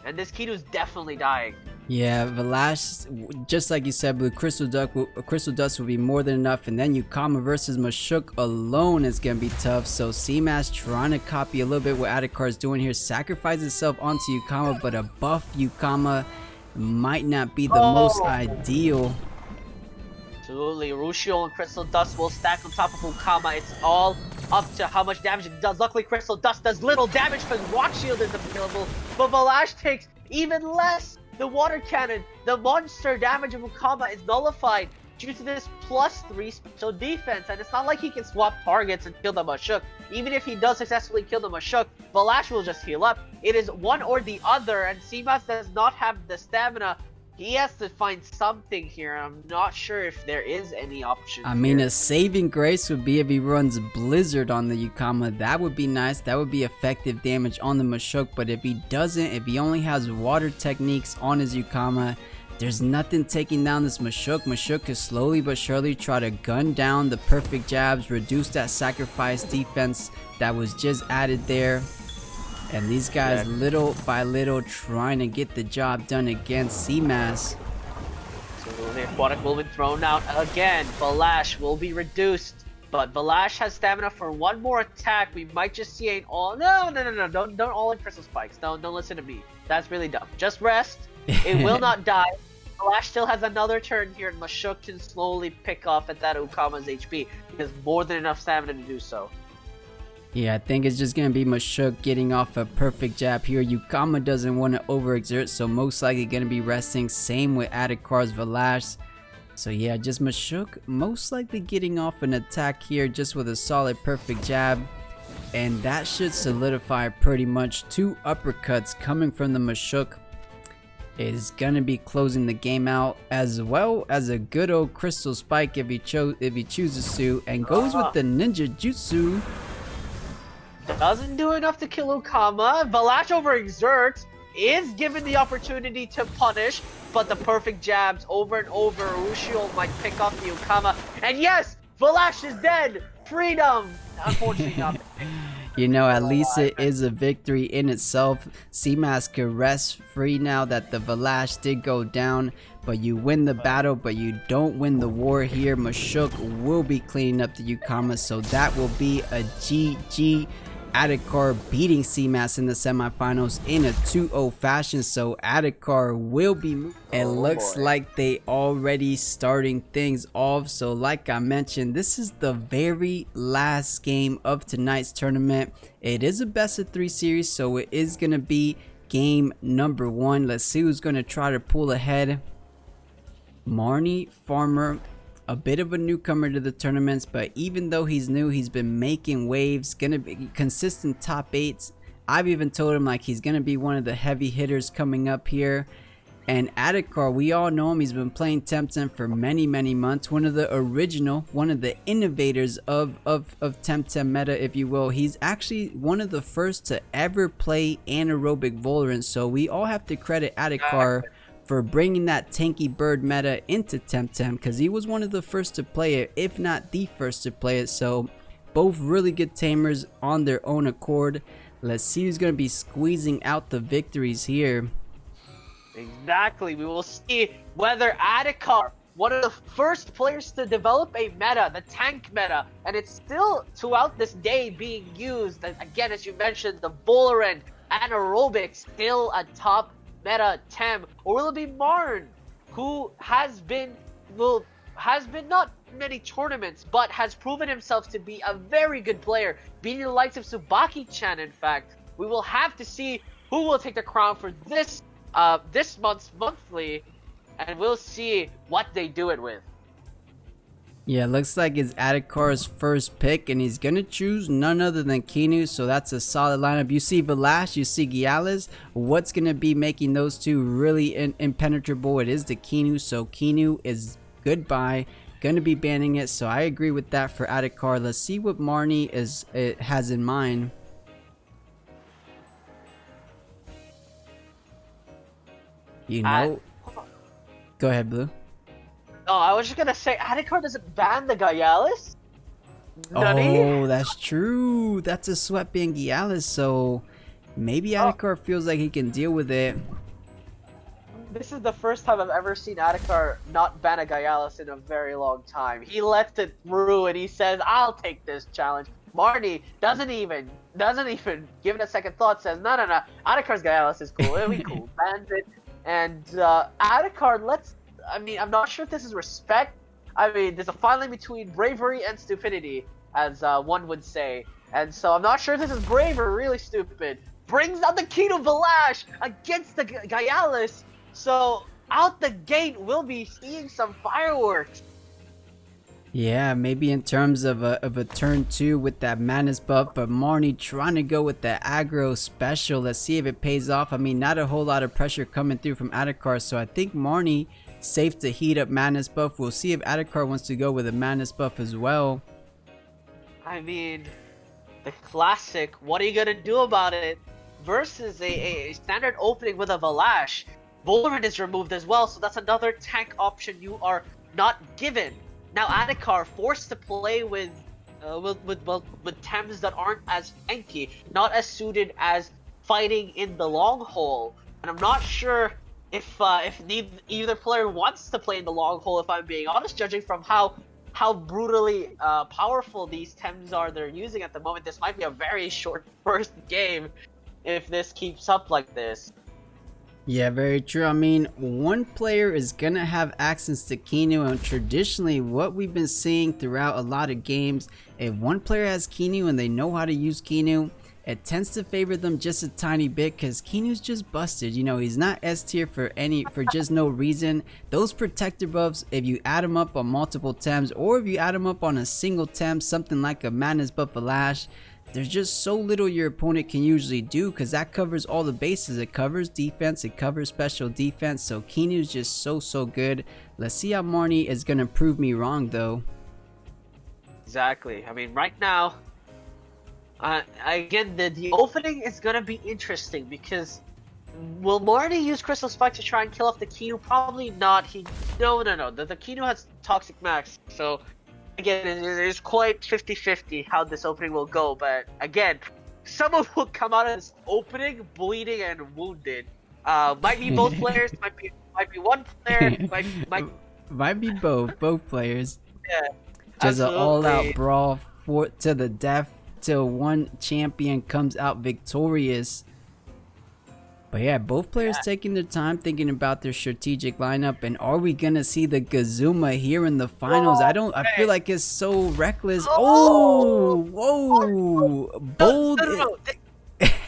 And this Kinu is definitely dying. Yeah, Valash, just like you said, Blue, Crystal Dust will be more than enough, and then Ukama versus Mashuk alone is going to be tough. So Cmaz trying to copy a little bit what Adikar is doing here, sacrifice itself onto Ukama, but a buff Ukama might not be the most ideal. Absolutely, Ruscio and Crystal Dust will stack on top of Ukama. It's all up to how much damage it does. Luckily, Crystal Dust does little damage because Rock Shield is available, but Valash takes even less. The water cannon, the monster damage of Ukama is nullified due to this +3 special defense, and it's not like he can swap targets and kill the Mashuk. Even if he does successfully kill the Mashuk, Valash will just heal up. It is one or the other, and Cmaz does not have the stamina. He has to find something here. I'm not sure if there is any option. I mean, a saving grace would be if he runs Blizzard on the Ukama. That would be nice. That would be effective damage on the Mashuk. But if he doesn't, if he only has water techniques on his Ukama, there's nothing taking down this Mashuk. Mashuk could slowly but surely try to gun down the perfect jabs, reduce that sacrifice defense that was just added there. And these guys, little by little, trying to get the job done against Cmaz. So the Aquatic will be thrown out again. Valash will be reduced. But Valash has stamina for 1 more attack. We might just see an all... No. Don't all in Crystal Spikes. Don't listen to me. That's really dumb. Just rest. It will not die. Valash still has another turn here, and Mashuk can slowly pick off at that Ukama's HP. He has more than enough stamina to do so. Yeah, I think it's just gonna be Mashuk getting off a perfect jab here. Yukama doesn't want to overexert, so most likely gonna be resting. Same with Adikar's Valash. So yeah, just Mashuk most likely getting off an attack here just with a solid perfect jab. And that should solidify pretty much 2 uppercuts coming from the Mashuk. Is gonna be closing the game out, as well as a good old Crystle Spike if he chooses to, and goes with the Ninja Jutsu. Doesn't do enough to kill Ukama. Valash overexerts, is given the opportunity to punish, but the perfect jabs over and over. Ushio might pick off the Ukama, and yes, Valash is dead. Freedom. Unfortunately, not. You know, at least it is a victory in itself. Cmaz can rest free now that the Valash did go down. But you win the battle, but you don't win the war here. Mashuk will be cleaning up the Yukama, so that will be a GG. Adikar beating Cmaz in the semifinals in a 2-0 fashion, so Adikar will be moving. It looks like they already starting things off, so like I mentioned, this is the very last game of tonight's tournament. It is a best of 3 series, so it is going to be game number 1. Let's see who's going to try to pull ahead. Marnefarmer, a bit of a newcomer to the tournaments, but even though he's new, he's been making waves, gonna be consistent top 8s. I've even told him like he's gonna be one of the heavy hitters coming up here. And Adikar, we all know him, he's been playing Temtem for many months, one of the innovators of Temtem meta, if you will. He's actually one of the first to ever play anaerobic Valorant, so we all have to credit Adikar for bringing that tanky bird meta into Temtem, because he was one of the first to play it, if not the first to play it. So both really good tamers on their own accord. Let's see who's going to be squeezing out the victories here. Exactly, we will see whether Adikar, one of the first players to develop a meta, the tank meta, and it's still throughout this day being used. Again, as you mentioned, the Valorant anaerobic still a top meta Tem, or will it be Marn, who has been not many tournaments, but has proven himself to be a very good player, beating the likes of Tsubaki-chan. In fact, we will have to see who will take the crown for this month's monthly, and we'll see what they do it with. Yeah, looks like it's Adikar's first pick, and he's gonna choose none other than Kinu, so that's a solid lineup. You see Valash, you see Gialis. What's gonna be making those two really impenetrable? It is the Kinu, so Kinu is goodbye. Gonna be banning it, so I agree with that for Adikar. Let's see what Marnie has in mind. You know, go ahead, Blue. Oh, I was just gonna say, Adikar doesn't ban the Gialis? Oh, that's true. That's a sweatband Gialis, so maybe Adikar feels like he can deal with it. This is the first time I've ever seen Adikar not ban a Gialis in a very long time. He lets it through and he says, I'll take this challenge. Marnie doesn't even give it a second thought, says, no, Adikar's Gialis is cool, it'll be cool, bans it. And Adikar I'm not sure if this is respect. I mean, there's a fine line between bravery and stupidity, as one would say. And so I'm not sure if this is brave or really stupid. Brings out the key to Valash against the Gialis. So out the gate, we'll be seeing some fireworks. Yeah, maybe in terms of a turn 2 with that madness buff, but Marnie trying to go with the aggro special. Let's see if it pays off. I mean, not a whole lot of pressure coming through from Adikar, so I think Marnie safe to heat up madness buff. We'll see if Adikar wants to go with a madness buff as well. I mean, the classic, what are you gonna do about it? Versus a standard opening with a Valash. Valorant is removed as well, so that's another tank option you are not given. Now Adikar forced to play with Tems that aren't as tanky, not as suited as fighting in the long hole. And I'm not sure if either player wants to play in the long hole, if I'm being honest, judging from how brutally powerful these Tems are they're using at the moment. This might be a very short first game if this keeps up like this. Yeah, very true. I mean, one player is gonna have access to Kinu, and traditionally what we've been seeing throughout a lot of games, if one player has Kinu and they know how to use Kinu, it tends to favor them just a tiny bit because Kinu's just busted. You know, he's not S tier for just no reason. Those protector buffs, if you add them up on multiple Tems, or if you add them up on a single Tem, something like a Madness buff Valash, there's just so little your opponent can usually do because that covers all the bases. It covers defense, it covers special defense, so Kinu's just so good. Let's see how Marnie is going to prove me wrong though. Exactly. I mean, right now, again, the opening is going to be interesting because will Marnie use Crystal Spike to try and kill off the Kinu? Probably not. No. The Kinu has Toxic Max, so again, it is quite 50-50 how this opening will go, but again, someone will come out of this opening bleeding and wounded. Might be both players, might be one player, might be both players. Yeah, just an all-out brawl to the death till one champion comes out victorious. But yeah, both players taking their time thinking about their strategic lineup. And are we gonna see the Gazuma here in the finals? I feel like it's so reckless. Whoa, bold. No.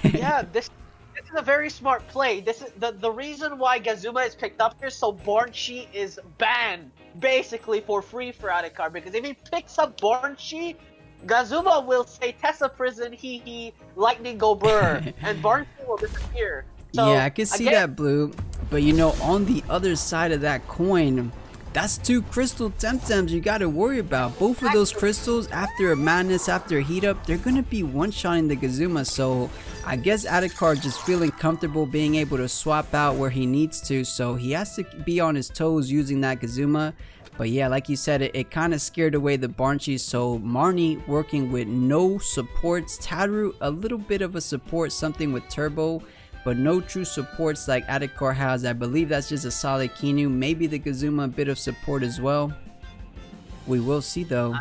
Yeah, this is a very smart play. This is the reason why Gazuma is picked up here. So Bornchi is banned basically for free for Adikar, because if he picks up Bornchi, Gazuma will say Tessa prison, he lightning go burr, and Bornchi will disappear. So, yeah, I can see that, Blue. But you know, on the other side of that coin, that's two Crystle Temtems you got to worry about. Both of those crystals, after a Madness, after a heat up, they're going to be one-shotting the Gazuma. So I guess Adikar just feeling comfortable being able to swap out where he needs to. So he has to be on his toes using that Gazuma. But yeah, like you said, it kind of scared away the Barnchi. So Marnie working with no supports. Taru, a little bit of a support, something with Turbo, but no true supports like Adikar has. I believe that's just a solid Kinu. Maybe the Gazuma a bit of support as well. We will see though.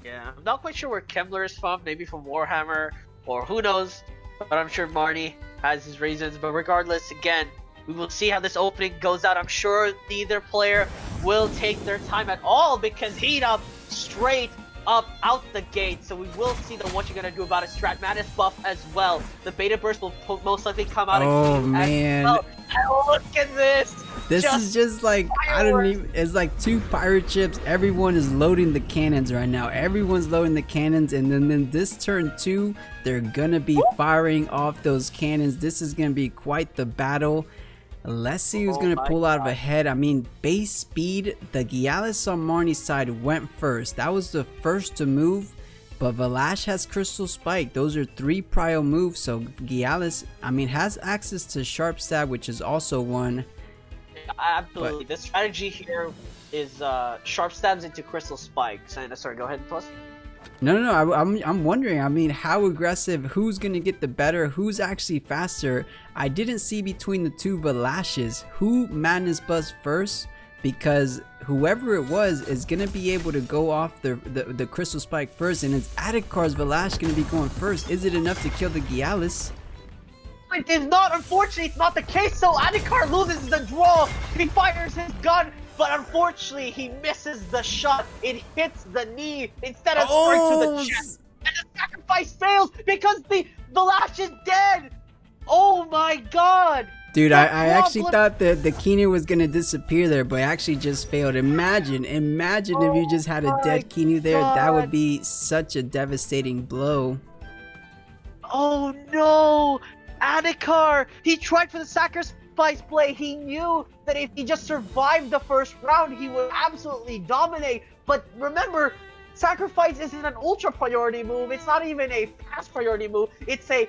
Yeah, I'm not quite sure where Kemmler is from. Maybe from Warhammer, or who knows. But I'm sure Marnie has his reasons. But regardless, again, we will see how this opening goes out. I'm sure neither player will take their time at all because heat up straight up out the gate. So we will see what you're gonna do about a Strat Madness buff as well. The beta burst will most likely come out. Oh man! Well. Look at this. This is just like fireworks. I don't even. It's like two pirate ships. Everyone is loading the cannons right now. Everyone's loading the cannons, and then this turn 2, they're gonna be firing off those cannons. This is gonna be quite the battle. Let's see who's going to pull out of ahead. I mean, base speed, the Gyalis on Marnie's side went first. That was the first to move, but Valash has Crystal Spike. Those are 3 prio moves, so Gyalis, I mean, has access to Sharp Stab, which is also one. Absolutely. The strategy here is Sharp Stabs into Crystal Spike. Sorry, go ahead, plus. No, I'm wondering, I mean, how aggressive, who's going to get the better, who's actually faster. I didn't see between the two Valashes who Madness buzzed first, because whoever it was is going to be able to go off the Crystal Spike first, and it's Adikar's Valash going to be going first. Is it enough to kill the Gyalis? It is not, unfortunately, it's not the case, so Adikar loses the draw. He fires his gun, but unfortunately, he misses the shot. It hits the knee instead of straight to the chest. And the sacrifice fails because the Valash is dead. Oh my god. Dude, I actually thought that the Kinu was going to disappear there, but actually just failed. Imagine if you just had a dead Kinu there. That would be such a devastating blow. Oh no. Adikar, he tried for the sacrifice play. He knew that if he just survived the first round, he would absolutely dominate. But remember, sacrifice isn't an ultra priority move. It's not even a fast priority move. It's a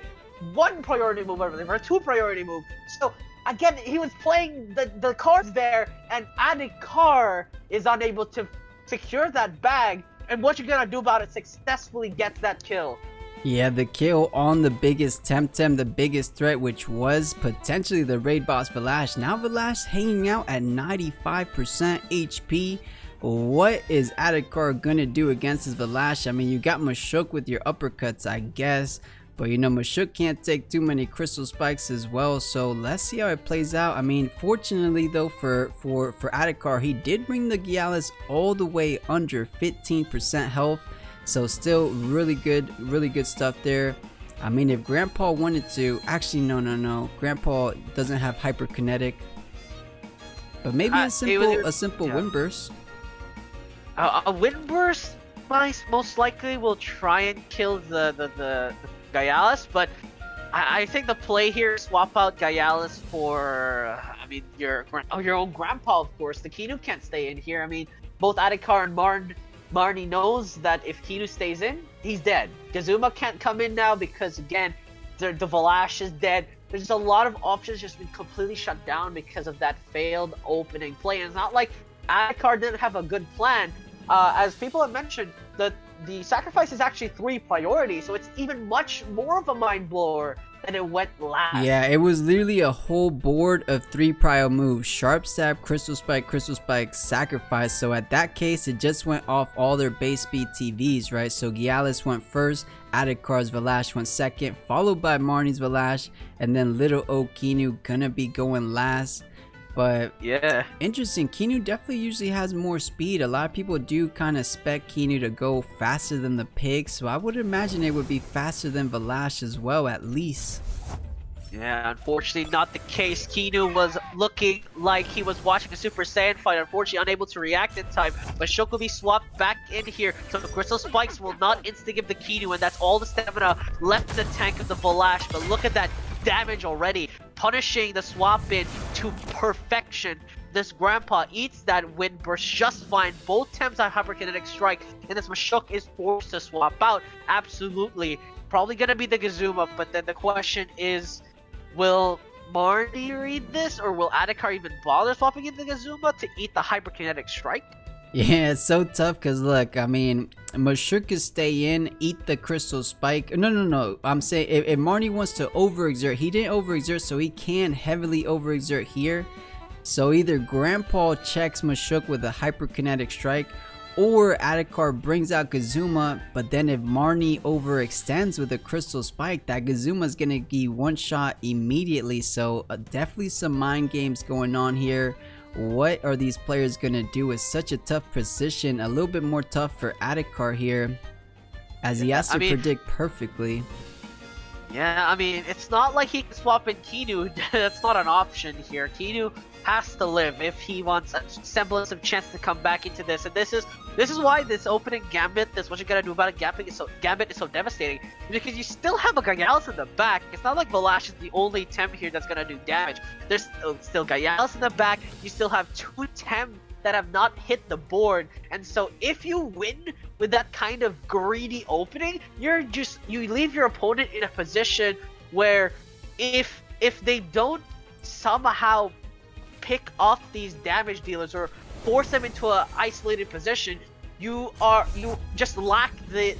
1 priority move, or a 2 priority move. So again, he was playing the cards there, and Adikar is unable to secure that bag. And what you're gonna do about it? Successfully get that kill. Yeah, the kill on the biggest Temtem, the biggest threat, which was potentially the raid boss Valash. Now Valash hanging out at 95% HP. What is Adikar gonna do against his Valash? I mean, you got Mashuk with your uppercuts, I guess, But you know, Mashuk can't take too many Crystal Spikes as well, so let's see how it plays out. I mean, fortunately though for Adikar, he did bring the Gyalis all the way under 15% health, so still really good stuff there. I mean, if Grandpa wanted to, actually no, Grandpa doesn't have hyperkinetic, but maybe a simple wind burst. A wind burst most likely will try and kill the Gyalis, but I think the play here is swap out Gyalis for I mean your own Grandpa, of course. The Kinu can't stay in here. I mean, both Adikar and Marnie knows that if Kinu stays in, he's dead. Gazuma can't come in now because again, the Valash is dead. There's just a lot of options just been completely shut down because of that failed opening play. And it's not like Adikar didn't have a good plan. As people have mentioned, the sacrifice is actually 3 priority, so it's even much more of a mind blower than it went last. Yeah, it was literally a whole board of 3 prio moves: Sharp Stab, Crystal Spike, Sacrifice. So at that case, it just went off all their base speed TVs, right? So Gyalis went first, Adikar's Valash went second, followed by Marnie's Valash, and then little O Kinu gonna be going last. But yeah, interesting. Kinu definitely usually has more speed. A lot of people do kind of spec Kinu to go faster than the pig, so I would imagine it would be faster than Valash as well, at least. Yeah, unfortunately not the case. Kinu was looking like he was watching a Super Saiyan fight, unfortunately unable to react in time. But Shulk will be swapped back in here, so the Crystal Spikes will not insta-give the Kinu, and that's all the stamina left in the tank of the Valash. But look at that damage already, punishing the swap in to perfection. This Grandpa eats that wind burst just fine. Both Tems have hyperkinetic strike, and this Mashuk is forced to swap out. Absolutely, probably gonna be the Gazuma, but then the question is, will Marnie read this, or will Adikar even bother swapping in the Gazuma to eat the hyperkinetic strike? Yeah, it's so tough because look, I mean, Mashuk could stay in, eat the Crystal Spike. No. I'm saying if Marnie wants to overexert, he didn't overexert, so he can heavily overexert here. So either Grandpa checks Mashuk with a hyperkinetic strike, or Adikar brings out Gazuma. But then if Marnie overextends with a Crystal Spike, that Gazuma is gonna be one shot immediately. So definitely some mind games going on here. What are these players gonna do? It's such a tough position, a little bit more tough for Adikar here, as he has to predict perfectly. Yeah, I mean, it's not like he can swap in Kinu. That's not an option here. Kinu has to live if he wants a semblance of chance to come back into this. And this is why this opening Gambit, this what you gotta do about it, Gambit is so devastating. Because you still have a Gyalis in the back. It's not like Valash is the only Tem here that's gonna do damage. There's still Gyalis in the back. You still have 2 Tem that have not hit the board, and so if you win with that kind of greedy opening, you leave your opponent in a position where if they don't somehow pick off these damage dealers or force them into an isolated position, you just lack the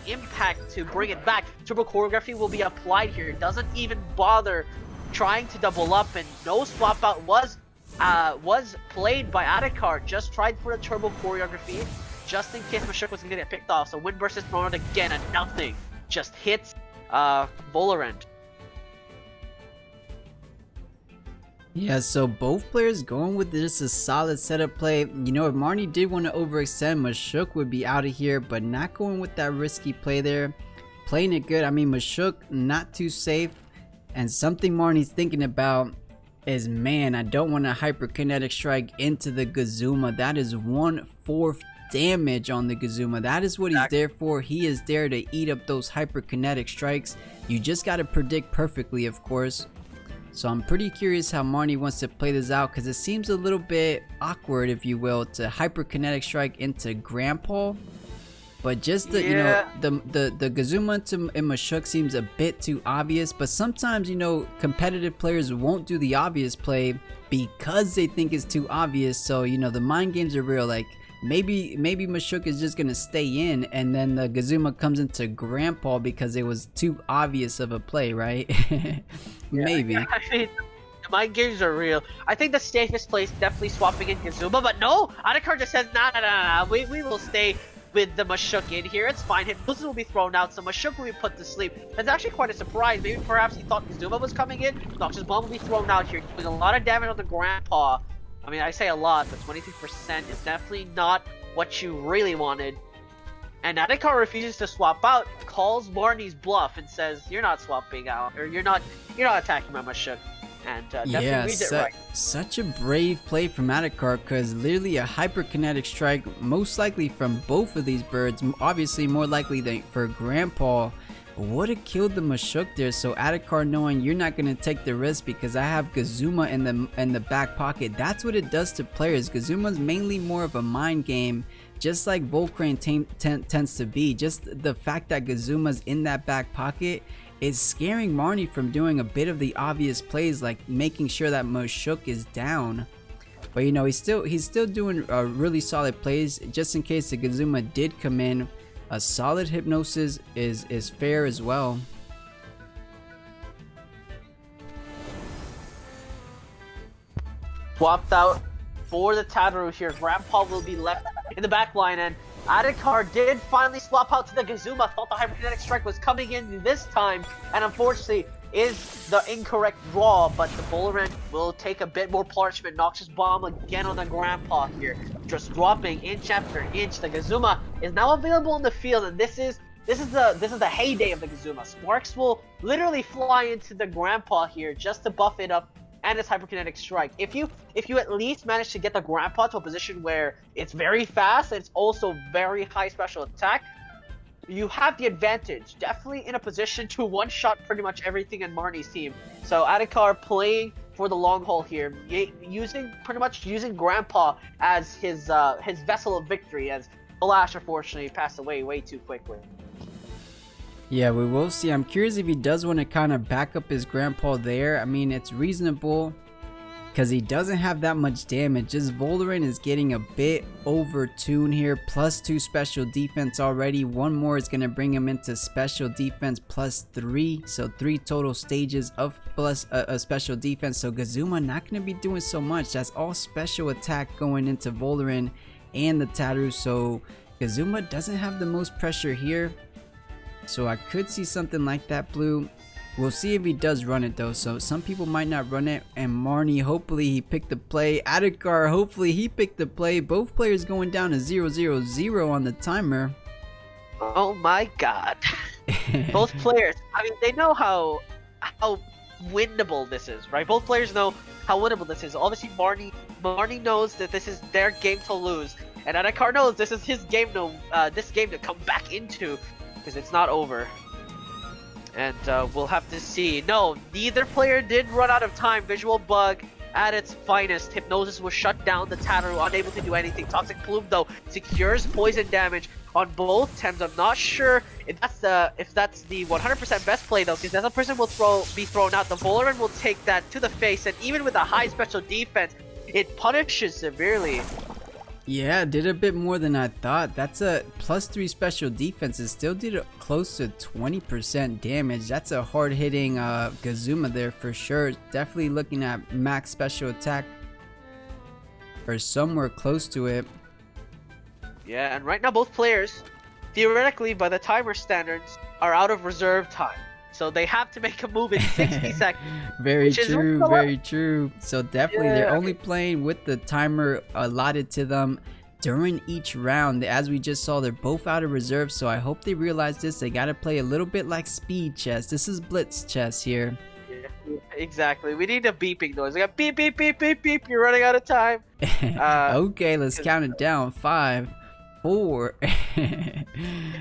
impact to bring it back. Turbo choreography will be applied here. It doesn't even bother trying to double up, and no swap out was played by Adikar. Just tried for the turbo choreography just in case Mashuk was gonna get picked off. So wind burst is thrown out again and nothing. Just hits Volarend. Yeah, so both players going with just a solid setup play. You know, if Marnie did want to overextend, Mashuk would be out of here, but not going with that risky play there. Playing it good. I mean, Mashuk not too safe, and something Marnie's thinking about is, man, I don't want to hyperkinetic strike into the Gazuma. That is 1/4 damage on the Gazuma. That is what he's there for. He is there to eat up those hyperkinetic strikes. You just got to predict perfectly, of course. So I'm pretty curious how Marnie wants to play this out, because it seems a little bit awkward, if you will, to hyperkinetic strike into Grandpa. But just the, you know, the Gazuma to Mashuk seems a bit too obvious. But sometimes, you know, competitive players won't do the obvious play because they think it's too obvious. So, you know, the mind games are real. Like, maybe Mashuk is just gonna stay in, and then the Gazuma comes into Grandpa because it was too obvious of a play, right? Maybe. I mean, the mind games are real. I think the safest play is definitely swapping in Gazuma, but no! Adikar just says, nah, we will stay with the Mashuk in here. It's fine. Hypnosis will be thrown out, so Mashuk will be put to sleep. That's actually quite a surprise. Maybe perhaps he thought Kazuma was coming in. Noxious Bomb will be thrown out here, doing a lot of damage on the Grandpa. I mean, I say a lot, but 23% is definitely not what you really wanted. And Adikar refuses to swap out, calls Marnie's bluff, and says, "You're not swapping out, or you're not attacking my Mashuk." And definitely reads it right. Such a brave play from Adikar, because literally a hyperkinetic strike, most likely from both of these birds, obviously more likely than for Grandpa, would have killed the Mashuk there. So Adikar, knowing you're not going to take the risk because I have Gazuma in the back pocket, that's what it does to players. Gazuma's mainly more of a mind game, just like Volcrane tends to be. Just the fact that Gazuma's in that back pocket is scaring Marnie from doing a bit of the obvious plays, like making sure that Mashuk is down. But you know, he's still doing really solid plays, just in case the Gazuma did come in. A solid hypnosis is fair as well. Swapped out for the Tataru here. Grandpa will be left in the back line, and Adikar did finally swap out to the Gazuma. Thought the hyperkinetic strike was coming in this time, and unfortunately is the incorrect draw, but the Bolaran will take a bit more punishment. Noxious Bomb again on the Grandpa here, just dropping inch after inch. The Gazuma is now available in the field, and this is the heyday of the Gazuma. Sparks will literally fly into the Grandpa here just to buff it up and its hyperkinetic strike. If you at least manage to get the Grandpa to a position where it's very fast and it's also very high special attack, you have the advantage. Definitely in a position to one-shot pretty much everything in Marnie's team. So Adikar playing for the long haul here, using Grandpa as his vessel of victory, as Flash unfortunately passed away way too quickly. Yeah, we will see. I'm curious if he does want to kind of back up his Grandpa there. I mean, it's reasonable because he doesn't have that much damage. Just Volderin is getting a bit over-tuned here. +2 special defense already. One more is going to bring him into special defense +3. So 3 total stages of plus a special defense. So Gazuma not going to be doing so much. That's all special attack going into Volderin and the Tataru. So Gazuma doesn't have the most pressure here. So I could see something like that, Blue. We'll see if he does run it though. So some people might not run it. And Marnie, hopefully he picked the play. Adikar, hopefully he picked the play. Both players going down to 0-0-0 on the timer. Oh my god. Both players, I mean, they know how winnable this is, right? Both players know how winnable this is. Obviously Marnie knows that this is their game to lose. And Adikar knows this is his game to come back into, because it's not over. And we'll have to see. No, neither player did run out of time. Visual Bug at its finest. Hypnosis will shut down the Tataru, unable to do anything. Toxic Plume though secures poison damage on both Tems. I'm not sure if that's the 100% best play though, because the other person will be thrown out. The Volderin will take that to the face, and even with a high special defense, it punishes severely. Yeah, did a bit more than I thought. That's a +3 special defense. It still did close to 20% damage. That's a hard-hitting Gazuma there for sure. Definitely looking at max special attack or somewhere close to it. Yeah, and right now both players, theoretically by the timer standards, are out of reserve time. So they have to make a move in 60 seconds. Very true, very true. So definitely they're only playing with the timer allotted to them during each round. As we just saw, they're both out of reserve. So I hope they realize this. They got to play a little bit like speed chess. This is blitz chess here. Yeah, exactly. We need a beeping noise. We got beep, beep, beep, beep, beep. You're running out of time. Okay, let's count it down. 5, 4.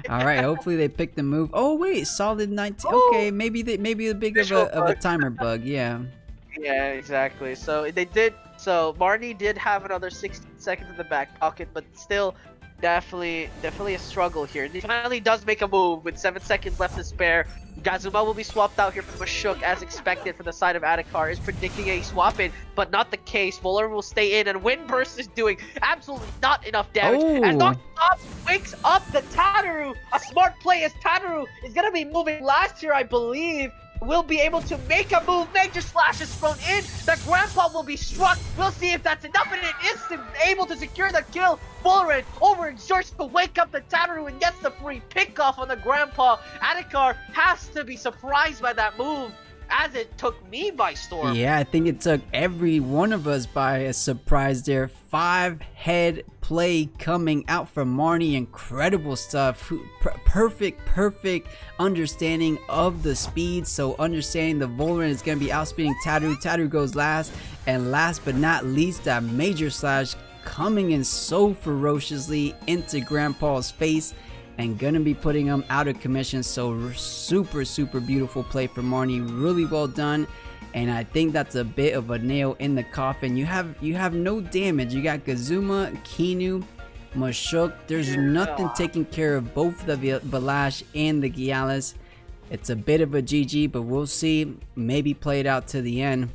All right, hopefully they pick the move. Oh wait, solid 19. Okay, maybe a big of a timer bug. Yeah exactly. So they did. So Marnie did have another 16 seconds in the back pocket, but still definitely a struggle here. And he finally does make a move with 7 seconds left to spare. Gazuma will be swapped out here from Mashuk as expected from the side of Adikar. Is predicting a swap in, but not the case. Voller will stay in, and Windburst is doing absolutely not enough damage. And Noxious Bomb wakes up the Tataru. A smart play as Tataru is going to be moving last here, I believe. will be able to make a move. Major Slash is thrown in. The Grandpa will be struck. We'll see if that's enough, and it is able to secure the kill. Valorant overexerts to wake up the Tataru and gets the free pick off on the Grandpa. Adikar has to be surprised by that move, as it took me by storm. Yeah, I think it took every one of us by a surprise there. 5-head play coming out from Marnie. Incredible stuff. Perfect understanding of the speed. So understanding the Valorant is going to be outspeeding Tataru. Tataru goes last. And last but not least, that Major Slash coming in so ferociously into Grandpa's face and gonna be putting him out of commission. So super beautiful play from Marnie, really well done. And I think that's a bit of a nail in the coffin. You have no damage. You got Kazuma, Kinu, Mashuk. There's nothing taking care of both the Valash and the Gialis. It's a bit of a GG, but we'll see. Maybe play it out to the end.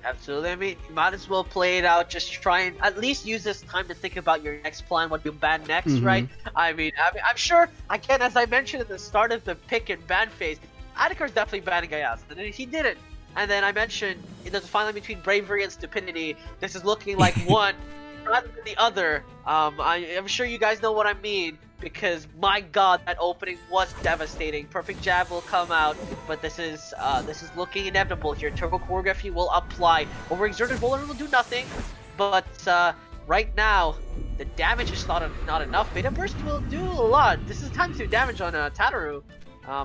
Absolutely. I mean, you might as well play it out. Just try and at least use this time to think about your next plan, what you ban next, right? I mean, I'm sure, again, as I mentioned at the start of the pick and ban phase, Adikar's definitely banning Gaias, and he didn't. And then I mentioned there's a fine line between bravery and stupidity. This is looking like one rather than the other. I'm sure you guys know what I mean, because my god, that opening was devastating. Perfect jab will come out, but this is looking inevitable here. Turbo choreography will apply. Overexerted Valorant will do nothing, but right now the damage is not enough. Beta burst will do a lot. This is time to damage on Tataru,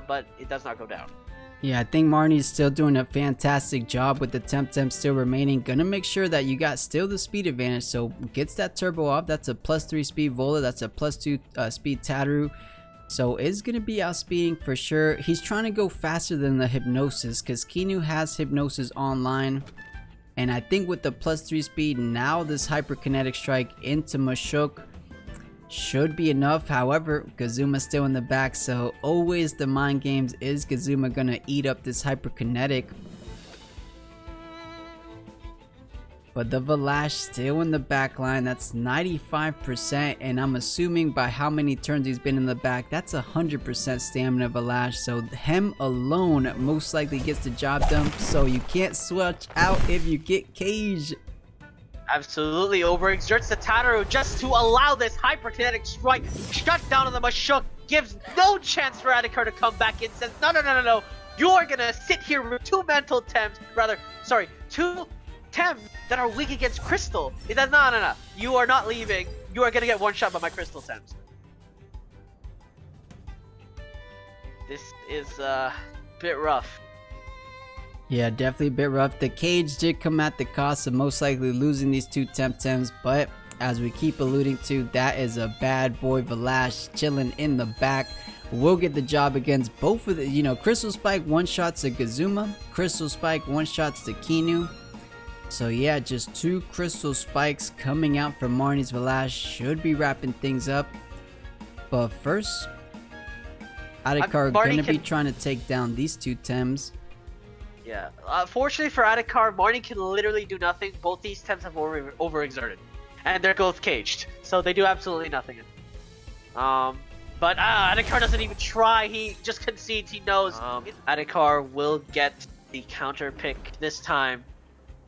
but it does not go down. Yeah, I think Marnie's still doing a fantastic job with the Temtem still remaining. Gonna make sure that you got still the speed advantage. So gets that turbo off. That's a +3 speed Vola. That's a +2 speed Tataru. So it's gonna be outspeeding for sure. He's trying to go faster than the Hypnosis because Kinu has Hypnosis online. And I think with the +3 speed, now this Hyperkinetic Strike into Mashuk should be enough. However, Kazuma's still in the back, so always the mind games. Is Kazuma gonna eat up this hyperkinetic? But the Valash still in the back line. That's 95%, and I'm assuming by how many turns he's been in the back, that's 100% stamina Valash. So him alone most likely gets the job done. So you can't switch out if you get caged. Absolutely overexerts the Tataru just to allow this hyperkinetic strike. Shut down on the Mashuk, gives no chance for Adikar to come back in. Says no. You're gonna sit here with two Tems that are weak against Crystle. He says no. You are not leaving. You are gonna get one shot by my Crystle Tems. This is a bit rough. Yeah, definitely a bit rough. The cage did come at the cost of most likely losing these two Temtems, but as we keep alluding to, that is a bad boy Valash chilling in the back. We'll get the job against both of the, Crystal Spike one-shots to Kazuma, Crystal Spike one-shots to Kinu. So yeah, just two Crystal Spikes coming out from Marnie's Valash should be wrapping things up. But first, Adikar gonna be trying to take down these two Tems. Yeah, fortunately for Adikar, Marnie can literally do nothing. Both these Tems have overexerted, and they're both caged, so they do absolutely nothing. But Adikar doesn't even try. He just concedes. He knows Adikar will get the counter pick this time.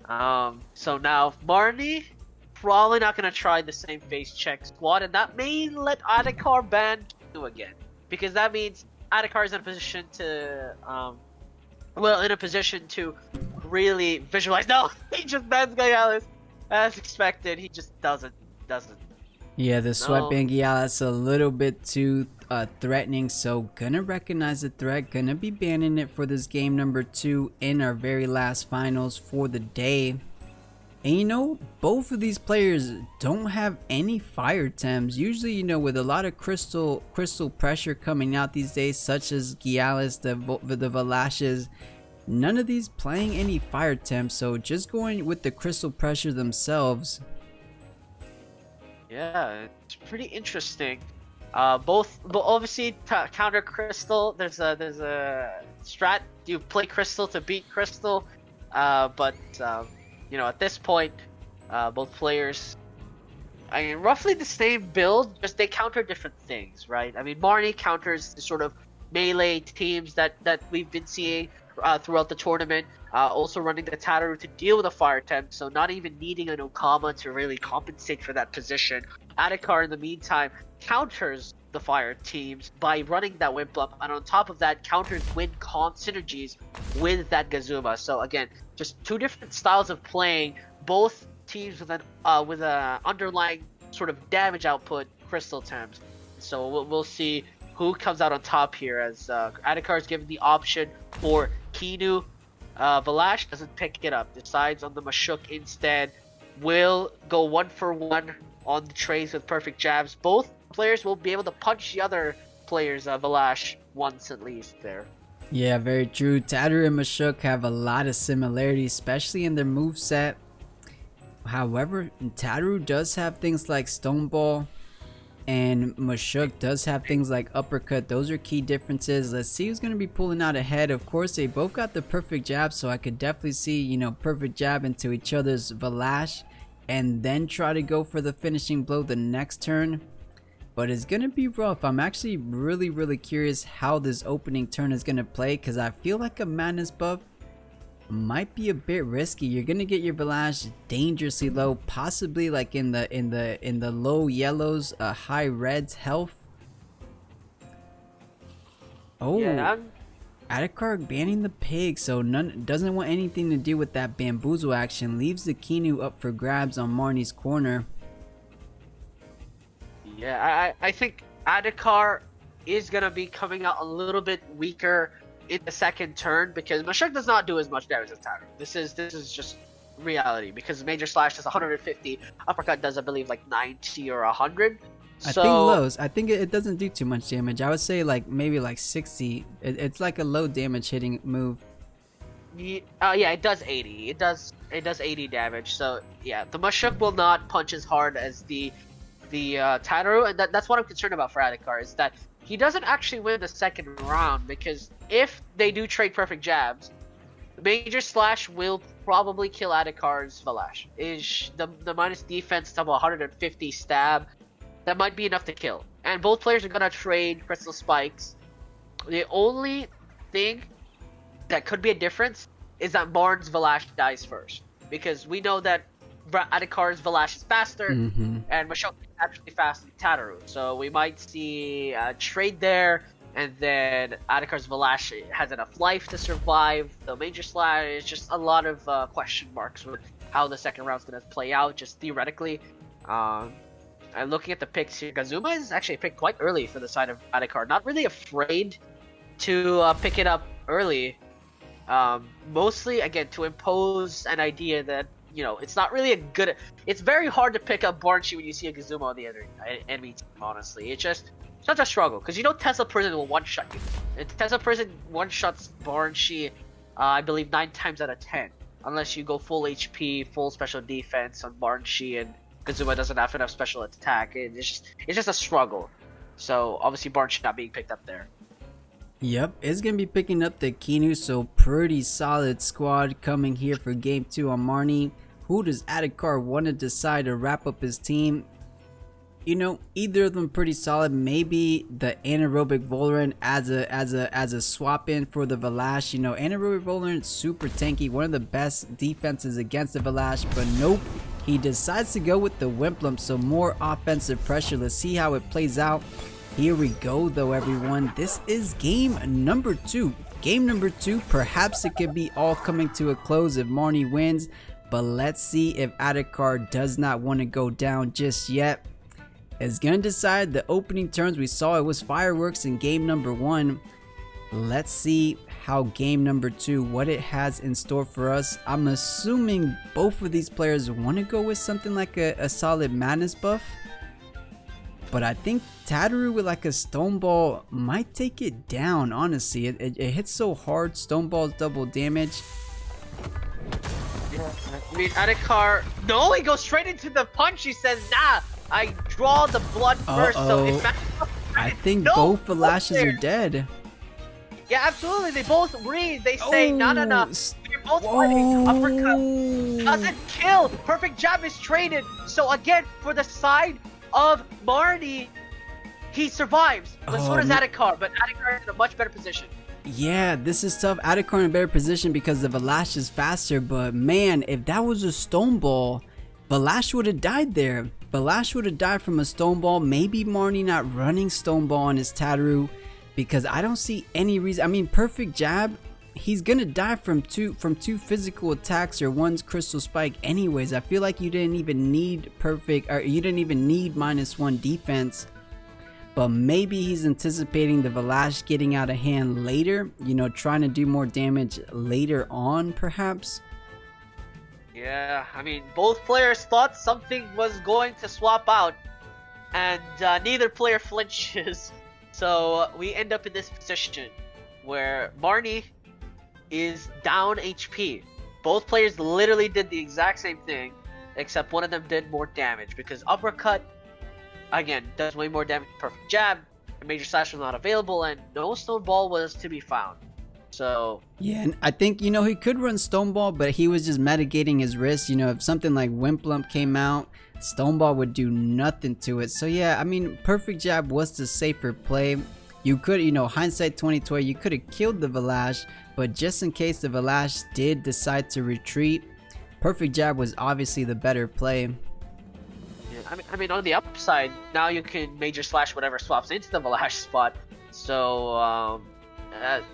So now Marnie probably not gonna try the same face check squad, and that may let Adikar ban Kinu again, because that means Adikar is in a position to really visualize. No, he just bans Gaialis as expected. He just doesn't. Yeah, the sweatband Gaialis a little bit too threatening, so gonna recognize the threat, gonna be banning it for this game number 2 in our very last finals for the day. And both of these players don't have any fire Tems. Usually, with a lot of crystal pressure coming out these days, such as Gaialis, the Valashes, none of these playing any fire Tems, so just going with the crystal pressure themselves. Yeah, it's pretty interesting. Both obviously counter Crystle. There's a strat. You play Crystle to beat Crystle, but at this point, both players, roughly the same build, just they counter different things, right? I mean, Marnie counters the sort of melee teams that we've been seeing. throughout the tournament. Also running the Tataru to deal with a fire temp, so not even needing an Okama to really compensate for that position. Adikar, in the meantime, counters the fire teams by running that Wimplump, and on top of that, counters win-con synergies with that Gazuma. So again, just two different styles of playing, both teams with an underlying sort of damage output, Crystle Temps. So we'll see who comes out on top here, as Adikar is given the option for Kinu. Valash doesn't pick it up, decides on the Mashuk instead. Will go 1-for-1 on the trays with perfect jabs. Both players will be able to punch the other players, Valash, once at least there. Yeah, very true. Tataru and Mashuk have a lot of similarities, especially in their moveset. However, Tataru does have things like Stone Ball, and Mashuk does have things like Uppercut. Those are key differences. Let's see who's going to be pulling out ahead. Of course, they both got the perfect jab, so I could definitely see, you know, perfect jab into each other's Valash, and then try to go for the finishing blow the next turn. But it's going to be rough. I'm actually really curious how this opening turn is going to play, because I feel like a madness buff might be a bit risky. You're gonna get your Valash dangerously low, possibly like in the low yellows, high reds health. Oh, yeah, Adikar banning the pig, so doesn't want anything to do with that bamboozle action. Leaves the Kinu up for grabs on Marnie's corner. Yeah, I think Adikar is gonna be coming out a little bit weaker in the second turn, because Mashuk does not do as much damage as Tataru. This is just reality, because Major Slash does 150, Uppercut does I believe like 90 or 100. I think lows. I think it doesn't do too much damage. I would say like maybe like 60. It's like a low damage hitting move. Yeah, it does 80. It does 80 damage. So yeah, the Mashuk will not punch as hard as the Tataru, and that's what I'm concerned about for Adikar, is that he doesn't actually win the second round, because if they do trade perfect jabs, Major Slash will probably kill Adikar's Valash. Is the minus defense of 150 stab, that might be enough to kill. And both players are gonna trade Crystal Spikes. The only thing that could be a difference is that Marn's Valash dies first, because we know that Adikar's Valash is faster, and Mashuk is actually faster than Tataru. So we might see a trade there, and then Adikar's Valash has enough life to survive. The Major Slash is just a lot of question marks with how the second round's going to play out, just theoretically. And looking at the picks here, Gazuma is actually picked quite early for the side of Adikar. Not really afraid to pick it up early. Mostly, again, to impose an idea that, you know, it's not really a good... It's very hard to pick up Barnshi when you see a Gazuma on the enemy team, honestly. It's such a struggle, because you know Tesla Prison will one-shot you. And Tesla Prison one-shots Barnshi, I believe, 9 times out of 10. Unless you go full HP, full special defense on Barnshi, and Gazuma doesn't have enough special attack. It's just a struggle. So, obviously, Barnshi not being picked up there. Yep, it's going to be picking up the Kinu, so pretty solid squad coming here for game 2 on Marnie. Who does Adikar want to decide to wrap up his team? You know, either of them pretty solid. Maybe the anaerobic Valorant as a swap in for the Valash. You know, anaerobic Valorant super tanky, one of the best defenses against the Valash, but nope. He decides to go with the Wimplump, so more offensive pressure. Let's see how it plays out. Here we go though, everyone. This is game number 2. Game number 2, perhaps it could be all coming to a close if Marnie wins, but let's see if Adikar does not want to go down just yet. It's gonna decide the opening turns. We saw it was fireworks in game number 1. Let's see how game number 2, what it has in store for us. I'm assuming both of these players want to go with something like a solid madness buff, but I think Tataru with like a Stone Ball might take it down, honestly. It hits so hard. Stone Ball's double damage. I mean, Adikar... No, he goes straight into the punch. He says, nah, I draw the blood first. So if I think both Valashes are dead. Yeah, absolutely. They both read. They say, no. You're both fighting. Uppercut doesn't kill. Perfect jab is traded. So again, for the side of Marnie, he survives. But so does Adikar. But Adikar is in a much better position. Yeah, this is tough. Adikar in a better position because the Valash is faster, but man, if that was a stone ball, Valash would have died there. Valash would have died from a stone ball. Maybe Marnie not running stone ball on his Tataru, because I don't see any reason. I mean, perfect jab, he's gonna die from two physical attacks or one's crystal spike anyways. I feel like you didn't even need perfect, or you didn't even need -1 defense. But maybe he's anticipating the Valash getting out of hand later, you know, trying to do more damage later on perhaps. Yeah, I mean, both players thought something was going to swap out, and neither player flinches. So we end up in this position where Marnie is down HP. Both players literally did the exact same thing, except one of them did more damage because uppercut, again, does way more damage. Perfect jab, major slash was not available, and no stone ball was to be found. So yeah, and I think, you know, he could run stone ball, but he was just mitigating his risk. You know, if something like Wimplump came out, stone ball would do nothing to it. So yeah, I mean, perfect jab was the safer play. You could, you know, hindsight 2020, you could have killed the Valash, but just in case the Valash did decide to retreat, perfect jab was obviously the better play. I mean, on the upside, now you can major slash whatever swaps into the Valash spot. So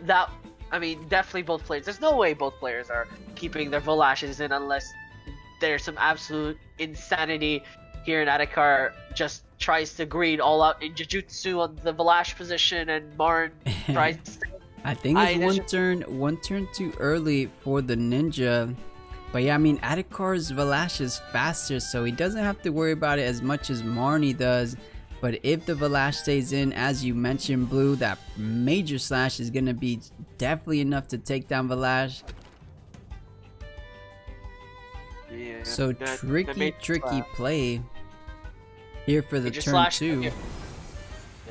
that, I mean, definitely both players. There's no way both players are keeping their Valashes in unless there's some absolute insanity here. And Adikar just tries to green all out in Jujutsu on the Valash position, and Marn tries to... I think it's one turn too early for the ninja. But yeah, I mean, Adikar's Valash is faster, so he doesn't have to worry about it as much as Marnie does. But if the Valash stays in, as you mentioned, Blue, that major slash is going to be definitely enough to take down Valash. Yeah, So tricky play here for the major turn 2.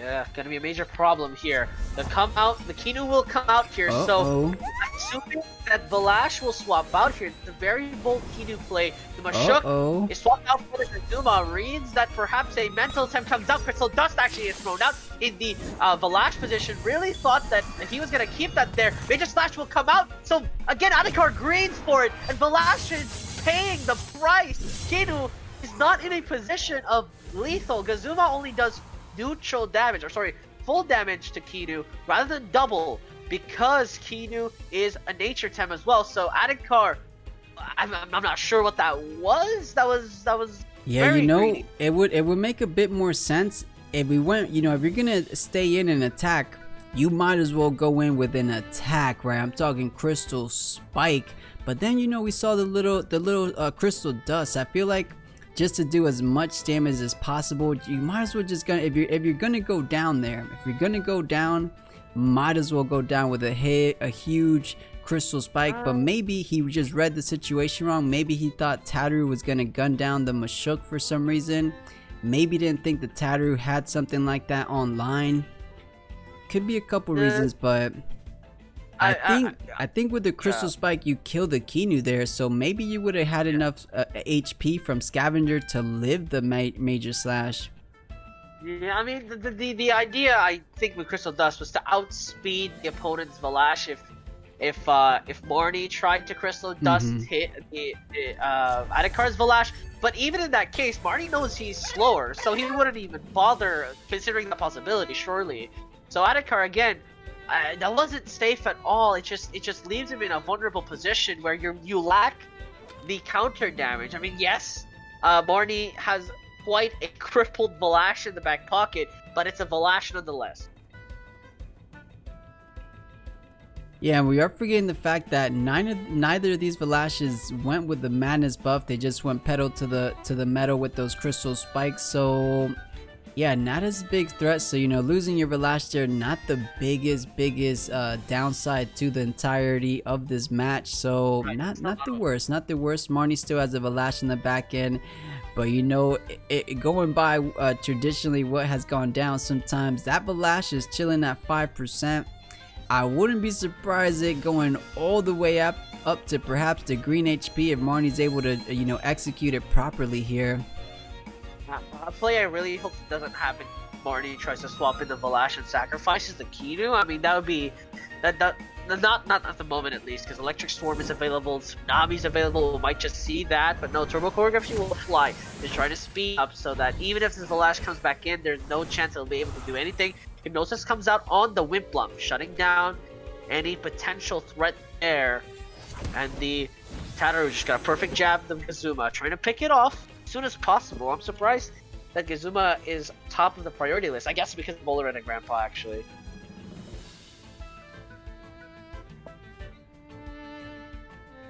Yeah, gonna be a major problem here. The Kinu will come out here, so assuming that Valash will swap out here, it's a very bold Kinu play. The Mashuk is swapped out for the Kazuma, reads that perhaps a mental attempt comes out. Crystal Dust actually is thrown out in the Valash position. Really thought that he was gonna keep that there. Major Slash will come out, so again Adikar greens for it, and Valash is paying the price. Kinu is not in a position of lethal. Kazuma only does neutral damage, or sorry, full damage to Kinu rather than double, because Kinu is a nature tem as well. So Adikar, I'm not sure what that was. That was yeah, very you know, greedy. it would make a bit more sense if we went, you know, if you're gonna stay in and attack, you might as well go in with an attack, right? I'm talking crystal spike. But then, you know, we saw the little crystal dust. I feel like just to do as much damage as possible, you might as well just if you're gonna go down there, if you're gonna go down, might as well go down with a huge crystal spike. But maybe he just read the situation wrong. Maybe he thought Tataru was gonna gun down the Mashuk for some reason. Maybe didn't think the Tataru had something like that online. Could be a couple reasons, but I think with the crystal spike you killed the Kinu there, so maybe you would have had enough HP from Scavenger to live the major slash. Yeah, I mean the idea, I think, with Crystal Dust was to outspeed the opponent's Valash. If Marnie tried to Crystal Dust hit the Adikar's Valash, but even in that case, Marnie knows he's slower, so he wouldn't even bother considering the possibility, surely. So Adikar, again, that wasn't safe at all. It just leaves him in a vulnerable position where you lack the counter damage. I mean, yes, Marnie has quite a crippled Valash in the back pocket, but it's a Valash nonetheless. Yeah, we are forgetting the fact that neither of these Valashes went with the madness buff. They just went pedal to the metal with those crystal spikes. So yeah, not as big threat. So, you know, losing your Valash there, not the biggest downside to the entirety of this match. So not the worst. Marnie still has a Valash in the back end. But, you know, going by traditionally what has gone down sometimes, that Valash is chilling at 5%. I wouldn't be surprised it going all the way up to perhaps the green HP if Marnie's able to, you know, execute it properly here. A play I really hope doesn't happen. Marnie tries to swap in the Valash and sacrifices the Kinu. I mean, that would be Not at the moment at least, because Electric Storm is available, Tsunami's available. We might just see that, but no, Turbo Choreography will fly. They're trying to speed up so that even if the Valash comes back in, there's no chance it'll be able to do anything. Hypnosis comes out on the Wimplump, shutting down any potential threat there. And the Tataru just got a perfect jab of Gazuma, trying to pick it off as soon as possible. I'm surprised that Gazuma is top of the priority list. I guess because of Bowler and Grandpa, actually.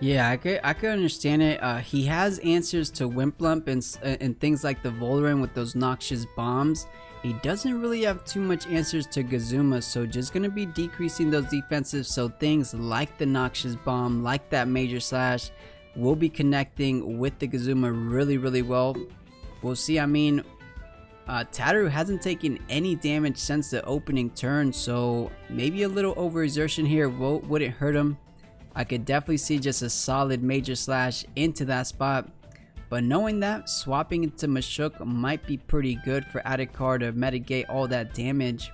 Yeah, I could understand it. He has answers to Wimplump and things like the Voldaren with those noxious bombs. He doesn't really have too much answers to Gazuma, so just gonna be decreasing those defenses. So things like the noxious bomb, like that major slash, will be connecting with the Gazuma really well. We'll see. I mean, Tataru hasn't taken any damage since the opening turn, so maybe a little overexertion here wouldn't hurt him. I could definitely see just a solid major slash into that spot. But knowing that, swapping into Mashuk might be pretty good for Adikar to mitigate all that damage.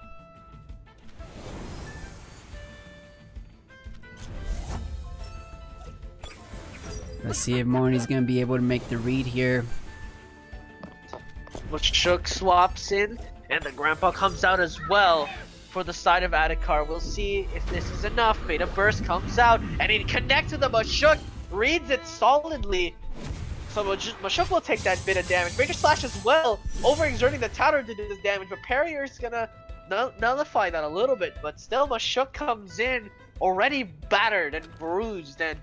Let's see if Marnie's going to be able to make the read here. Mashuk swaps in, and the Grandpa comes out as well. For the side of Adikar, we'll see if this is enough. Beta Burst comes out, and he connects with the Mashuk, reads it solidly. So Mashuk will take that bit of damage. Major Slash as well, overexerting the Tataru to do this damage, but Perrier's gonna nullify that a little bit. But still, Mashuk comes in, already battered and bruised, and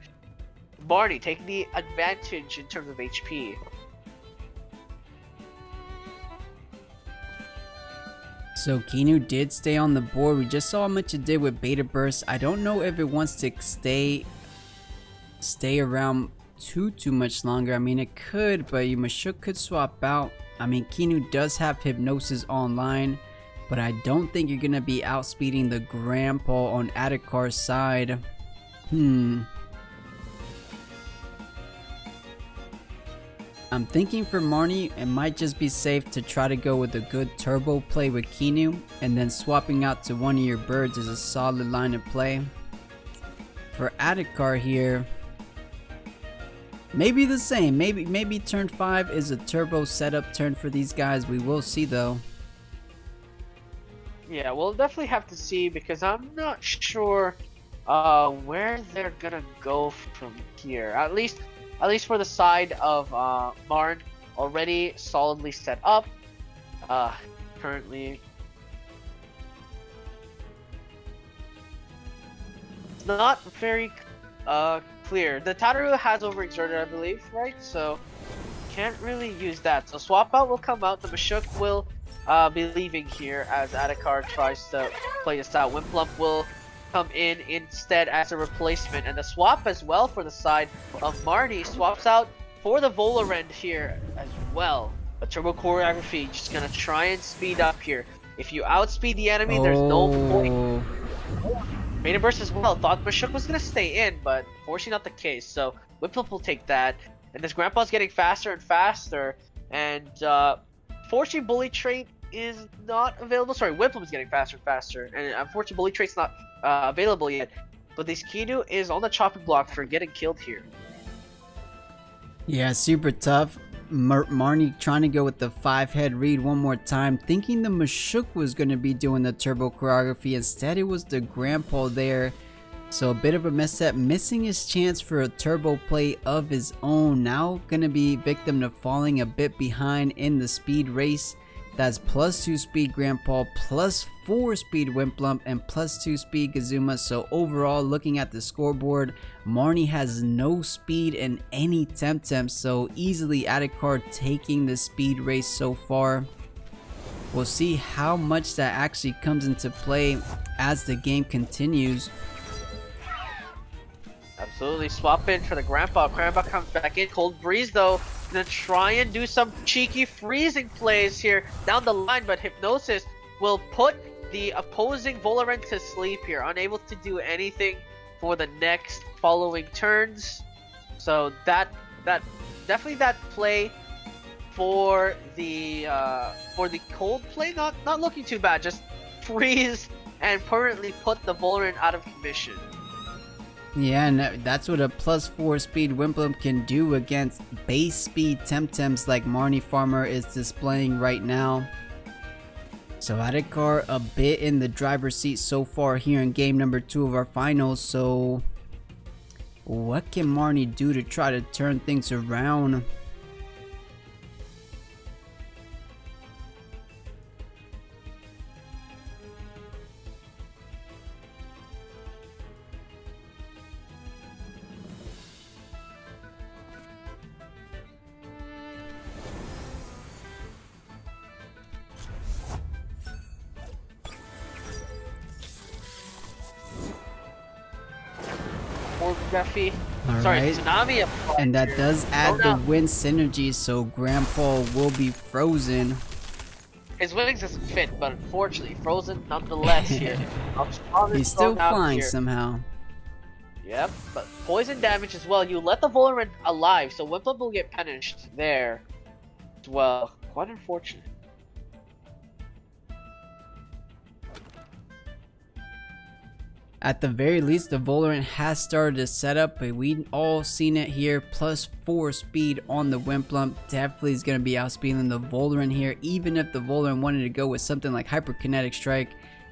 Marnie taking the advantage in terms of HP. So Kinu did stay on the board. We just saw how much it did with Beta Burst. I don't know if it wants to stay around too much longer. I mean, it could, but Mashuk could swap out. I mean, Kinu does have Hypnosis online, but I don't think you're gonna be outspeeding the Grandpa on Adikar's side. I'm thinking for Marnie, it might just be safe to try to go with a good turbo play with Kinu, and then swapping out to one of your birds is a solid line of play. For Adikar here, maybe the same. Maybe turn 5 is a turbo setup turn for these guys. We will see though. Yeah, we'll definitely have to see, because I'm not sure where they're gonna go from here. At least for the side of Marn, already solidly set up. Currently, it's not very clear. The Tataru has overexerted, I believe, right? So can't really use that. So swap out will come out. The Mashuk will be leaving here as Adikar tries to play this out. Wimplump will come in instead as a replacement, and the swap as well for the side of Marnie swaps out for the Volarend here as well. A Turbo Choreography just gonna try and speed up here. If you outspeed the enemy, there's no point. Beta Burst as well. Thought Mashuk was gonna stay in, but fortunately not the case. So Whipplip will take that, and this Grandpa's getting faster and faster. And fortunately, Bully Trait is not available. Sorry, Whipplip is getting faster and faster, and unfortunately, Bully Trait's not available yet. But this Kinu is on the chopping block for getting killed here. Yeah, super tough. Marnie trying to go with the 5-head read one more time, thinking the Mashuk was going to be doing the turbo choreography. Instead, it was the Grandpa there. So a bit of a mess up, missing his chance for a turbo play of his own. Now going to be victim to falling a bit behind in the speed race. That's +2 speed Grandpa, +4 speed Wimplump, and +2 speed Gazuma. So overall, looking at the scoreboard, Marnie has no speed in any Temtem, so easily Adikar taking the speed race so far. We'll see how much that actually comes into play as the game continues. Absolutely, swap in for the Grandpa. Grandpa comes back in. Cold Breeze though, gonna try and do some cheeky freezing plays here down the line, but Hypnosis will put the opposing Volarend to sleep here, unable to do anything for the next following turns. So that definitely that play for the cold play, not looking too bad. Just freeze and permanently put the Volrend out of commission. Yeah, and that's what a +4 speed Wimplump can do against base speed Temtems like Marnefarmer is displaying right now. So Adikar a bit in the driver's seat so far here in game number 2 of our finals. So what can Marnie do to try to turn things around? Jeffy. All Sorry, right. Tsunami. And that does add the wind synergy, so Grandpa will be frozen. His wings doesn't fit, but unfortunately, frozen nonetheless here. He's still flying somehow. Yep, but poison damage as well. You let the Volrend alive, so Wimplump will get punished there as well. Quite unfortunate. At the very least, the Volrend has started to set up, but we all seen it here. +4 speed on the Wimplump definitely is going to be outspeeding the Volrend here. Even if the Volrend wanted to go with something like Hyperkinetic Strike,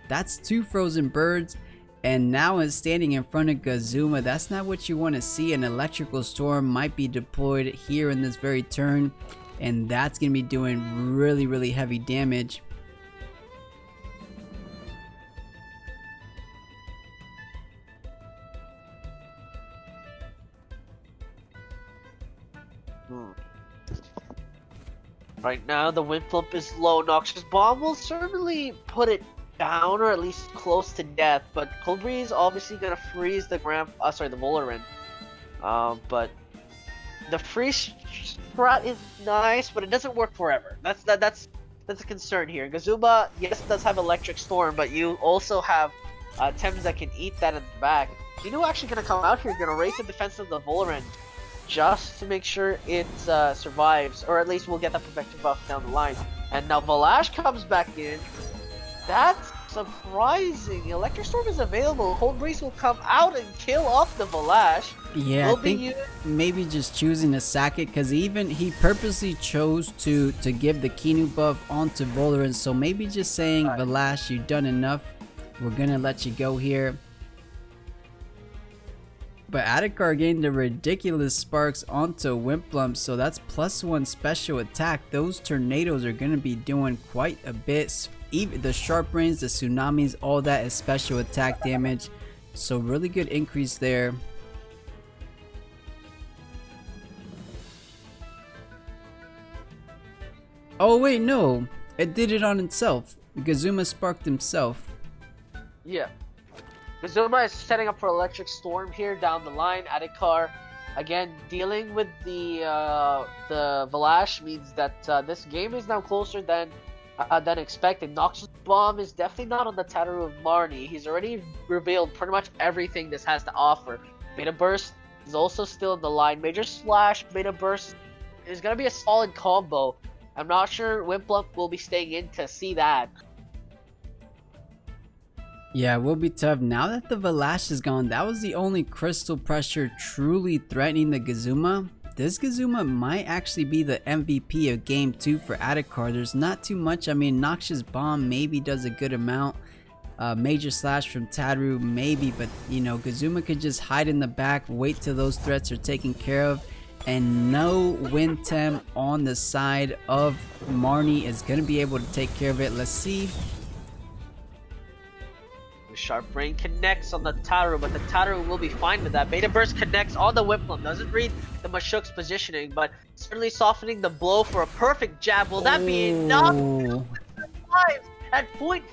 that's 2 frozen birds. And now is standing in front of Gazuma. That's not what you want to see. An Electrical Storm might be deployed here in this very turn, and that's going to be doing really heavy damage. Right now, the Wimplump is low. Noxious Bomb will certainly put it down, or at least close to death. But Cold Breeze obviously gonna freeze the Volrend. But the freeze strat is nice, but it doesn't work forever. That's a concern here. Gazuma, yes, does have Electric Storm, but you also have Tems that can eat that in the back. Kinu actually gonna come out here, gonna raise the defense of the Volrend, just to make sure it survives, or at least we'll get that protective buff down the line. And now Valash comes back in. That's surprising. Electric Storm is available. Cold Breeze will come out and kill off the Valash. Yeah, I think maybe just choosing to sack it, because even he purposely chose to give the Kinu buff onto Volrend. So maybe just saying, Valash, you've done enough. We're gonna let you go here. But Adikar gained the ridiculous sparks onto Wimplump, so that's +1 special attack. Those tornadoes are going to be doing quite a bit. Even the sharp rains, the tsunamis, all that is special attack damage. So really good increase there. Oh wait, no. It did it on itself. Gazuma sparked himself. Yeah. Gazuma is setting up for Electric Storm here down the line. Adikar, again, dealing with the Valash means that this game is now closer than expected. Noxious Bomb is definitely not on the tattoo of Marnie. He's already revealed pretty much everything this has to offer. Beta Burst is also still in the line. Major Slash, Beta Burst is going to be a solid combo. I'm not sure Wimplump will be staying in to see that. Yeah, it will be tough. Now that the Valash is gone, that was the only crystal pressure truly threatening the Gazuma. This Gazuma might actually be the MVP of Game 2 for Adikar. There's not too much. I mean, Noxious Bomb maybe does a good amount. Major Slash from Taru maybe, but you know, Gazuma could just hide in the back, wait till those threats are taken care of. And no Wind Tem on the side of Marnie is going to be able to take care of it. Let's see. Sharp Brain connects on the Taru, but the Taru will be fine with that. Beta Burst connects on the Wimplump. Doesn't read the Mashuk's positioning, but certainly softening the blow for a perfect jab. Will that be enough? At 0.5%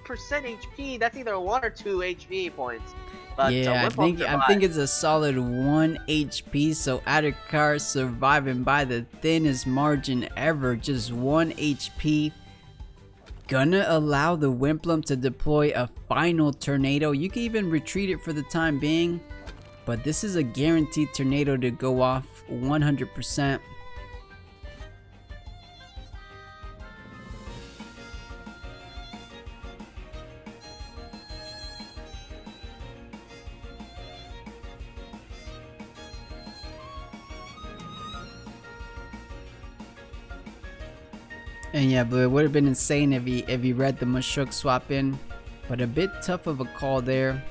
HP, that's either 1 or 2 HP points. But, yeah, I think it's a solid 1 HP. So Adikar surviving by the thinnest margin ever, just 1 HP. Gonna allow the Wimplump to deploy a final tornado. You can even retreat it for the time being, but this is a guaranteed tornado to go off 100%. And yeah, but it would have been insane if he read the Mashuk swap in. But a bit tough of a call there.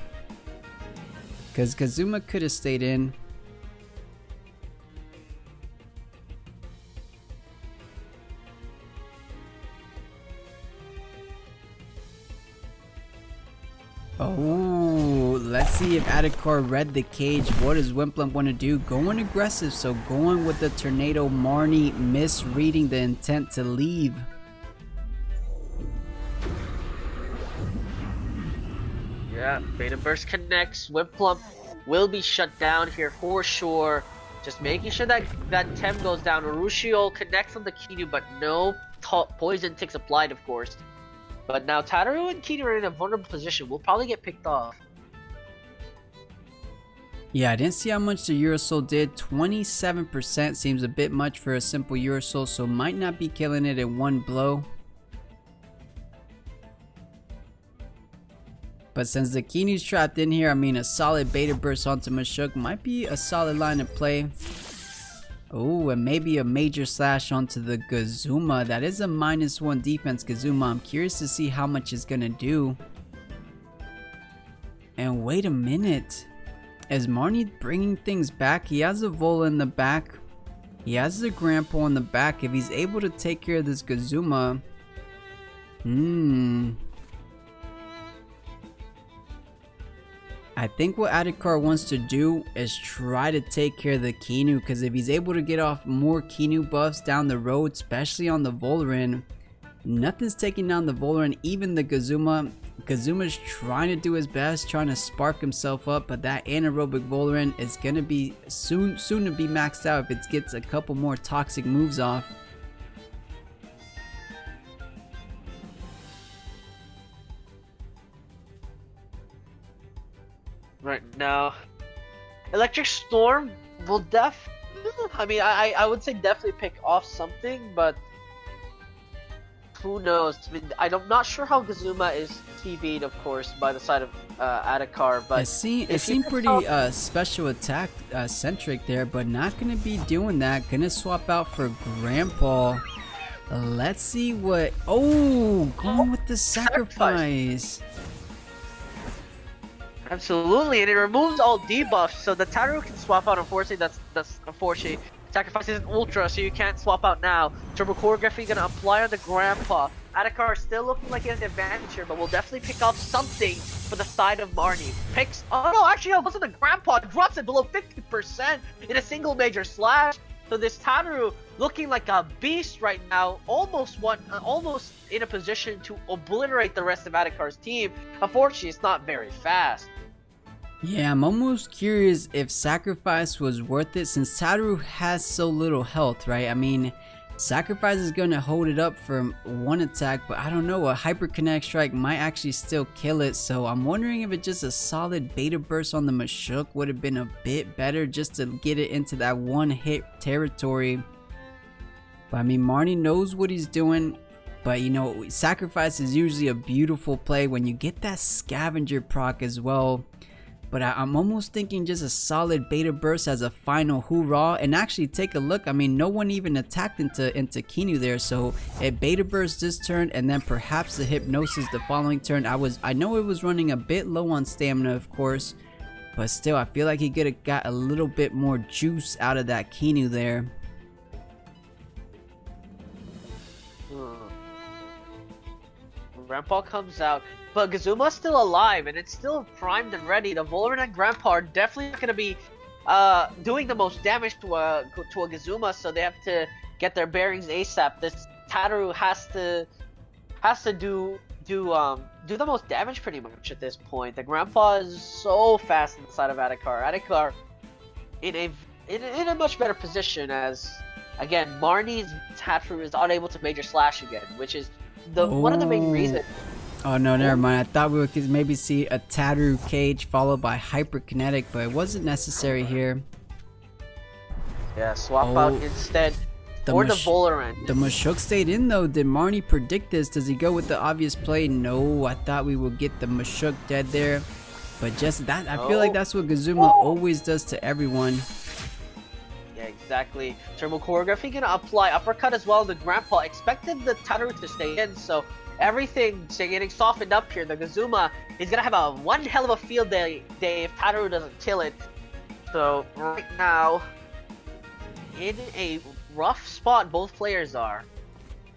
Because Kazuma could have stayed in. Oh, let's see if Adikar read the cage. What does Wimplump want to do? Going aggressive, so going with the Tornado. Marnie misreading the intent to leave. Yeah, Beta Burst connects. Wimplump will be shut down here for sure. Just making sure that Tem goes down. Urushio connects on the Kinu, but no poison ticks applied, of course. But now Tataru and Kinu are in a vulnerable position. We'll probably get picked off. Yeah, I didn't see how much the Eurosoul did. 27% seems a bit much for a simple Eurosoul, so might not be killing it in one blow. But since the Kinu's trapped in here, I mean a solid Beta Burst onto Mashuk might be a solid line of play. Oh, and maybe a major slash onto the Gazuma. That is a -1 defense Gazuma. I'm curious to see how much it's gonna do. And wait a minute. Is Marnie bringing things back? He has a Vola in the back. He has the Grandpa in the back. If he's able to take care of this Gazuma. I think what Adikar wants to do is try to take care of the Kinu, because if he's able to get off more Kinu buffs down the road, especially on the Volarin, nothing's taking down the Volarin, even the Gazuma. Gazuma's trying to do his best, trying to spark himself up, but that anaerobic Volarin is going to be soon to be maxed out if it gets a couple more toxic moves off. Right now, Electric Storm will I mean, I would say definitely pick off something, but who knows? I mean, I'm not sure how Gazuma is TV'd, of course, by the side of Adikar, but it seemed pretty special attack centric there, but not gonna be doing that. Gonna swap out for Grandpa. Let's see what. Oh, going with the sacrifice. Absolutely, and it removes all debuffs, so the Tataru can swap out. Unfortunately, that's unfortunate. Sacrifice is an ultra, so you can't swap out now. Turbo Choreography gonna apply on the Grandpa. Adikar still looking like he has the advantage here, but will definitely pick off something for the side of Marnie. Picks. Oh no, actually, no, listen, the Grandpa drops it below 50% in a single major slash. So this Tataru looking like a beast right now, almost in a position to obliterate the rest of Adikar's team. Unfortunately, it's not very fast. Yeah, I'm almost curious if sacrifice was worth it, since Tataru has so little health, right? I mean, sacrifice is going to hold it up for one attack, but I don't know, a hyperconnect strike might actually still kill it. So I'm wondering if it's just a solid Beta Burst on the Mashuk would have been a bit better, just to get it into that one hit territory. But I mean, Marnie knows what he's doing. But you know, sacrifice is usually a beautiful play when you get that scavenger proc as well. But I'm almost thinking just a solid Beta Burst as a final hoorah. And actually take a look, I mean, no one even attacked into Kinu there. So a Beta Burst this turn, and then perhaps the Hypnosis the following turn. I know it was running a bit low on stamina, of course, but still I feel like he could have got a little bit more juice out of that Kinu there. Grandpa comes out, but Gazuma's still alive and it's still primed and ready. The Volarin and Grandpa are definitely not going to be doing the most damage to a Gazuma, so they have to get their bearings ASAP. This Tataru has to do the most damage pretty much at this point. The Grandpa is so fast inside of Adikar. Adikar in a much better position, as again Marnie's Tataru is unable to major slash again, which is one of the main reasons. Oh no, never mind. I thought we could maybe see a Tataru cage followed by hyperkinetic, but it wasn't necessary here. Yeah, swap out instead for the Volarin. The Mashuk stayed in though. Did Marnie predict this? Does he go with the obvious play? No, I thought we would get the Mashuk dead there. But just that, I feel like that's what Gazuma always does to everyone. Yeah, Exactly. Turbo choreography gonna apply uppercut as well. The grandpa expected the Tataru to stay in, so everything getting softened up here. The Gazuma is gonna have a one hell of a field day if Tataru doesn't kill it. So right now, in a rough spot, both players are,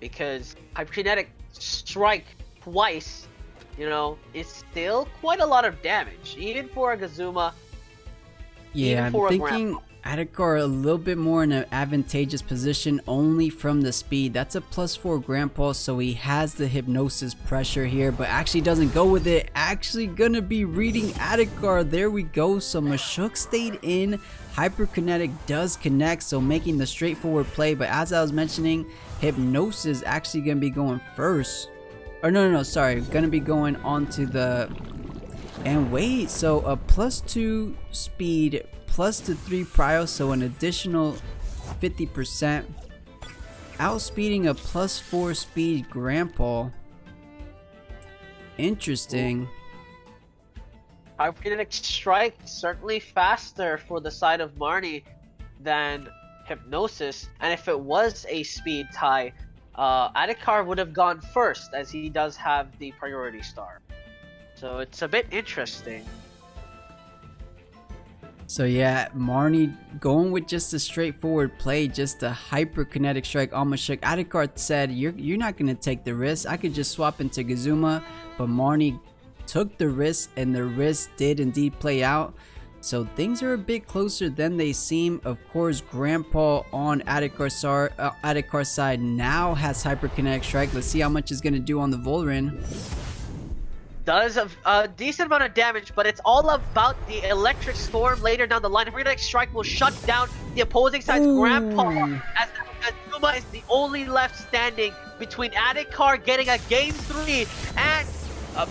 because Hyperkinetic strike twice, you know, is still quite a lot of damage, even for a Gazuma. Yeah, I'm thinking Adikar a little bit more in an advantageous position only from the speed. That's a +4 grandpa, so he has the hypnosis pressure here, but actually doesn't go with it. Actually gonna be reading Adikar. There we go. So Mashuk stayed in. Hyperkinetic does connect, so making the straightforward play. But as I was mentioning, hypnosis actually gonna be going first. Or no, sorry, gonna be going onto the. And wait, so a +2 speed, +3 prio, so an additional 50%. Outspeeding a +4 speed grandpa. Interesting. Hyperkinetic strike certainly faster for the side of Marnie than hypnosis, and if it was a speed tie, Adikar would have gone first, as he does have the priority star. So it's a bit interesting. So yeah, Marnie going with just a straightforward play, just a hyperkinetic strike on Mashuk. Adikar said, you're not going to take the risk. I could just swap into Gazuma, but Marnie took the risk, and the risk did indeed play out. So things are a bit closer than they seem. Of course, Grandpa on Adikar's side now has hyperkinetic strike. Let's see how much it's going to do on the Volrin. Does a decent amount of damage, but it's all about the electric storm later down the line. Hyperkinetic strike will shut down the opposing side's grandpa, as Gazuma is the only left standing between Adikar getting a game 3 and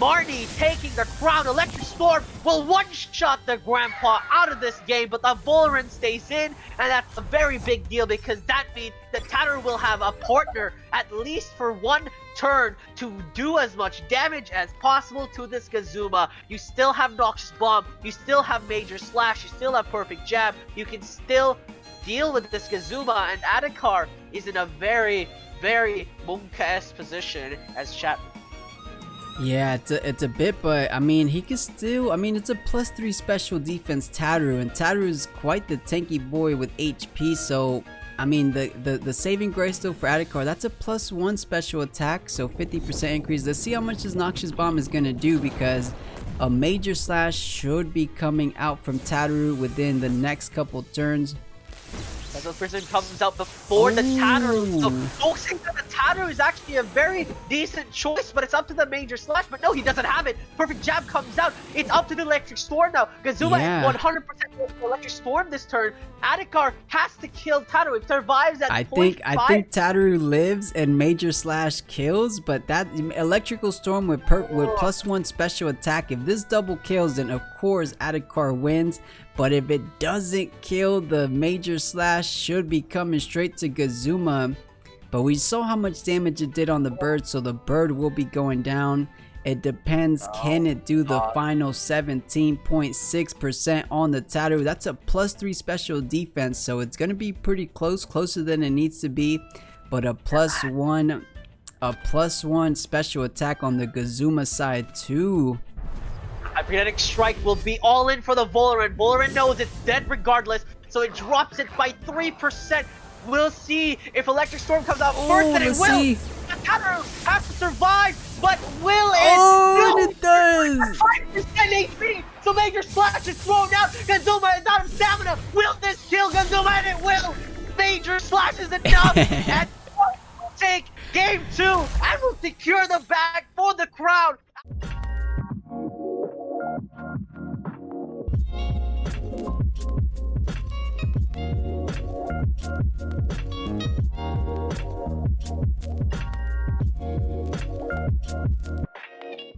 Marnie taking the crown. Electric storm will one-shot the grandpa out of this game, but the Volrin stays in, and that's a very big deal, because that means that Tataru will have a partner at least for one turn to do as much damage as possible to this Gazuma. You still have Noxious Bomb, you still have Major Slash, you still have Perfect Jab, you can still deal with this Gazuma, and Adikar is in a very, very Monka-esque position, as chat. Yeah, it's a bit, but I mean, he can still, I mean, it's a +3 special defense Tataru, and Tataru is quite the tanky boy with HP, so I mean, the saving grace still for Adikar, that's a +1 special attack, so 50% increase. Let's see how much this Noxious Bomb is going to do, because a Major Slash should be coming out from Tataru within the next couple turns. Special person comes out before the Tataru. So focusing on the Tataru is actually a very decent choice, but it's up to the Major Slash. But no, he doesn't have it. Perfect Jab comes out. It's up to the Electric Storm now. Gazuma is 100% Electric Storm this turn. Adikar has to kill Tataru. If survives at I think Tataru lives and Major Slash kills, but that Electrical Storm with +1 special attack, if this double kills, then of course Adikar wins. But if it doesn't kill, the Major Slash should be coming straight to Gazuma. But we saw how much damage it did on the bird, so the bird will be going down. It depends, can it do the final 17.6% on the Tataru? That's a +3 special defense, so it's going to be pretty close, closer than it needs to be. But a +1 special attack on the Gazuma side too. Hyperkinetic strike will be all in for the Volrin. Volrin knows it's dead regardless, so it drops it by 3%. We'll see if Electric Storm comes out first, and it will. The Tataru has to survive, but will it? Oh, no! It does! 5% HP, so Major Slash is thrown out. Gazuma is out of stamina. Will this kill Gazuma? And it will. Major Slash is enough, and will take game 2 and will secure the bag for the crown.